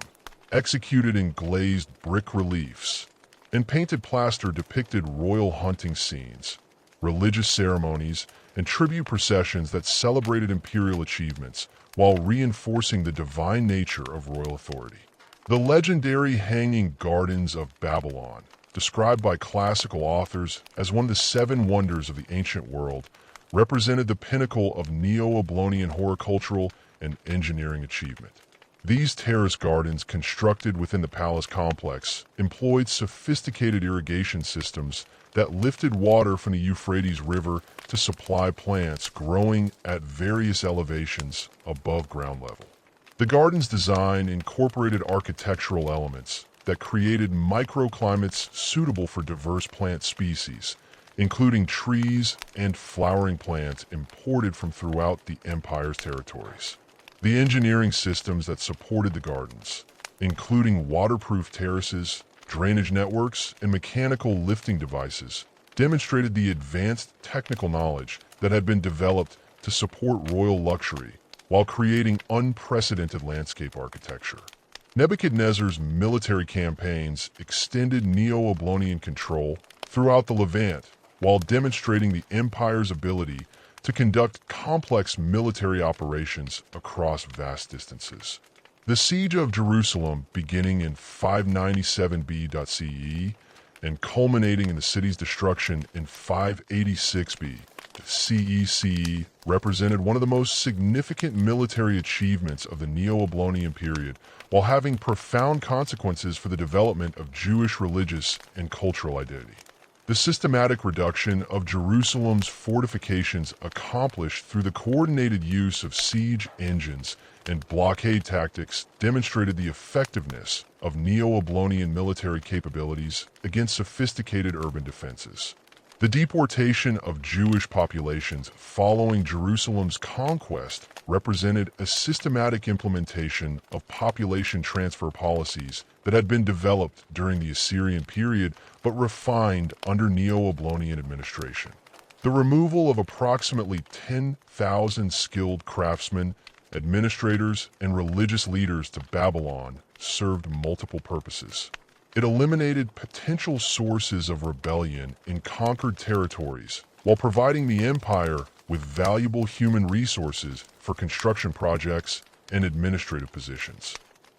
executed in glazed brick reliefs and painted plaster, depicted royal hunting scenes, religious ceremonies, and tribute processions that celebrated imperial achievements while reinforcing the divine nature of royal authority. The legendary Hanging Gardens of Babylon, described by classical authors as one of the 7 wonders of the ancient world, represented the pinnacle of Neo-Babylonian horticultural and engineering achievement. These terrace gardens, constructed within the palace complex, employed sophisticated irrigation systems that lifted water from the Euphrates River to supply plants growing at various elevations above ground level. The garden's design incorporated architectural elements that created microclimates suitable for diverse plant species, including trees and flowering plants imported from throughout the empire's territories. The engineering systems that supported the gardens, including waterproof terraces, drainage networks, and mechanical lifting devices, demonstrated the advanced technical knowledge that had been developed to support royal luxury while creating unprecedented landscape architecture. Nebuchadnezzar's military campaigns extended Neo-Babylonian control throughout the Levant, while demonstrating the empire's ability to conduct complex military operations across vast distances. The siege of Jerusalem, beginning in 597 BCE and culminating in the city's destruction in 586 CE, represented one of the most significant military achievements of the Neo-Babylonian period, while having profound consequences for the development of Jewish religious and cultural identity. The systematic reduction of Jerusalem's fortifications, accomplished through the coordinated use of siege engines and blockade tactics, demonstrated the effectiveness of Neo-Babylonian military capabilities against sophisticated urban defenses. The deportation of Jewish populations following Jerusalem's conquest represented a systematic implementation of population transfer policies that had been developed during the Assyrian period but refined under Neo-Babylonian administration. The removal of approximately 10,000 skilled craftsmen, administrators, and religious leaders to Babylon served multiple purposes. It eliminated potential sources of rebellion in conquered territories while providing the empire with valuable human resources for construction projects and administrative positions.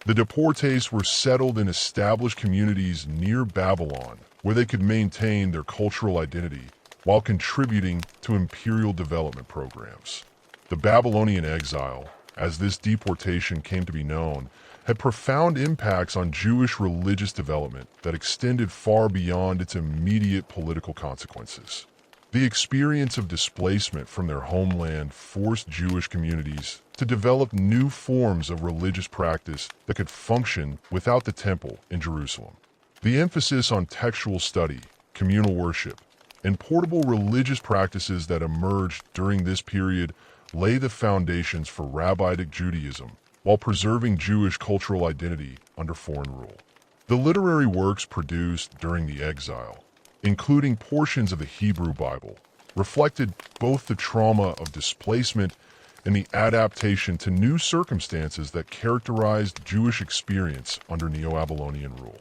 The deportees were settled in established communities near Babylon where they could maintain their cultural identity while contributing to imperial development programs. The Babylonian Exile, as this deportation came to be known, had profound impacts on Jewish religious development that extended far beyond its immediate political consequences. The experience of displacement from their homeland forced Jewish communities to develop new forms of religious practice that could function without the temple in Jerusalem. The emphasis on textual study, communal worship, and portable religious practices that emerged during this period lay the foundations for Rabbinic Judaism, while preserving Jewish cultural identity under foreign rule. The literary works produced during the exile, including portions of the Hebrew Bible, reflected both the trauma of displacement and the adaptation to new circumstances that characterized Jewish experience under Neo-Babylonian rule.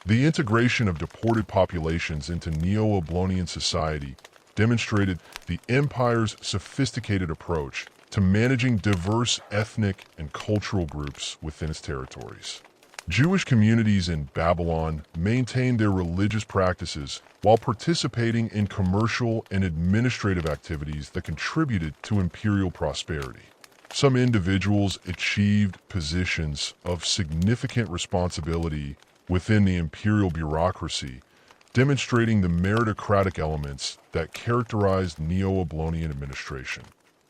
The integration of deported populations into Neo-Babylonian society demonstrated the empire's sophisticated approach to managing diverse ethnic and cultural groups within its territories. Jewish communities in Babylon maintained their religious practices while participating in commercial and administrative activities that contributed to imperial prosperity. Some individuals achieved positions of significant responsibility within the imperial bureaucracy, demonstrating the meritocratic elements that characterized Neo-Babylonian administration.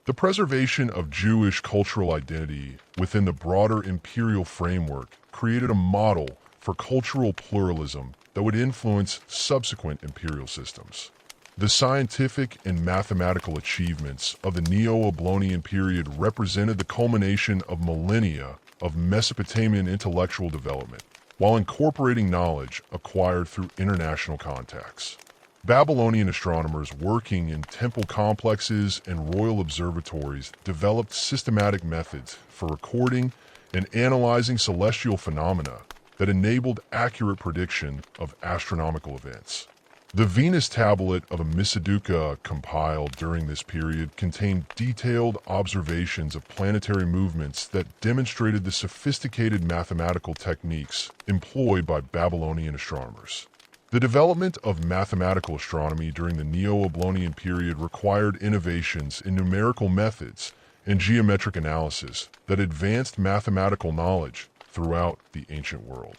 The preservation of Jewish cultural identity within the broader imperial framework created a model for cultural pluralism that would influence subsequent imperial systems. The scientific and mathematical achievements of the Neo-Babylonian period represented the culmination of millennia of Mesopotamian intellectual development, while incorporating knowledge acquired through international contacts. Babylonian astronomers working in temple complexes and royal observatories developed systematic methods for recording and analyzing celestial phenomena that enabled accurate prediction of astronomical events. The Venus tablet of Amisaduqa compiled during this period contained detailed observations of planetary movements that demonstrated the sophisticated mathematical techniques employed by Babylonian astronomers. The development of mathematical astronomy during the Neo-Babylonian period required innovations in numerical methods and geometric analysis that advanced mathematical knowledge throughout the ancient world.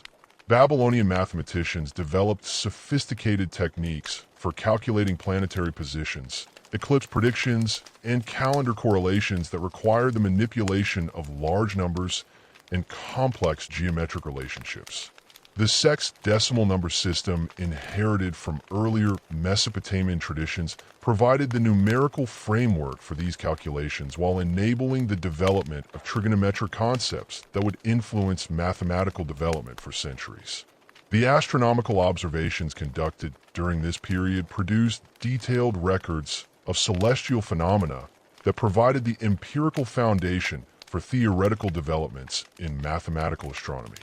Babylonian mathematicians developed sophisticated techniques for calculating planetary positions, eclipse predictions, and calendar correlations that required the manipulation of large numbers and complex geometric relationships. The sexagesimal number system, inherited from earlier Mesopotamian traditions, provided the numerical framework for these calculations while enabling the development of trigonometric concepts that would influence mathematical development for centuries. The astronomical observations conducted during this period produced detailed records of celestial phenomena that provided the empirical foundation for theoretical developments in mathematical astronomy.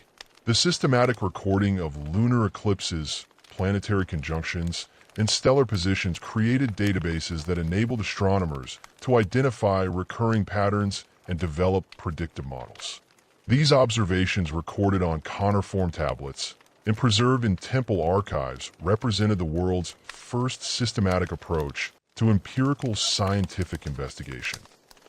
The systematic recording of lunar eclipses, planetary conjunctions, and stellar positions created databases that enabled astronomers to identify recurring patterns and develop predictive models. These observations, recorded on cuneiform tablets and preserved in temple archives, represented the world's first systematic approach to empirical scientific investigation.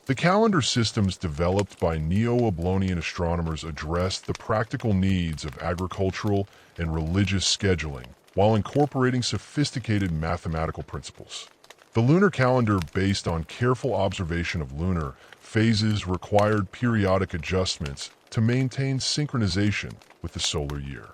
The calendar systems developed by Neo-Babylonian astronomers addressed the practical needs of agricultural and religious scheduling while incorporating sophisticated mathematical principles. The lunar calendar, based on careful observation of lunar phases, required periodic adjustments to maintain synchronization with the solar year.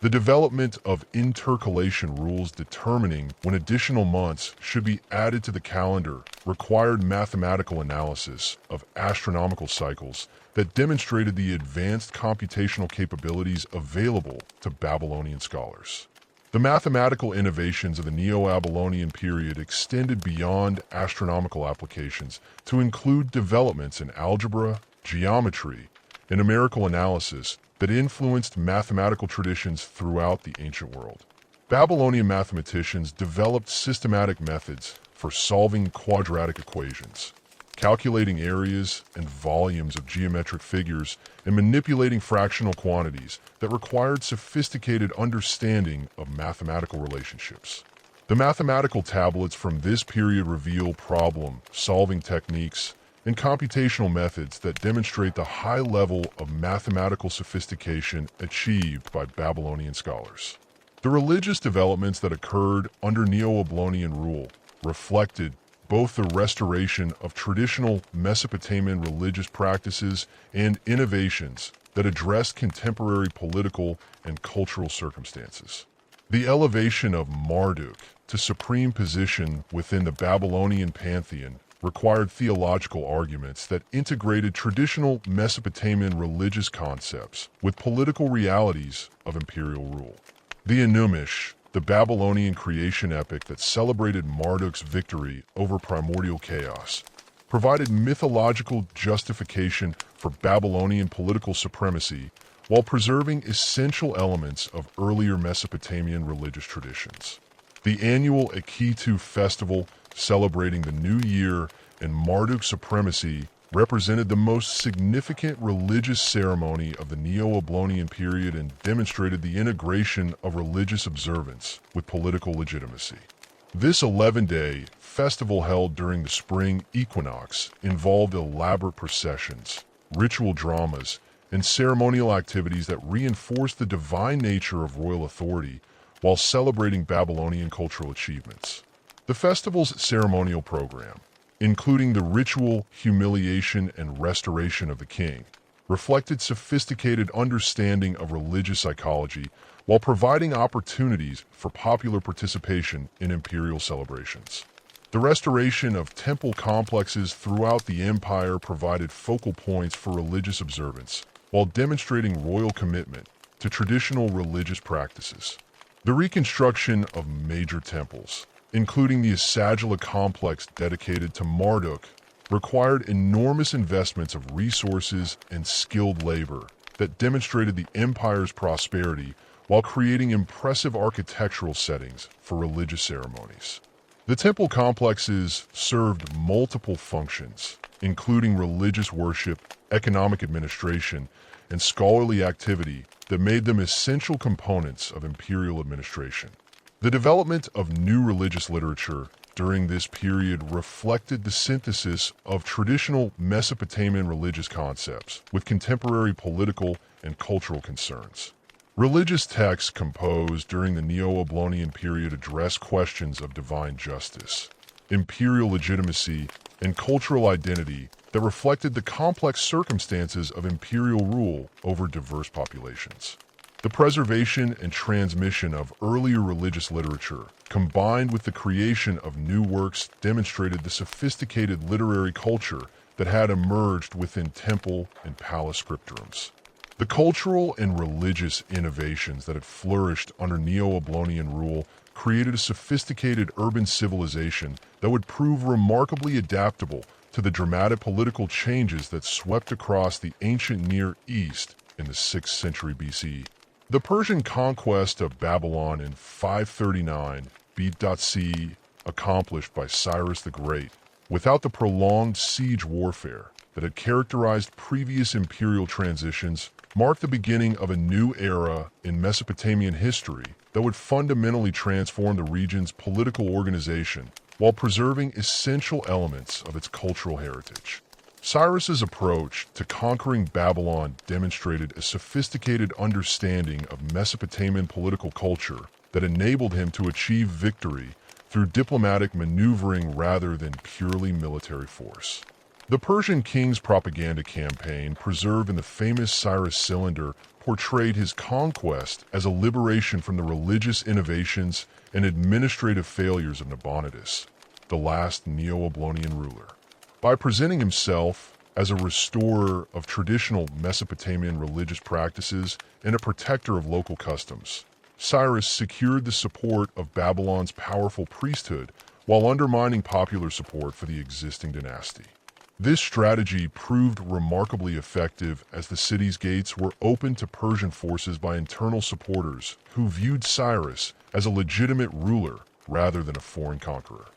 The development of intercalation rules determining when additional months should be added to the calendar required mathematical analysis of astronomical cycles that demonstrated the advanced computational capabilities available to Babylonian scholars. The mathematical innovations of the Neo-Babylonian period extended beyond astronomical applications to include developments in algebra, geometry, and numerical analysis that influenced mathematical traditions throughout the ancient world. Babylonian mathematicians developed systematic methods for solving quadratic equations, calculating areas and volumes of geometric figures, and manipulating fractional quantities that required sophisticated understanding of mathematical relationships. The mathematical tablets from this period reveal problem-solving techniques and computational methods that demonstrate the high level of mathematical sophistication achieved by Babylonian scholars. The religious developments that occurred under Neo-Babylonian rule reflected both the restoration of traditional Mesopotamian religious practices and innovations that addressed contemporary political and cultural circumstances. The elevation of Marduk to supreme position within the Babylonian pantheon required theological arguments that integrated traditional Mesopotamian religious concepts with political realities of imperial rule. The Enuma, the Babylonian creation epic that celebrated Marduk's victory over primordial chaos, provided mythological justification for Babylonian political supremacy while preserving essential elements of earlier Mesopotamian religious traditions. The annual Akitu festival, celebrating the new year and Marduk's supremacy, represented the most significant religious ceremony of the Neo-Babylonian period and demonstrated the integration of religious observance with political legitimacy. This 11-day festival, held during the spring equinox, involved elaborate processions, ritual dramas, and ceremonial activities that reinforced the divine nature of royal authority while celebrating Babylonian cultural achievements. The festival's ceremonial program, including the ritual humiliation and restoration of the king, reflected sophisticated understanding of religious psychology while providing opportunities for popular participation in imperial celebrations. The restoration of temple complexes throughout the empire provided focal points for religious observance while demonstrating royal commitment to traditional religious practices. The reconstruction of major temples, including the Assyrian complex dedicated to Marduk, required enormous investments of resources and skilled labor that demonstrated the empire's prosperity while creating impressive architectural settings for religious ceremonies. The temple complexes served multiple functions, including religious worship, economic administration, and scholarly activity that made them essential components of imperial administration. The development of new religious literature during this period reflected the synthesis of traditional Mesopotamian religious concepts with contemporary political and cultural concerns. Religious texts composed during the Neo-Babylonian period addressed questions of divine justice, imperial legitimacy, and cultural identity that reflected the complex circumstances of imperial rule over diverse populations. The preservation and transmission of earlier religious literature, combined with the creation of new works, demonstrated the sophisticated literary culture that had emerged within temple and palace scripturums. The cultural and religious innovations that had flourished under Neo-Babylonian rule created a sophisticated urban civilization that would prove remarkably adaptable to the dramatic political changes that swept across the ancient Near East in the 6th century BC. The Persian conquest of Babylon in 539 BC, accomplished by Cyrus the Great, without the prolonged siege warfare that had characterized previous imperial transitions, marked the beginning of a new era in Mesopotamian history that would fundamentally transform the region's political organization while preserving essential elements of its cultural heritage. Cyrus's approach to conquering Babylon demonstrated a sophisticated understanding of Mesopotamian political culture that enabled him to achieve victory through diplomatic maneuvering rather than purely military force. The Persian king's propaganda campaign, preserved in the famous Cyrus Cylinder, portrayed his conquest as a liberation from the religious innovations and administrative failures of Nabonidus, the last Neo-Babylonian ruler. By presenting himself as a restorer of traditional Mesopotamian religious practices and a protector of local customs, Cyrus secured the support of Babylon's powerful priesthood while undermining popular support for the existing dynasty. This strategy proved remarkably effective as the city's gates were opened to Persian forces by internal supporters who viewed Cyrus as a legitimate ruler rather than a foreign conqueror.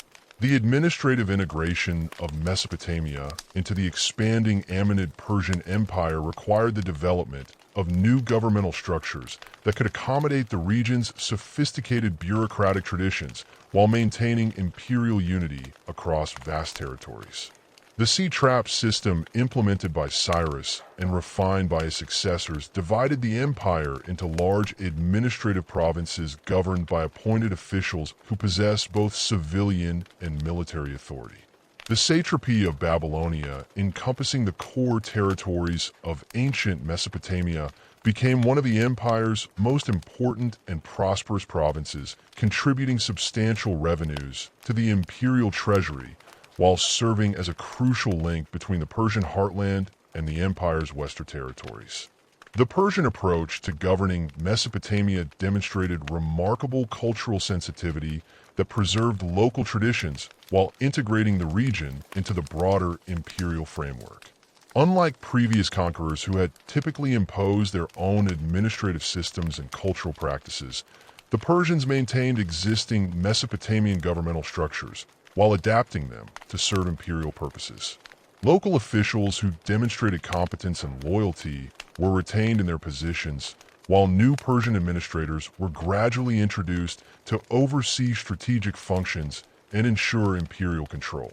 The administrative integration of Mesopotamia into the expanding Amanid Persian Empire required the development of new governmental structures that could accommodate the region's sophisticated bureaucratic traditions while maintaining imperial unity across vast territories. The sea-trap system implemented by Cyrus and refined by his successors divided the empire into large administrative provinces governed by appointed officials who possessed both civilian and military authority. The satrapy of Babylonia, encompassing the core territories of ancient Mesopotamia, became one of the empire's most important and prosperous provinces, contributing substantial revenues to the imperial treasury while serving as a crucial link between the Persian heartland and the empire's western territories. The Persian approach to governing Mesopotamia demonstrated remarkable cultural sensitivity that preserved local traditions while integrating the region into the broader imperial framework. Unlike previous conquerors who had typically imposed their own administrative systems and cultural practices, the Persians maintained existing Mesopotamian governmental structures while adapting them to serve imperial purposes. Local officials who demonstrated competence and loyalty were retained in their positions, while new Persian administrators were gradually introduced to oversee strategic functions and ensure imperial control.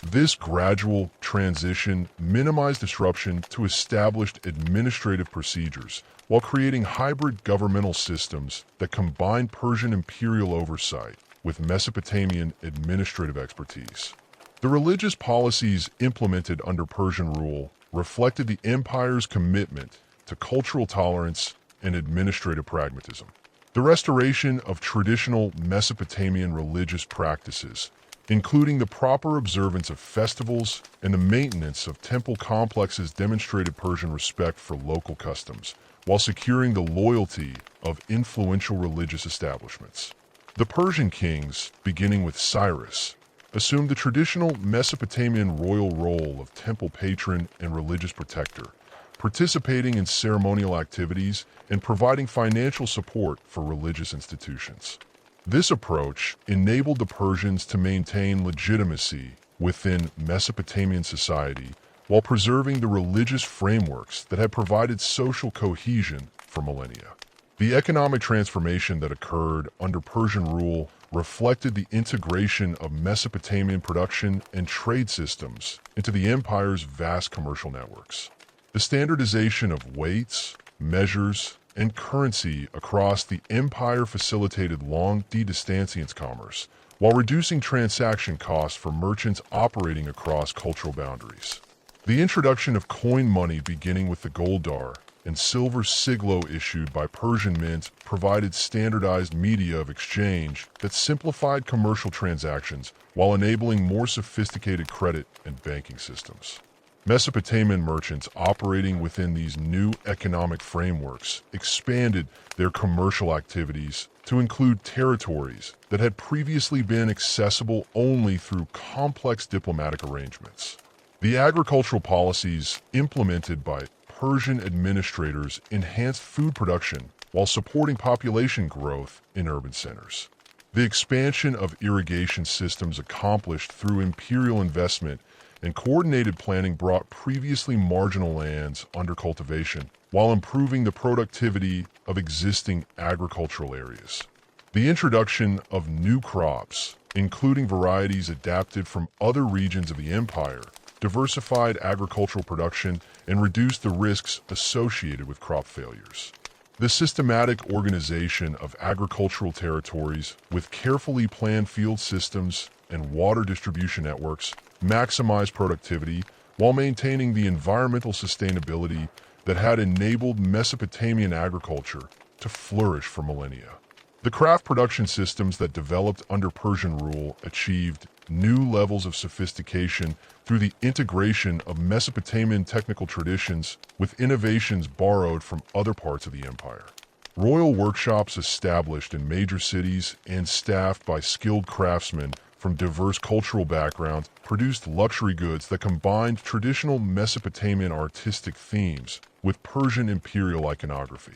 This gradual transition minimized disruption to established administrative procedures while creating hybrid governmental systems that combined Persian imperial oversight with Mesopotamian administrative expertise. The religious policies implemented under Persian rule reflected the empire's commitment to cultural tolerance and administrative pragmatism. The restoration of traditional Mesopotamian religious practices, including the proper observance of festivals and the maintenance of temple complexes, demonstrated Persian respect for local customs, while securing the loyalty of influential religious establishments. The Persian kings, beginning with Cyrus, assumed the traditional Mesopotamian royal role of temple patron and religious protector, participating in ceremonial activities and providing financial support for religious institutions. This approach enabled the Persians to maintain legitimacy within Mesopotamian society while preserving the religious frameworks that had provided social cohesion for millennia. The economic transformation that occurred under Persian rule reflected the integration of Mesopotamian production and trade systems into the empire's vast commercial networks. The standardization of weights, measures, and currency across the empire facilitated long-distance commerce, while reducing transaction costs for merchants operating across cultural boundaries. The introduction of coin money, beginning with the goldar, and silver siglo issued by Persian mints provided standardized media of exchange that simplified commercial transactions while enabling more sophisticated credit and banking systems. Mesopotamian merchants operating within these new economic frameworks expanded their commercial activities to include territories that had previously been accessible only through complex diplomatic arrangements. The agricultural policies implemented by Persian administrators enhanced food production while supporting population growth in urban centers. The expansion of irrigation systems accomplished through imperial investment and coordinated planning brought previously marginal lands under cultivation while improving the productivity of existing agricultural areas. The introduction of new crops, including varieties adapted from other regions of the empire, diversified agricultural production and reduced the risks associated with crop failures. The systematic organization of agricultural territories with carefully planned field systems and water distribution networks maximized productivity while maintaining the environmental sustainability that had enabled Mesopotamian agriculture to flourish for millennia. The craft production systems that developed under Persian rule achieved new levels of sophistication through the integration of Mesopotamian technical traditions with innovations borrowed from other parts of the empire. Royal workshops established in major cities and staffed by skilled craftsmen from diverse cultural backgrounds produced luxury goods that combined traditional Mesopotamian artistic themes with Persian imperial iconography.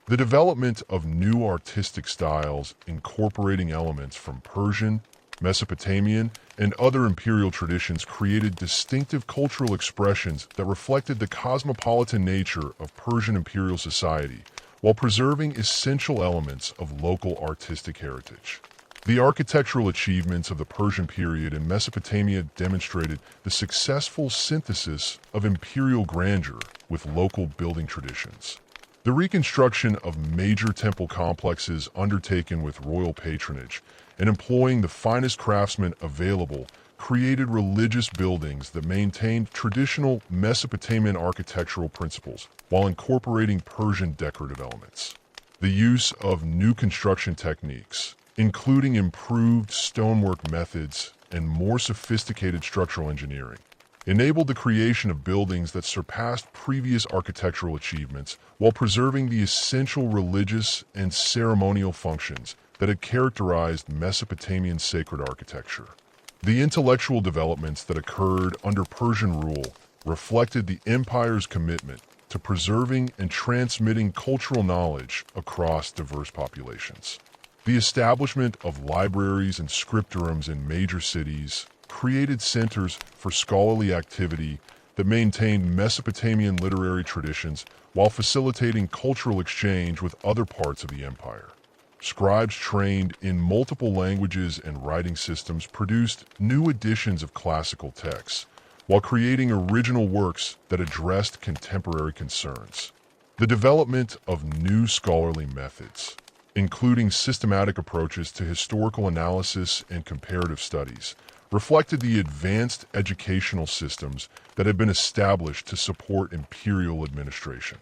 The development of new artistic styles incorporating elements from Persian, Mesopotamian, and other imperial traditions created distinctive cultural expressions that reflected the cosmopolitan nature of Persian imperial society, while preserving essential elements of local artistic heritage. The architectural achievements of the Persian period in Mesopotamia demonstrated the successful synthesis of imperial grandeur with local building traditions. The reconstruction of major temple complexes undertaken with royal patronage and employing the finest craftsmen available created religious buildings that maintained traditional Mesopotamian architectural principles while incorporating Persian decorative elements. The use of new construction techniques, including improved stonework methods and more sophisticated structural engineering, enabled the creation of buildings that surpassed previous architectural achievements while preserving the essential religious and ceremonial functions that had characterized Mesopotamian sacred architecture. The intellectual developments that occurred under Persian rule reflected the empire's commitment to preserving and transmitting cultural knowledge across diverse populations. The establishment of libraries and scriptorums in major cities created centers for scholarly activity that maintained Mesopotamian literary traditions while facilitating cultural exchange with other parts of the empire. Scribes trained in multiple languages and writing systems produced new editions of classical texts, while creating original works that addressed contemporary concerns. The development of new scholarly methods, including systematic approaches to historical analysis and comparative studies, reflected the advanced educational systems that had been established to support imperial administration.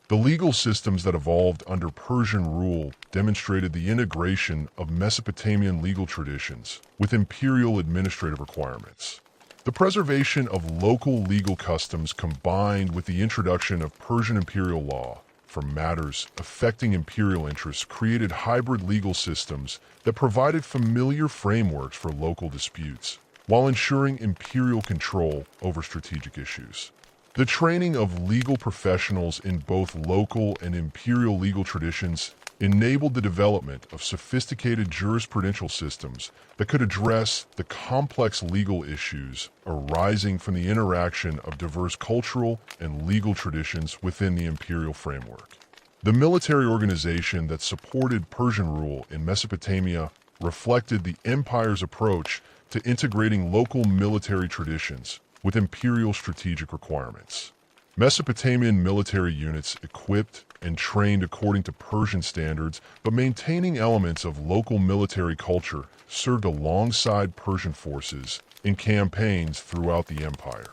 The legal systems that evolved under Persian rule demonstrated the integration of Mesopotamian legal traditions with imperial administrative requirements. The preservation of local legal customs combined with the introduction of Persian imperial law for matters affecting imperial interests created hybrid legal systems that provided familiar frameworks for local disputes, while ensuring imperial control over strategic issues. The training of legal professionals in both local and imperial legal traditions enabled the development of sophisticated jurisprudential systems that could address the complex legal issues arising from the interaction of diverse cultural and legal traditions within the imperial framework. The military organization that supported Persian rule in Mesopotamia reflected the empire's approach to integrating local military traditions with imperial strategic requirements. Mesopotamian military units equipped and trained according to Persian standards, but maintaining elements of local military culture, served alongside Persian forces in campaigns throughout the empire.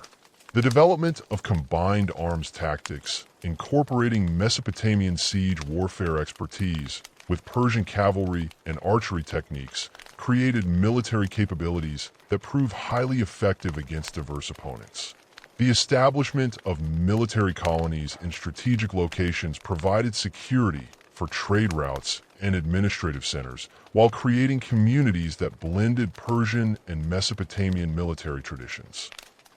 The development of combined arms tactics, incorporating Mesopotamian siege warfare expertise with Persian cavalry and archery techniques, created military capabilities that prove highly effective against diverse opponents. The establishment of military colonies in strategic locations provided security for trade routes and administrative centers, while creating communities that blended Persian and Mesopotamian military traditions.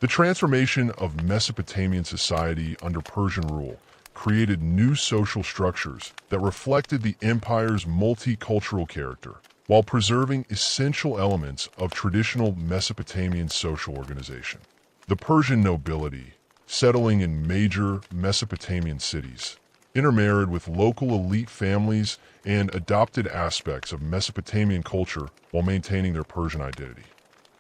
The transformation of Mesopotamian society under Persian rule created new social structures that reflected the empire's multicultural character, while preserving essential elements of traditional Mesopotamian social organization. The Persian nobility, settling in major Mesopotamian cities, intermarried with local elite families and adopted aspects of Mesopotamian culture while maintaining their Persian identity.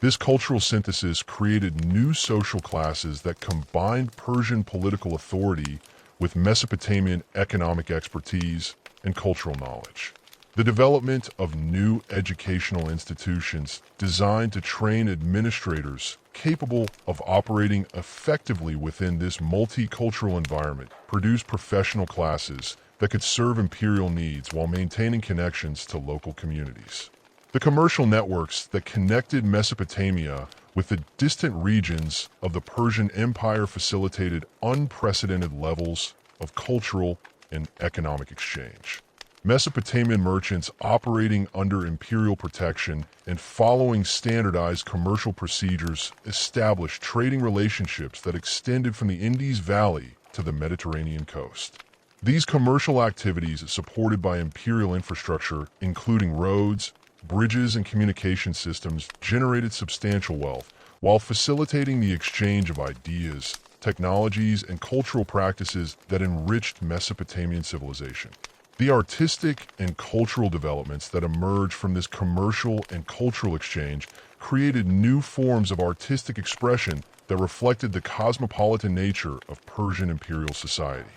This cultural synthesis created new social classes that combined Persian political authority with Mesopotamian economic expertise and cultural knowledge. The development of new educational institutions designed to train administrators capable of operating effectively within this multicultural environment produced professional classes that could serve imperial needs while maintaining connections to local communities. The commercial networks that connected Mesopotamia with the distant regions of the Persian Empire facilitated unprecedented levels of cultural and economic exchange. Mesopotamian merchants operating under imperial protection and following standardized commercial procedures established trading relationships that extended from the Indus Valley to the Mediterranean coast. These commercial activities, supported by imperial infrastructure, including roads, bridges, and communication systems, generated substantial wealth, while facilitating the exchange of ideas, technologies, and cultural practices that enriched Mesopotamian civilization. The artistic and cultural developments that emerged from this commercial and cultural exchange created new forms of artistic expression that reflected the cosmopolitan nature of Persian imperial society.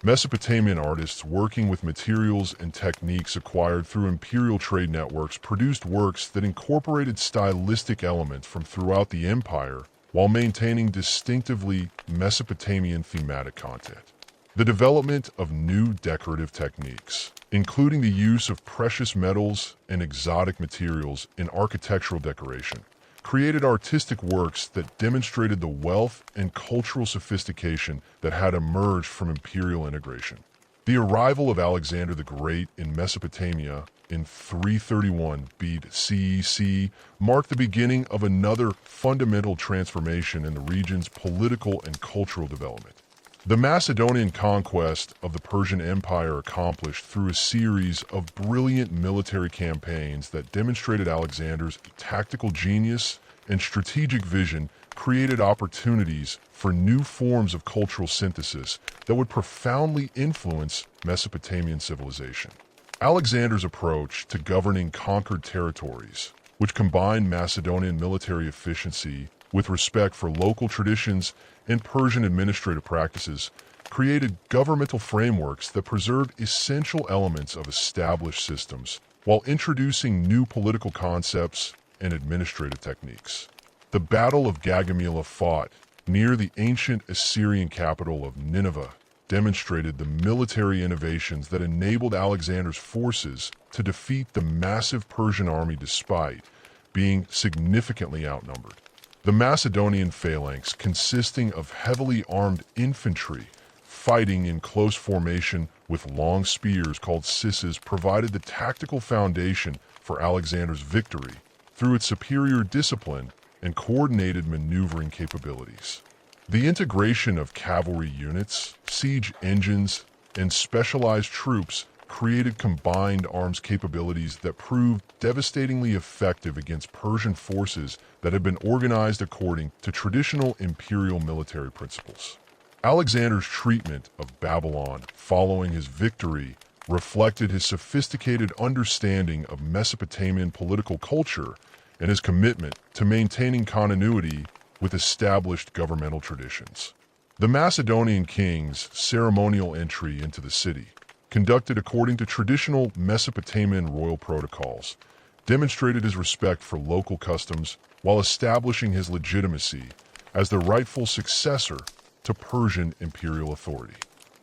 Mesopotamian artists working with materials and techniques acquired through imperial trade networks produced works that incorporated stylistic elements from throughout the empire while maintaining distinctively Mesopotamian thematic content. The development of new decorative techniques, including the use of precious metals and exotic materials in architectural decoration, created artistic works that demonstrated the wealth and cultural sophistication that had emerged from imperial integration. The arrival of Alexander the Great in Mesopotamia in 331 BCE marked the beginning of another fundamental transformation in the region's political and cultural development. The Macedonian conquest of the Persian Empire accomplished through a series of brilliant military campaigns that demonstrated Alexander's tactical genius and strategic vision created opportunities for new forms of cultural synthesis that would profoundly influence Mesopotamian civilization. Alexander's approach to governing conquered territories, which combined Macedonian military efficiency with respect for local traditions and Persian administrative practices, created governmental frameworks that preserved essential elements of established systems while introducing new political concepts and administrative techniques. The Battle of Gaugamela, fought near the ancient Assyrian capital of Nineveh, demonstrated the military innovations that enabled Alexander's forces to defeat the massive Persian army despite being significantly outnumbered. The Macedonian phalanx, consisting of heavily armed infantry fighting in close formation with long spears called sisses, provided the tactical foundation for Alexander's victory through its superior discipline and coordinated maneuvering capabilities. The integration of cavalry units, siege engines, and specialized troops created combined arms capabilities that proved devastatingly effective against Persian forces that had been organized according to traditional imperial military principles. Alexander's treatment of Babylon following his victory reflected his sophisticated understanding of Mesopotamian political culture and his commitment to maintaining continuity with established governmental traditions. The Macedonian king's ceremonial entry into the city, conducted according to traditional Mesopotamian royal protocols, demonstrated his respect for local customs while establishing his legitimacy as the rightful successor to Persian imperial authority.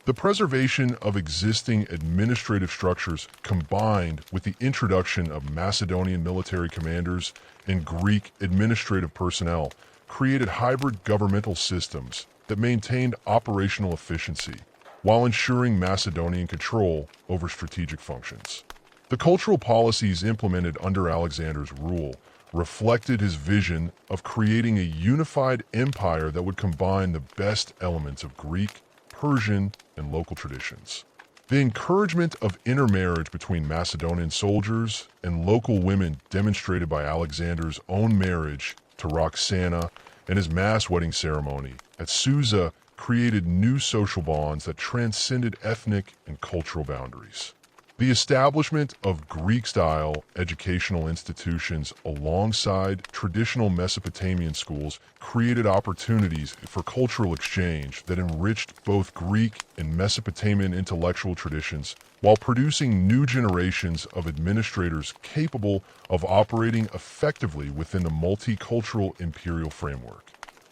The preservation of existing administrative structures combined with the introduction of Macedonian military commanders and Greek administrative personnel created hybrid governmental systems that maintained operational efficiency while ensuring Macedonian control over strategic functions. The cultural policies implemented under Alexander's rule reflected his vision of creating a unified empire that would combine the best elements of Greek, Persian, and local traditions. The encouragement of intermarriage between Macedonian soldiers and local women demonstrated by Alexander's own marriage to Roxana and his mass wedding ceremony at Susa created new social bonds that transcended ethnic and cultural boundaries. The establishment of Greek-style educational institutions alongside traditional Mesopotamian schools created opportunities for cultural exchange that enriched both Greek and Mesopotamian intellectual traditions while producing new generations of administrators capable of operating effectively within the multicultural imperial framework.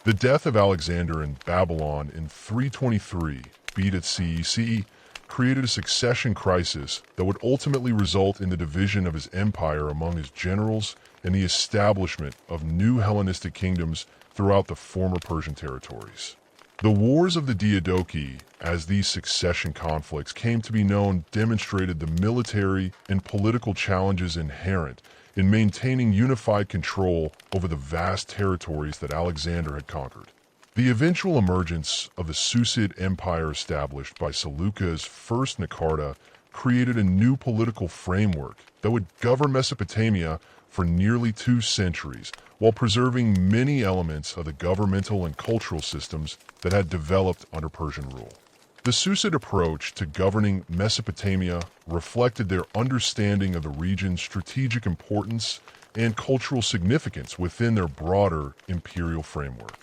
The death of Alexander in Babylon in 323 BCE created a succession crisis that would ultimately result in the division of his empire among his generals and the establishment of new Hellenistic kingdoms throughout the former Persian territories. The Wars of the Diadochi, as these succession conflicts came to be known, demonstrated the military and political challenges inherent in maintaining unified control over the vast territories that Alexander had conquered. The eventual emergence of the Seleucid Empire established by Seleucus' first Nicaria created a new political framework that would govern Mesopotamia for nearly 2 centuries while preserving many elements of the governmental and cultural systems that had developed under Persian rule. The Seleucid approach to governing Mesopotamia reflected their understanding of the region's strategic importance and cultural significance within their broader imperial framework.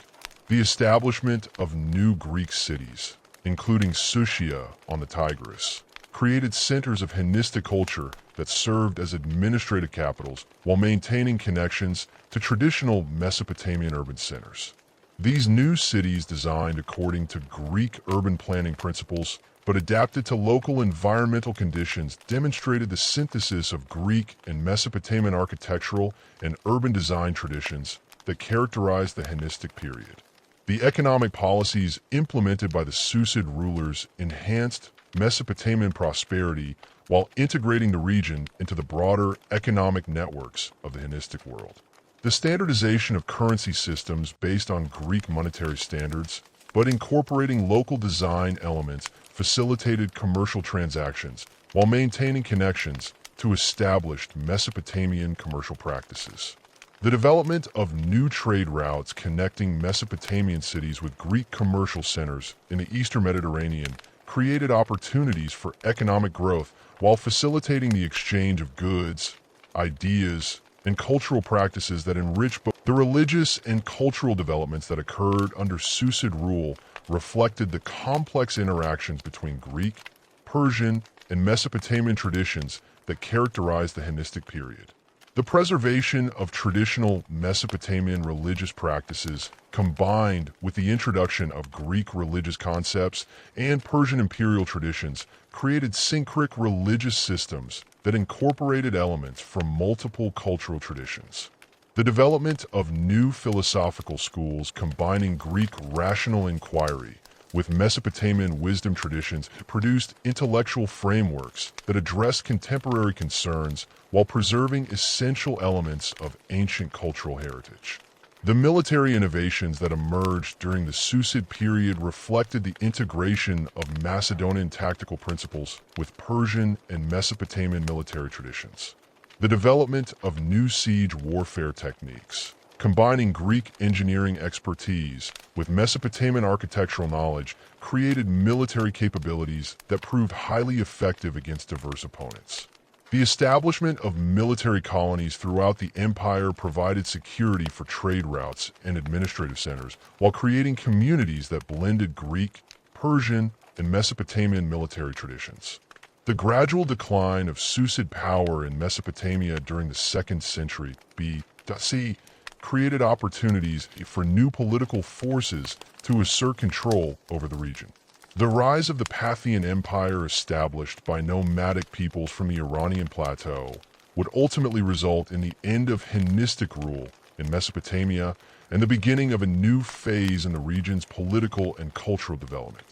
The establishment of new Greek cities, including Susia on the Tigris, created centers of Hellenistic culture that served as administrative capitals while maintaining connections to traditional Mesopotamian urban centers. These new cities, designed according to Greek urban planning principles but adapted to local environmental conditions, demonstrated the synthesis of Greek and Mesopotamian architectural and urban design traditions that characterized the Hellenistic period. The economic policies implemented by the Seleucid rulers enhanced Mesopotamian prosperity while integrating the region into the broader economic networks of the Hellenistic world. The standardization of currency systems based on Greek monetary standards, but incorporating local design elements, facilitated commercial transactions while maintaining connections to established Mesopotamian commercial practices. The development of new trade routes connecting Mesopotamian cities with Greek commercial centers in the Eastern Mediterranean created opportunities for economic growth while facilitating the exchange of goods, ideas, and cultural practices that enrich both. The religious and cultural developments that occurred under Seleucid rule reflected the complex interactions between Greek, Persian, and Mesopotamian traditions that characterized the Hellenistic period. The preservation of traditional Mesopotamian religious practices, combined with the introduction of Greek religious concepts and Persian imperial traditions, created syncretic religious systems that incorporated elements from multiple cultural traditions. The development of new philosophical schools combining Greek rational inquiry with Mesopotamian wisdom traditions produced intellectual frameworks that addressed contemporary concerns while preserving essential elements of ancient cultural heritage. The military innovations that emerged during the Seleucid period reflected the integration of Macedonian tactical principles with Persian and Mesopotamian military traditions. The development of new siege warfare techniques, combining Greek engineering expertise with Mesopotamian architectural knowledge, created military capabilities that proved highly effective against diverse opponents. The establishment of military colonies throughout the empire provided security for trade routes and administrative centers, while creating communities that blended Greek, Persian, and Mesopotamian military traditions. The gradual decline of Seleucid power in Mesopotamia during the 2nd century BC created opportunities for new political forces to assert control over the region. The rise of the Parthian Empire, established by nomadic peoples from the Iranian plateau, would ultimately result in the end of Hellenistic rule in Mesopotamia and the beginning of a new phase in the region's political and cultural development.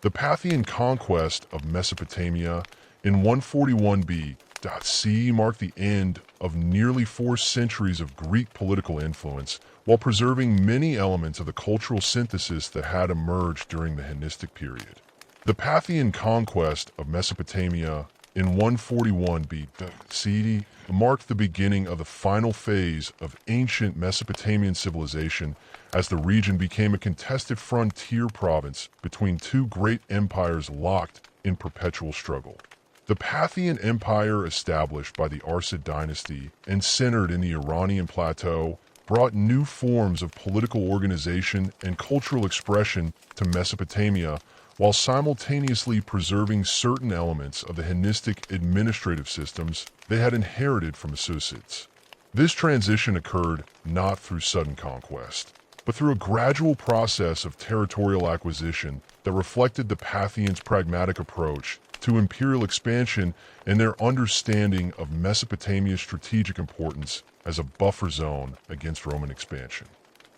The Parthian conquest of Mesopotamia in 141 BC marked the end of nearly 4 centuries of Greek political influence, while preserving many elements of the cultural synthesis that had emerged during the Hellenistic period. The Parthian conquest of Mesopotamia in 141 BC marked the beginning of the final phase of ancient Mesopotamian civilization, as the region became a contested frontier province between two great empires locked in perpetual struggle. The Parthian Empire, established by the Arsid dynasty and centered in the Iranian plateau, brought new forms of political organization and cultural expression to Mesopotamia, while simultaneously preserving certain elements of the Hellenistic administrative systems they had inherited from Assyrians. This transition occurred not through sudden conquest, but through a gradual process of territorial acquisition that reflected the Parthians' pragmatic approach to imperial expansion and their understanding of Mesopotamia's strategic importance as a buffer zone against Roman expansion.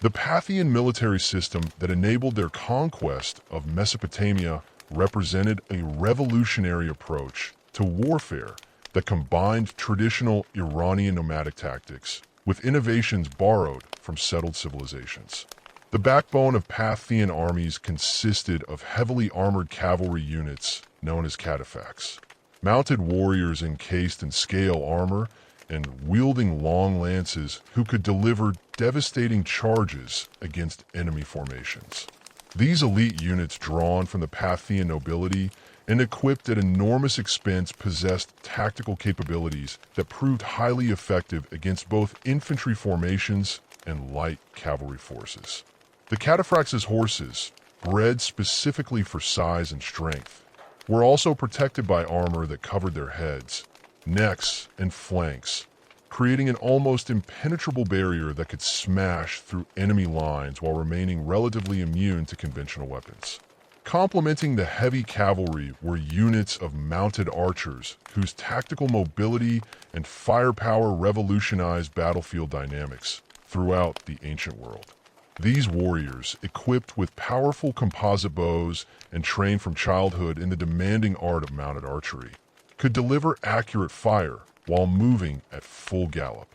The Parthian military system that enabled their conquest of Mesopotamia represented a revolutionary approach to warfare that combined traditional Iranian nomadic tactics with innovations borrowed from settled civilizations. The backbone of Parthian armies consisted of heavily armored cavalry units known as cataphracts, mounted warriors encased in scale armor and wielding long lances who could deliver devastating charges against enemy formations. These elite units, drawn from the Parthian nobility and equipped at enormous expense, possessed tactical capabilities that proved highly effective against both infantry formations and light cavalry forces. The cataphracts' horses, bred specifically for size and strength, were also protected by armor that covered their heads, necks, and flanks, creating an almost impenetrable barrier that could smash through enemy lines while remaining relatively immune to conventional weapons. Complementing the heavy cavalry were units of mounted archers whose tactical mobility and firepower revolutionized battlefield dynamics throughout the ancient world. These warriors, equipped with powerful composite bows and trained from childhood in the demanding art of mounted archery, could deliver accurate fire while moving at full gallop.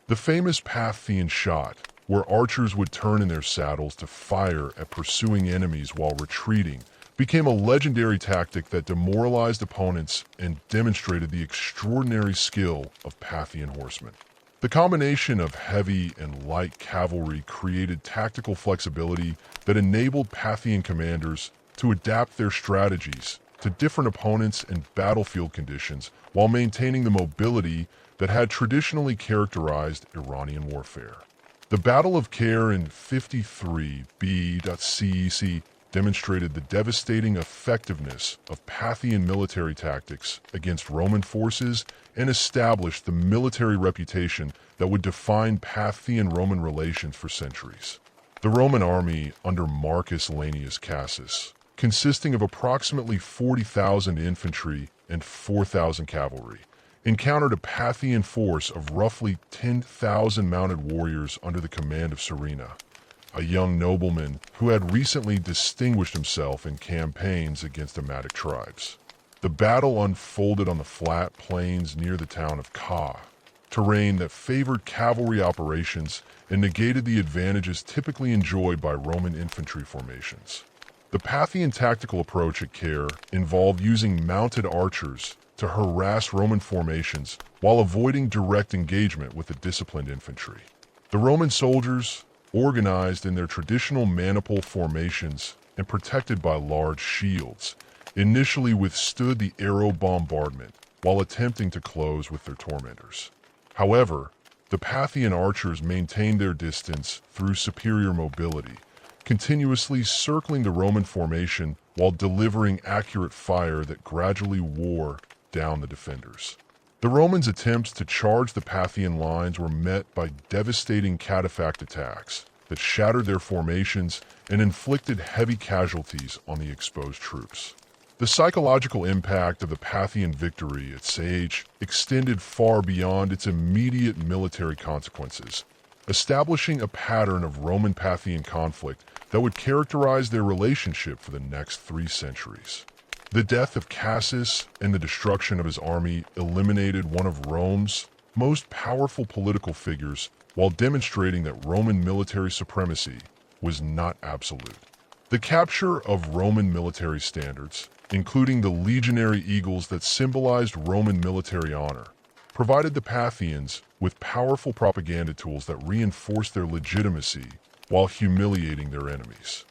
The famous Parthian shot, where archers would turn in their saddles to fire at pursuing enemies while retreating, became a legendary tactic that demoralized opponents and demonstrated the extraordinary skill of Parthian horsemen. The combination of heavy and light cavalry created tactical flexibility that enabled Parthian commanders to adapt their strategies to different opponents and battlefield conditions while maintaining the mobility that had traditionally characterized Iranian warfare. The Battle of Kare in 53 BC demonstrated the devastating effectiveness of Parthian military tactics against Roman forces and established the military reputation that would define Parthian-Roman relations for centuries. The Roman army under Marcus Laenius Cassius, consisting of approximately 40,000 infantry and 4,000 cavalry, encountered a Parthian force of roughly 10,000 mounted warriors under the command of Serena, a young nobleman who had recently distinguished himself in campaigns against nomadic tribes. The battle unfolded on the flat plains near the town of Ka, terrain that favored cavalry operations and negated the advantages typically enjoyed by Roman infantry formations. The Parthian tactical approach at Kare involved using mounted archers to harass Roman formations while avoiding direct engagement with the disciplined infantry. The Roman soldiers, organized in their traditional maniple formations and protected by large shields, initially withstood the arrow bombardment while attempting to close with their tormentors. However, the Parthian archers maintained their distance through superior mobility, continuously circling the Roman formation while delivering accurate fire that gradually wore down the defenders. The Romans' attempts to charge the Parthian lines were met by devastating cataphract attacks that shattered their formations and inflicted heavy casualties on the exposed troops. The psychological impact of the Parthian victory at Sage extended far beyond its immediate military consequences, establishing a pattern of Roman-Parthian conflict that would characterize their relationship for the next 3 centuries. The death of Cassius and the destruction of his army eliminated one of Rome's most powerful political figures while demonstrating that Roman military supremacy was not absolute. The capture of Roman military standards, including the legionary eagles that symbolized Roman military honor, provided the Parthians with powerful propaganda tools that reinforced their legitimacy while humiliating their enemies.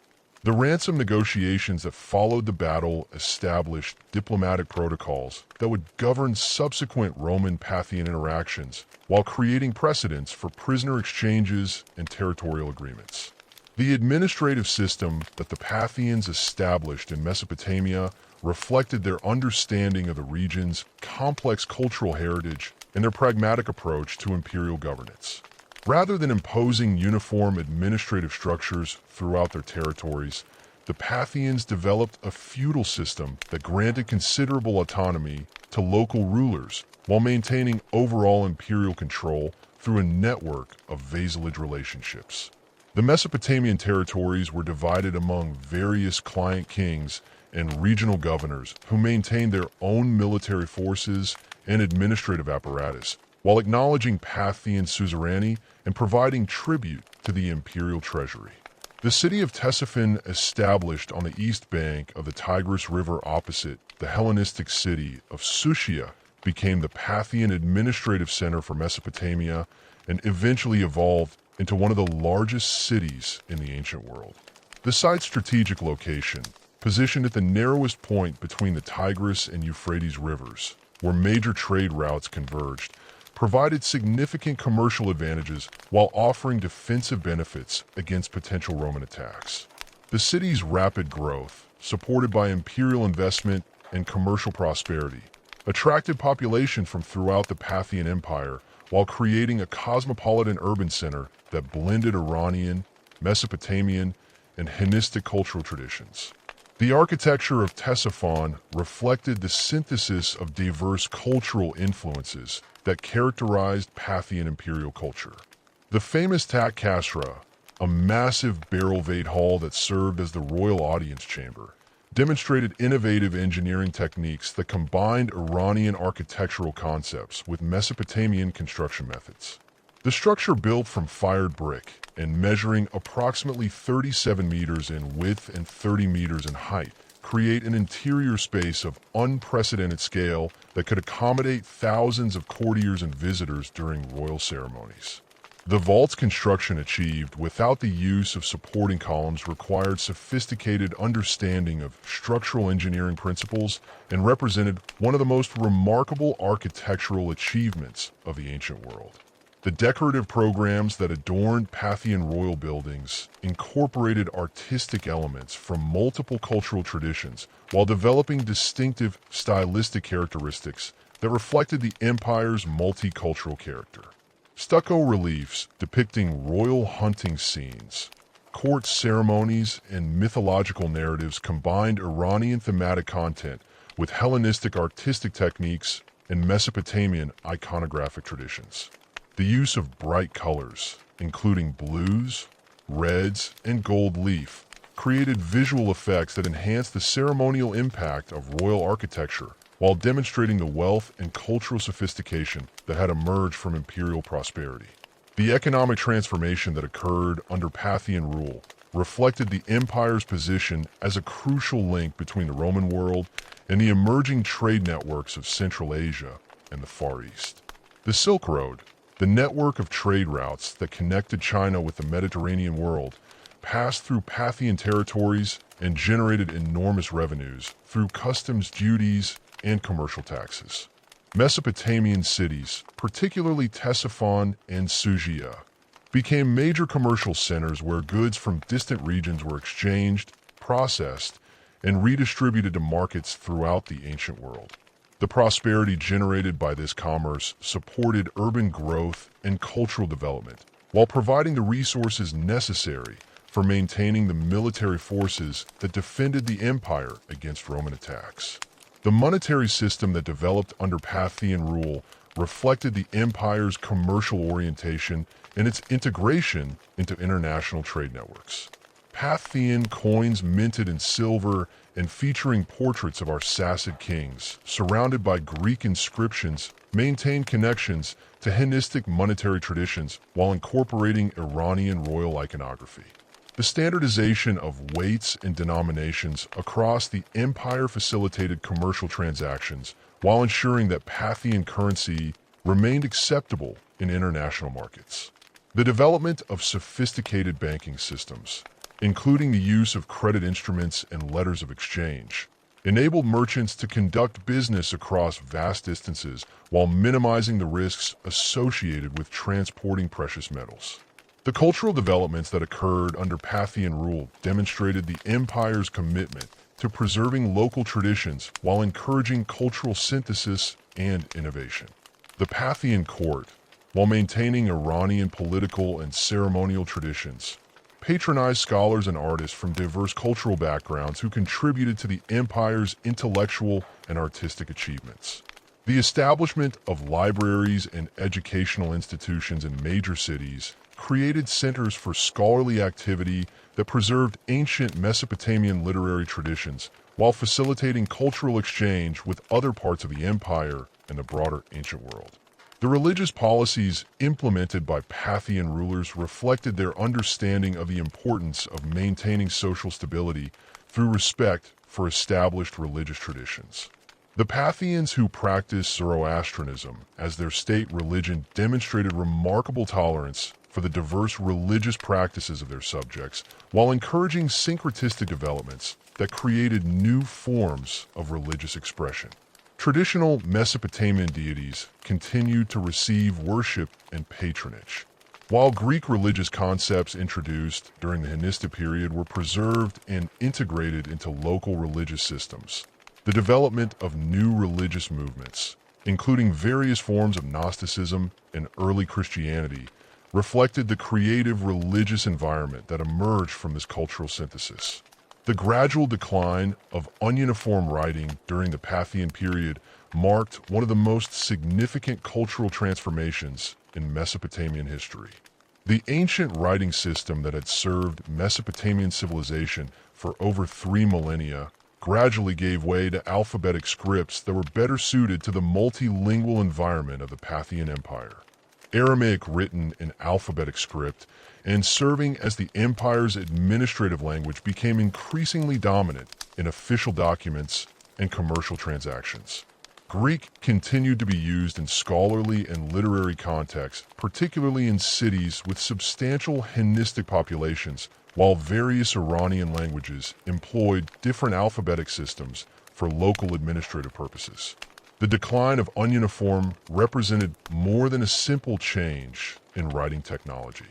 The ransom negotiations that followed the battle established diplomatic protocols that would govern subsequent Roman-Parthian interactions while creating precedents for prisoner exchanges and territorial agreements. The administrative system that the Parthians established in Mesopotamia reflected their understanding of the region's complex cultural heritage and their pragmatic approach to imperial governance. Rather than imposing uniform administrative structures throughout their territories, the Parthians developed a feudal system that granted considerable autonomy to local rulers while maintaining overall imperial control through a network of vassalage relationships. The Mesopotamian territories were divided among various client kings and regional governors who maintained their own military forces and administrative apparatus, while acknowledging Parthian suzerainty and providing tribute to the imperial treasury. The city of Ctesiphon, established on the east bank of the Tigris River opposite the Hellenistic city of Susia, became the Parthian administrative center for Mesopotamia and eventually evolved into one of the largest cities in the ancient world. The site's strategic location, positioned at the narrowest point between the Tigris and Euphrates rivers, where major trade routes converged, provided significant commercial advantages while offering defensive benefits against potential Roman attacks. The city's rapid growth, supported by imperial investment and commercial prosperity, attracted population from throughout the Parthian Empire while creating a cosmopolitan urban center that blended Iranian, Mesopotamian, and Hellenistic cultural traditions. The architecture of Ctesiphon reflected the synthesis of diverse cultural influences that characterized Parthian imperial culture. The famous Tak Kasra, a massive barrel-vate hall that served as the royal audience chamber, demonstrated innovative engineering techniques that combined Iranian architectural concepts with Mesopotamian construction methods. The structure, built from fired brick and measuring approximately 37 meters in width and 30 meters in height, create an interior space of unprecedented scale that could accommodate thousands of courtiers and visitors during royal ceremonies. The vault's construction, achieved without the use of supporting columns, required sophisticated understanding of structural engineering principles and represented one of the most remarkable architectural achievements of the ancient world. The decorative programs that adorned Parthian royal buildings incorporated artistic elements from multiple cultural traditions while developing distinctive stylistic characteristics that reflected the empire's multicultural character. Stucco reliefs depicting royal hunting scenes, court ceremonies, and mythological narratives combined Iranian thematic content with Hellenistic artistic techniques and Mesopotamian iconographic traditions. The use of bright colors, including blues, reds, and gold leaf, created visual effects that enhanced the ceremonial impact of royal architecture while demonstrating the wealth and cultural sophistication that had emerged from imperial prosperity. The economic transformation that occurred under Parthian rule reflected the empire's position as a crucial link between the Roman world and the emerging trade networks of Central Asia and the Far East. The Silk Road, the network of trade routes that connected China with the Mediterranean world, passed through Parthian territories and generated enormous revenues through customs duties and commercial taxes. Mesopotamian cities, particularly Ctesiphon and Susia, became major commercial centers where goods from distant regions were exchanged, processed, and redistributed to markets throughout the ancient world. The prosperity generated by this commerce supported urban growth and cultural development, while providing the resources necessary for maintaining the military forces that defended the empire against Roman attacks. The monetary system that developed under Parthian rule reflected the empire's commercial orientation and its integration into international trade networks. Parthian coins minted in silver and featuring portraits of our Sassanid kings, surrounded by Greek inscriptions, maintained connections to Hellenistic monetary traditions while incorporating Iranian royal iconography. The standardization of weights and denominations across the empire facilitated commercial transactions while ensuring that Parthian currency remained acceptable in international markets. The development of sophisticated banking systems, including the use of credit instruments and letters of exchange, enabled merchants to conduct business across vast distances while minimizing the risks associated with transporting precious metals. The cultural developments that occurred under Parthian rule demonstrated the empire's commitment to preserving local traditions while encouraging cultural synthesis and innovation. The Parthian court, while maintaining Iranian political and ceremonial traditions, patronized scholars and artists from diverse cultural backgrounds who contributed to the empire's intellectual and artistic achievements. The establishment of libraries and educational institutions in major cities created centers for scholarly activity that preserved ancient Mesopotamian literary traditions while facilitating cultural exchange with other parts of the empire and the broader ancient world. The religious policies implemented by Parthian rulers reflected their understanding of the importance of maintaining social stability through respect for established religious traditions. The Parthians who practiced Zoroastrianism as their state religion demonstrated remarkable tolerance for the diverse religious practices of their subjects, while encouraging syncretistic developments that created new forms of religious expression. Traditional Mesopotamian deities continued to receive worship and patronage, while Greek religious concepts introduced during the Hellenistic period were preserved and integrated into local religious systems. The development of new religious movements, including various forms of Gnosticism and early Christianity, reflected the creative religious environment that emerged from this cultural synthesis. The gradual decline of ununiform writing during the Parthian period marked one of the most significant cultural transformations in Mesopotamian history. The ancient writing system that had served Mesopotamian civilization for over 3 millennia gradually gave way to alphabetic scripts that were better suited to the multilingual environment of the Parthian Empire. Aramaic written in alphabetic script and serving as the empire's administrative language became increasingly dominant in official documents and commercial transactions. Greek continued to be used in scholarly and literary contexts, particularly in cities with substantial Hellenistic populations, while various Iranian languages employed different alphabetic systems for local administrative purposes. The decline of ununiform represented more than a simple change in writing technology.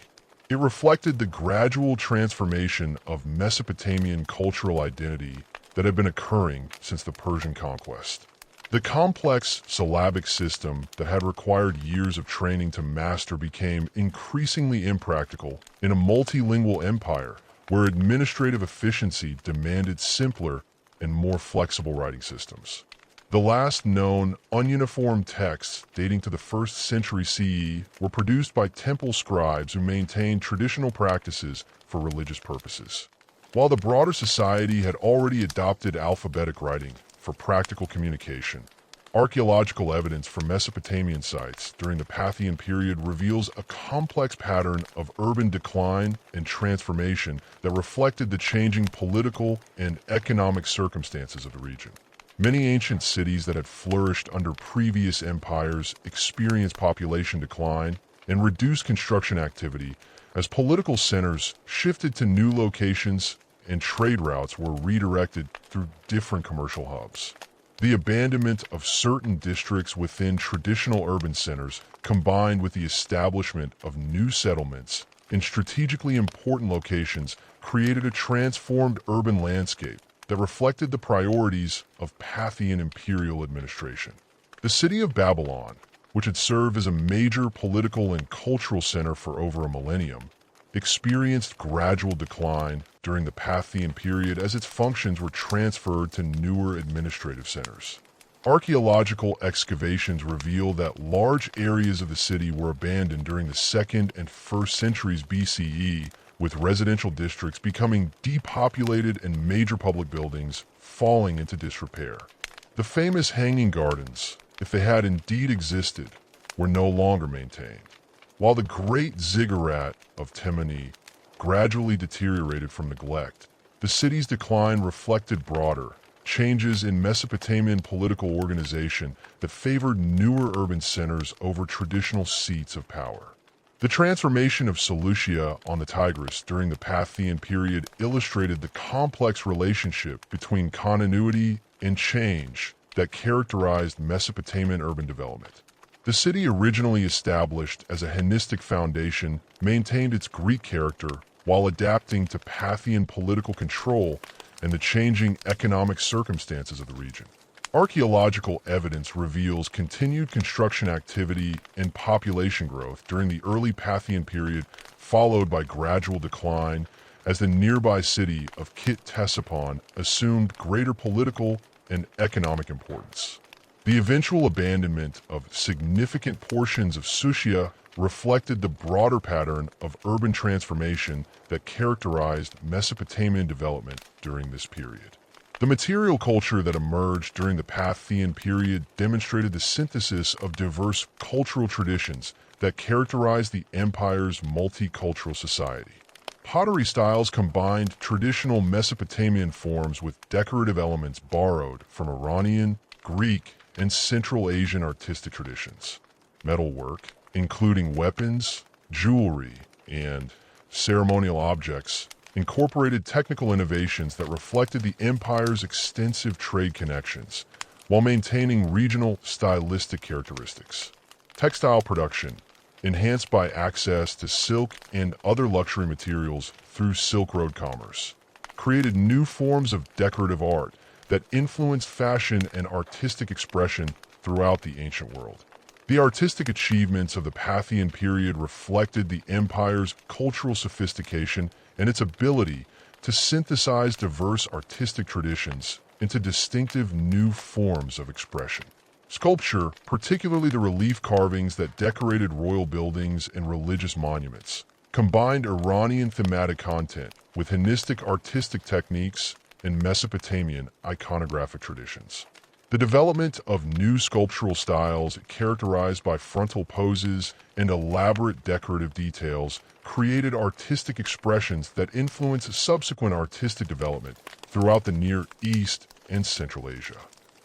It reflected the gradual transformation of Mesopotamian cultural identity that had been occurring since the Persian conquest. The complex syllabic system that had required years of training to master became increasingly impractical in a multilingual empire where administrative efficiency demanded simpler and more flexible writing systems. The last known ununiform texts dating to the 1st century CE were produced by temple scribes who maintained traditional practices for religious purposes. While the broader society had already adopted alphabetic writing for practical communication, archaeological evidence from Mesopotamian sites during the Parthian period reveals a complex pattern of urban decline and transformation that reflected the changing political and economic circumstances of the region. Many ancient cities that had flourished under previous empires experienced population decline and reduced construction activity as political centers shifted to new locations and trade routes were redirected through different commercial hubs. The abandonment of certain districts within traditional urban centers, combined with the establishment of new settlements in strategically important locations, created a transformed urban landscape that reflected the priorities of Parthian imperial administration. The city of Babylon, which had served as a major political and cultural center for over a millennium, experienced gradual decline during the Parthian period as its functions were transferred to newer administrative centers. Archaeological excavations reveal that large areas of the city were abandoned during the 2nd and 1st centuries BCE, with residential districts becoming depopulated and major public buildings falling into disrepair. The famous Hanging Gardens, if they had indeed existed, were no longer maintained, while the Great Ziggurat of Temani gradually deteriorated from neglect. The city's decline reflected broader changes in Mesopotamian political organization that favored newer urban centers over traditional seats of power. The transformation of Seleucia on the Tigris during the Parthian period illustrated the complex relationship between continuity and change that characterized Mesopotamian urban development. The city, originally established as a Hellenistic foundation, maintained its Greek character while adapting to Parthian political control and the changing economic circumstances of the region. Archaeological evidence reveals continued construction activity and population growth during the early Parthian period, followed by gradual decline as the nearby city of Kit-Tessapon assumed greater political and economic importance. The eventual abandonment of significant portions of Susia reflected the broader pattern of urban transformation that characterized Mesopotamian development during this period. The material culture that emerged during the Parthian period demonstrated the synthesis of diverse cultural traditions that characterized the empire's multicultural society. Pottery styles combined traditional Mesopotamian forms with decorative elements borrowed from Iranian, Greek, and Central Asian artistic traditions. Metalwork, including weapons, jewelry, and ceremonial objects, incorporated technical innovations that reflected the empire's extensive trade connections, while maintaining regional stylistic characteristics. Textile production, enhanced by access to silk and other luxury materials through Silk Road commerce, created new forms of decorative art that influenced fashion and artistic expression throughout the ancient world. The artistic achievements of the Parthian period reflected the empire's cultural sophistication and its ability to synthesize diverse artistic traditions into distinctive new forms of expression. Sculpture, particularly the relief carvings that decorated royal buildings and religious monuments, combined Iranian thematic content with Hellenistic artistic techniques and Mesopotamian iconographic traditions. The development of new sculptural styles characterized by frontal poses and elaborate decorative details created artistic expressions that influenced subsequent artistic development throughout the Near East and Central Asia.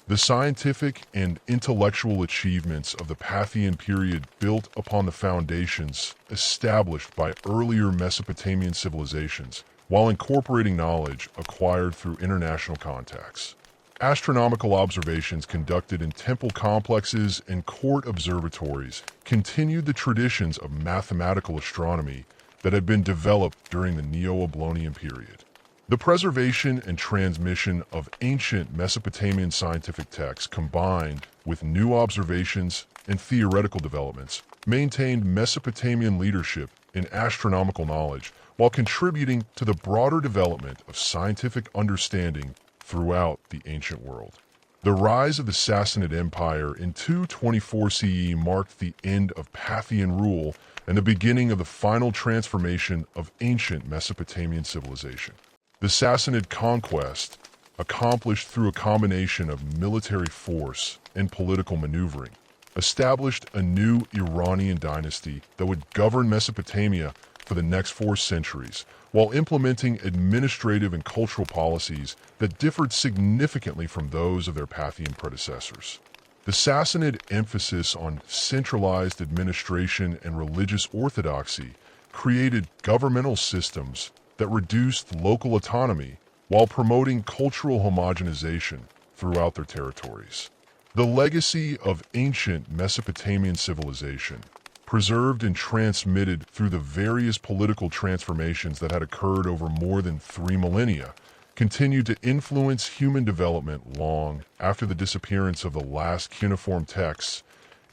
The scientific and intellectual achievements of the Parthian period built upon the foundations established by earlier Mesopotamian civilizations while incorporating knowledge acquired through international contacts. Astronomical observations conducted in temple complexes and court observatories continued the traditions of mathematical astronomy that had been developed during the Neo-Babylonian period. The preservation and transmission of ancient Mesopotamian scientific texts combined with new observations and theoretical developments maintained Mesopotamian leadership in astronomical knowledge while contributing to the broader development of scientific understanding throughout the ancient world. The rise of the Sassanid Empire in 224 CE marked the end of Parthian rule and the beginning of the final transformation of ancient Mesopotamian civilization. The Sassanid conquest, accomplished through a combination of military force and political maneuvering, established a new Iranian dynasty that would govern Mesopotamia for the next 4 centuries, while implementing administrative and cultural policies that differed significantly from those of their Parthian predecessors. The Sassanid emphasis on centralized administration and religious orthodoxy created governmental systems that reduced local autonomy while promoting cultural homogenization throughout their territories. The legacy of ancient Mesopotamian civilization, preserved and transmitted through the various political transformations that had occurred over more than 3 millennia, continued to influence human development long after the disappearance of the last cuneiform texts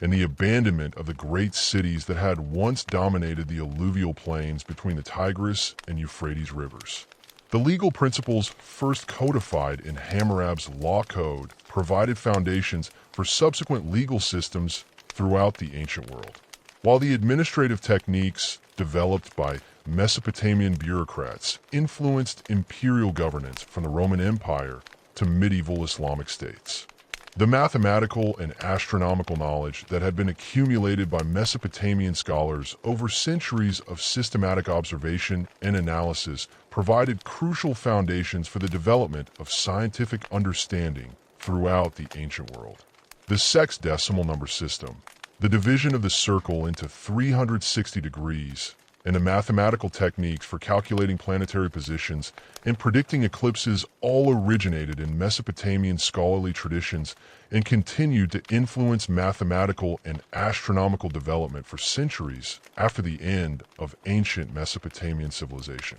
and the abandonment of the great cities that had once dominated the alluvial plains between the Tigris and Euphrates rivers. The legal principles first codified in Hammurabi's law code provided foundations for subsequent legal systems throughout the ancient world. While the administrative techniques developed by Mesopotamian bureaucrats influenced imperial governance from the Roman Empire to medieval Islamic states, the mathematical and astronomical knowledge that had been accumulated by Mesopotamian scholars over centuries of systematic observation and analysis provided crucial foundations for the development of scientific understanding throughout the ancient world. The sexdecimal number system, the division of the circle into 360 degrees, and the mathematical techniques for calculating planetary positions and predicting eclipses all originated in Mesopotamian scholarly traditions and continued to influence mathematical and astronomical development for centuries after the end of ancient Mesopotamian civilization.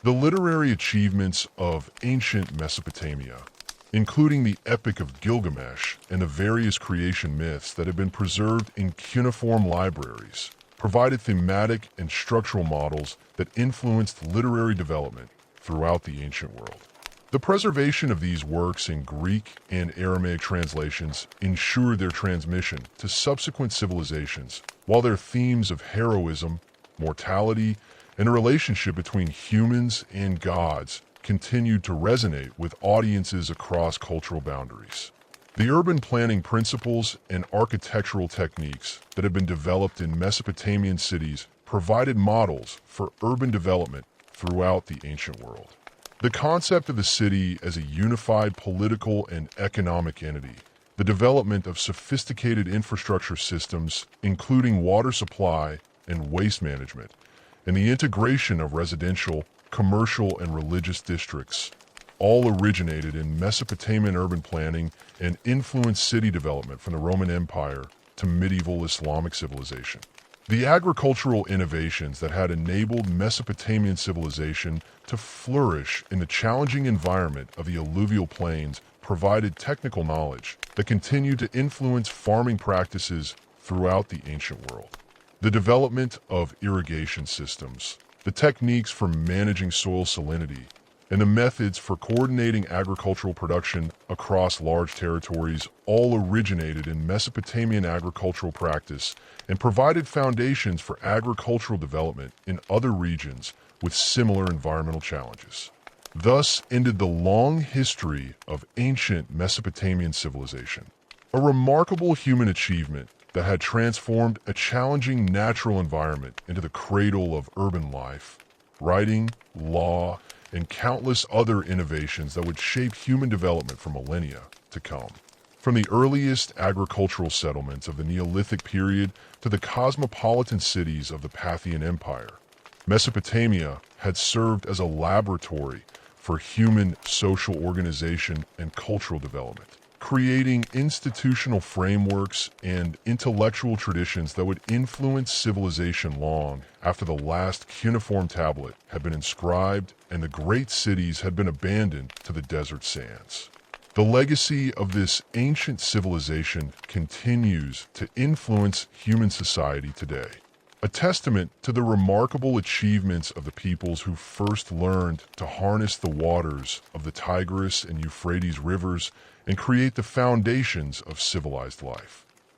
The literary achievements of ancient Mesopotamia, including the Epic of Gilgamesh and the various creation myths that have been preserved in cuneiform libraries, provided thematic and structural models that influenced literary development throughout the ancient world. The preservation of these works in Greek and Aramaic translations ensured their transmission to subsequent civilizations, while their themes of heroism, mortality, and a relationship between humans and gods continued to resonate with audiences across cultural boundaries. The urban planning principles and architectural techniques that have been developed in Mesopotamian cities provided models for urban development throughout the ancient world. The concept of the city as a unified political and economic entity, the development of sophisticated infrastructure systems, including water supply and waste management, and the integration of residential, commercial, and religious districts, all originated in Mesopotamian urban planning and influenced city development from the Roman Empire to medieval Islamic civilization. The agricultural innovations that had enabled Mesopotamian civilization to flourish in the challenging environment of the alluvial plains provided technical knowledge that continued to influence farming practices throughout the ancient world. The development of irrigation systems, the techniques for managing soil salinity, and the methods for coordinating agricultural production across large territories all originated in Mesopotamian agricultural practice and provided foundations for agricultural development in other regions with similar environmental challenges. Thus ended the long history of ancient Mesopotamian civilization, a remarkable human achievement that had transformed a challenging natural environment into the cradle of urban life, writing, law, and countless other innovations that would shape human development for millennia to come. From the earliest agricultural settlements of the Neolithic period to the cosmopolitan cities of the Parthian Empire, Mesopotamia had served as a laboratory for human social organization and cultural development, creating institutional frameworks and intellectual traditions that would influence civilization long after the last cuneiform tablet had been inscribed and the great cities had been abandoned to the desert sands. The legacy of this ancient civilization continues to influence human society today, a testament to the remarkable achievements of the peoples who first learned to harness the waters of the Tigris and Euphrates rivers and create the foundations of civilized life.